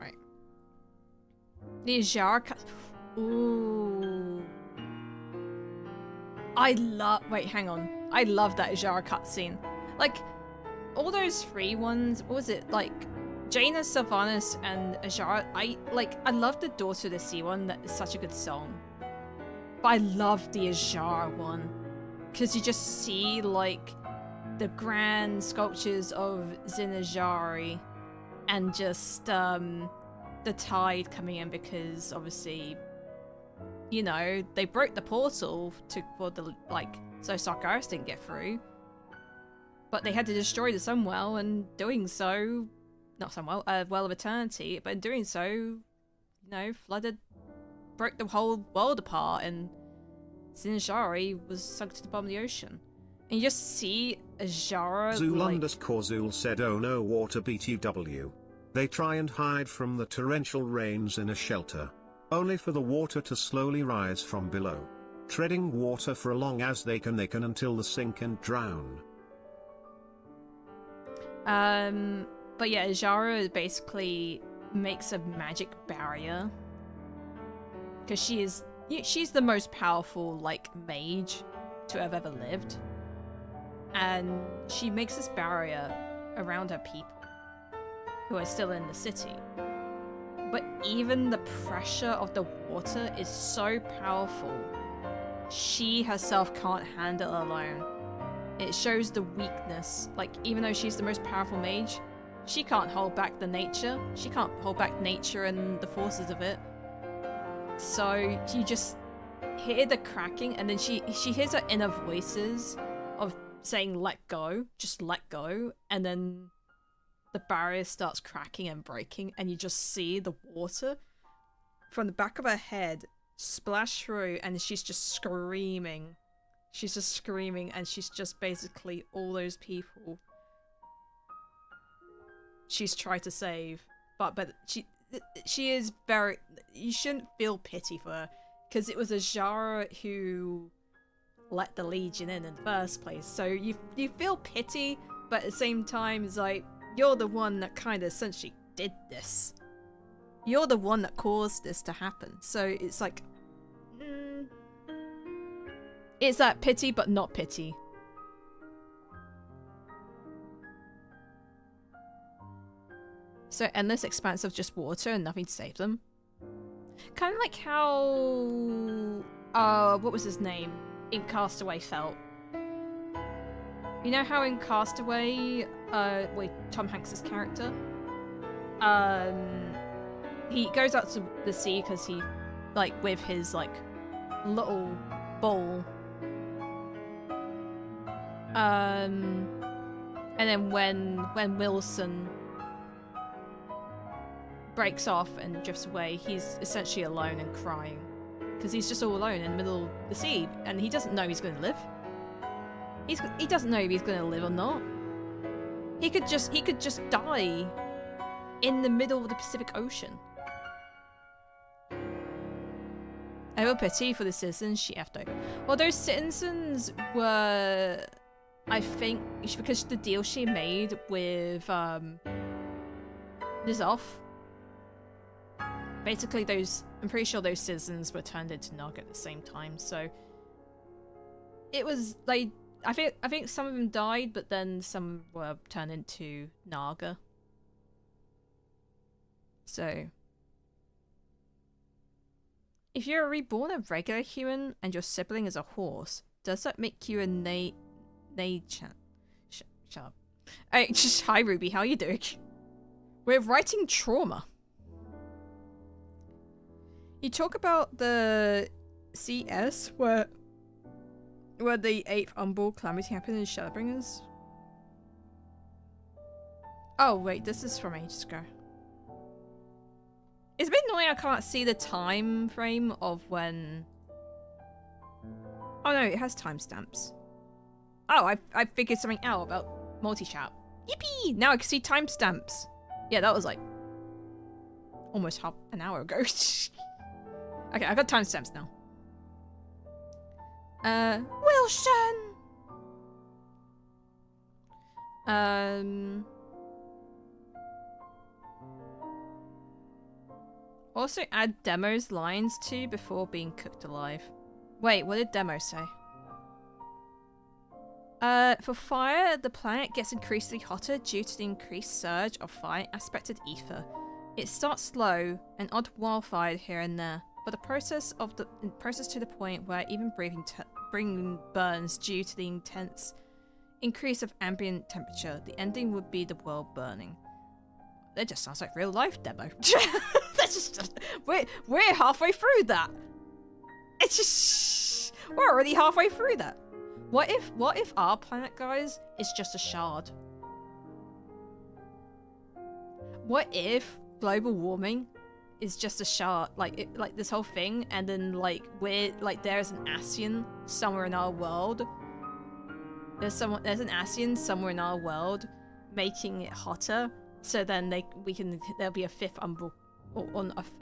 Right. LEVIASHARK. Ooh. Wait, hang on. I love that Jara cutscene. Like, all those free ones, what was it? Like, Jaina, Sylvanas, and Ajara. I love the Daughter of the Sea one. That is such a good song. But I love the Ajara one. Because you just see, like, the grand sculptures of Zinajari. And just, the tide coming in because, obviously, you know, they broke the portal for the, like, so Sargeras didn't get through. But they had to destroy the Sunwell, and doing so, not Sunwell, Well of Eternity, but in doing so, you know, broke the whole world apart, and Zinajari was sunk to the bottom of the ocean. And you just see Ajara,
Zul_Zul said, "Oh no, water BTW. They try and hide from the torrential rains in a shelter, only for the water to slowly rise from below, treading water for as long as they can until they sink and drown."
But yeah, Ajara basically makes a magic barrier. Because she's the most powerful, like, mage to have ever lived. And she makes this barrier around her people, who are still in the city. But even the pressure of the water is so powerful, she herself can't handle it alone. It shows the weakness. Like, even though she's the most powerful mage, she can't hold back the nature. She can't hold back nature and the forces of it. So you just hear the cracking, and then she hears her inner voices of saying, "Let go, just let go," and then the barrier starts cracking and breaking, and you just see the water from the back of her head splash through, and she's just screaming. She's just screaming, and she's just basically all those people she's tried to save. But she is very... You shouldn't feel pity for her, because it was Ajara who let the Legion in the first place. So you feel pity, but at the same time, it's like, you're the one that kind of essentially did this. You're the one that caused this to happen. So it's like... It's that pity, but not pity. So endless expanse of just water and nothing to save them. Kind of like how... what was his name? In Castaway felt. You know how in Castaway, Tom Hanks's character? He goes out to the sea because he, like, with his, like, little ball. And then when Wilson breaks off and drifts away, he's essentially alone and crying. Because he's just all alone in the middle of the sea, and he doesn't know he's going to live. He doesn't know if he's going to live or not. He could just die in the middle of the Pacific Ocean. I have a pity for the citizens she effed over. Well, those citizens were, I think, because the deal she made with Nizoff. Basically, I'm pretty sure those citizens were turned into Naga at the same time. So it was like, I think some of them died, but then some were turned into Naga. So if you're reborn a regular human and your sibling is a horse, does that make you a Shut up. Hey, hi Ruby, how you doing? We're writing trauma. You talk about the CS where the 8th Umbral Calamity happened in Shadowbringers. Oh wait, this is from ages ago. It's a bit annoying I can't see the time frame of when... Oh no, it has timestamps. Oh, I figured something out about multi-chat. Yippee! Now I can see timestamps. Yeah, that was like almost half an hour ago. Okay, I got timestamps now. Wilson! Also add Demo's lines to before being cooked alive. Wait, what did Demo say? For fire, the planet gets increasingly hotter due to the increased surge of fire aspected ether. It starts slow, an odd wildfire here and there, but the process to the point where even breathing burns due to the intense increase of ambient temperature. The ending would be the world burning. That just sounds like real life, Demo. That's just we're halfway through that. It's just we're already halfway through that. What if our planet, guys, is just a shard? What if global warming is just a shard, like this whole thing, and then like there's an ASEAN somewhere in our world. There's an ASEAN somewhere in our world making it hotter, so then there'll be a fifth on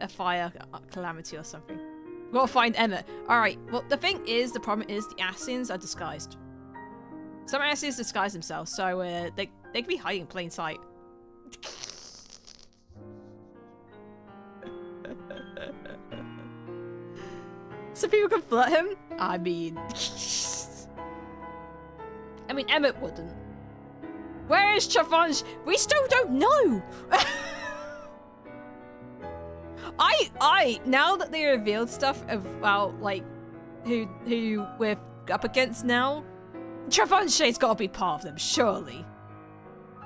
a fire calamity or something. We've got to find Emmett. Alright, well the problem is the ASEANs are disguised. Some ASEANs disguise themselves, so they could be hiding in plain sight. So people can flirt him? I mean Emmett wouldn't. Where is Chavansh? We still don't know! Now that they revealed stuff about, like, who we're up against now, Travanshe's gotta be part of them, surely.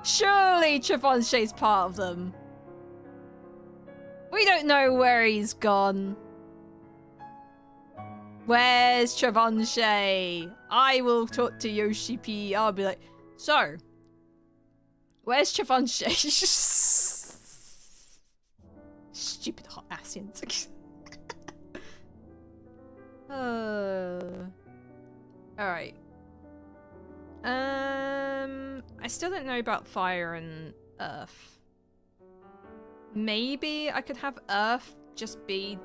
Surely Travanshe's part of them. We don't know where he's gone. Where's Travanshe? I will talk to Yoshi P. I'll be like, so, where's Travanshe? Stupid hot ASEANs. Alright. I still don't know about fire and earth. Maybe I could have earth just be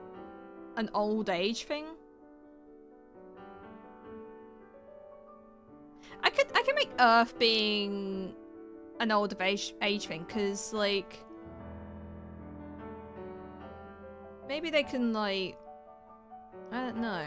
an old age thing. I could make earth being an old age thing, because like maybe they can, like, I don't know.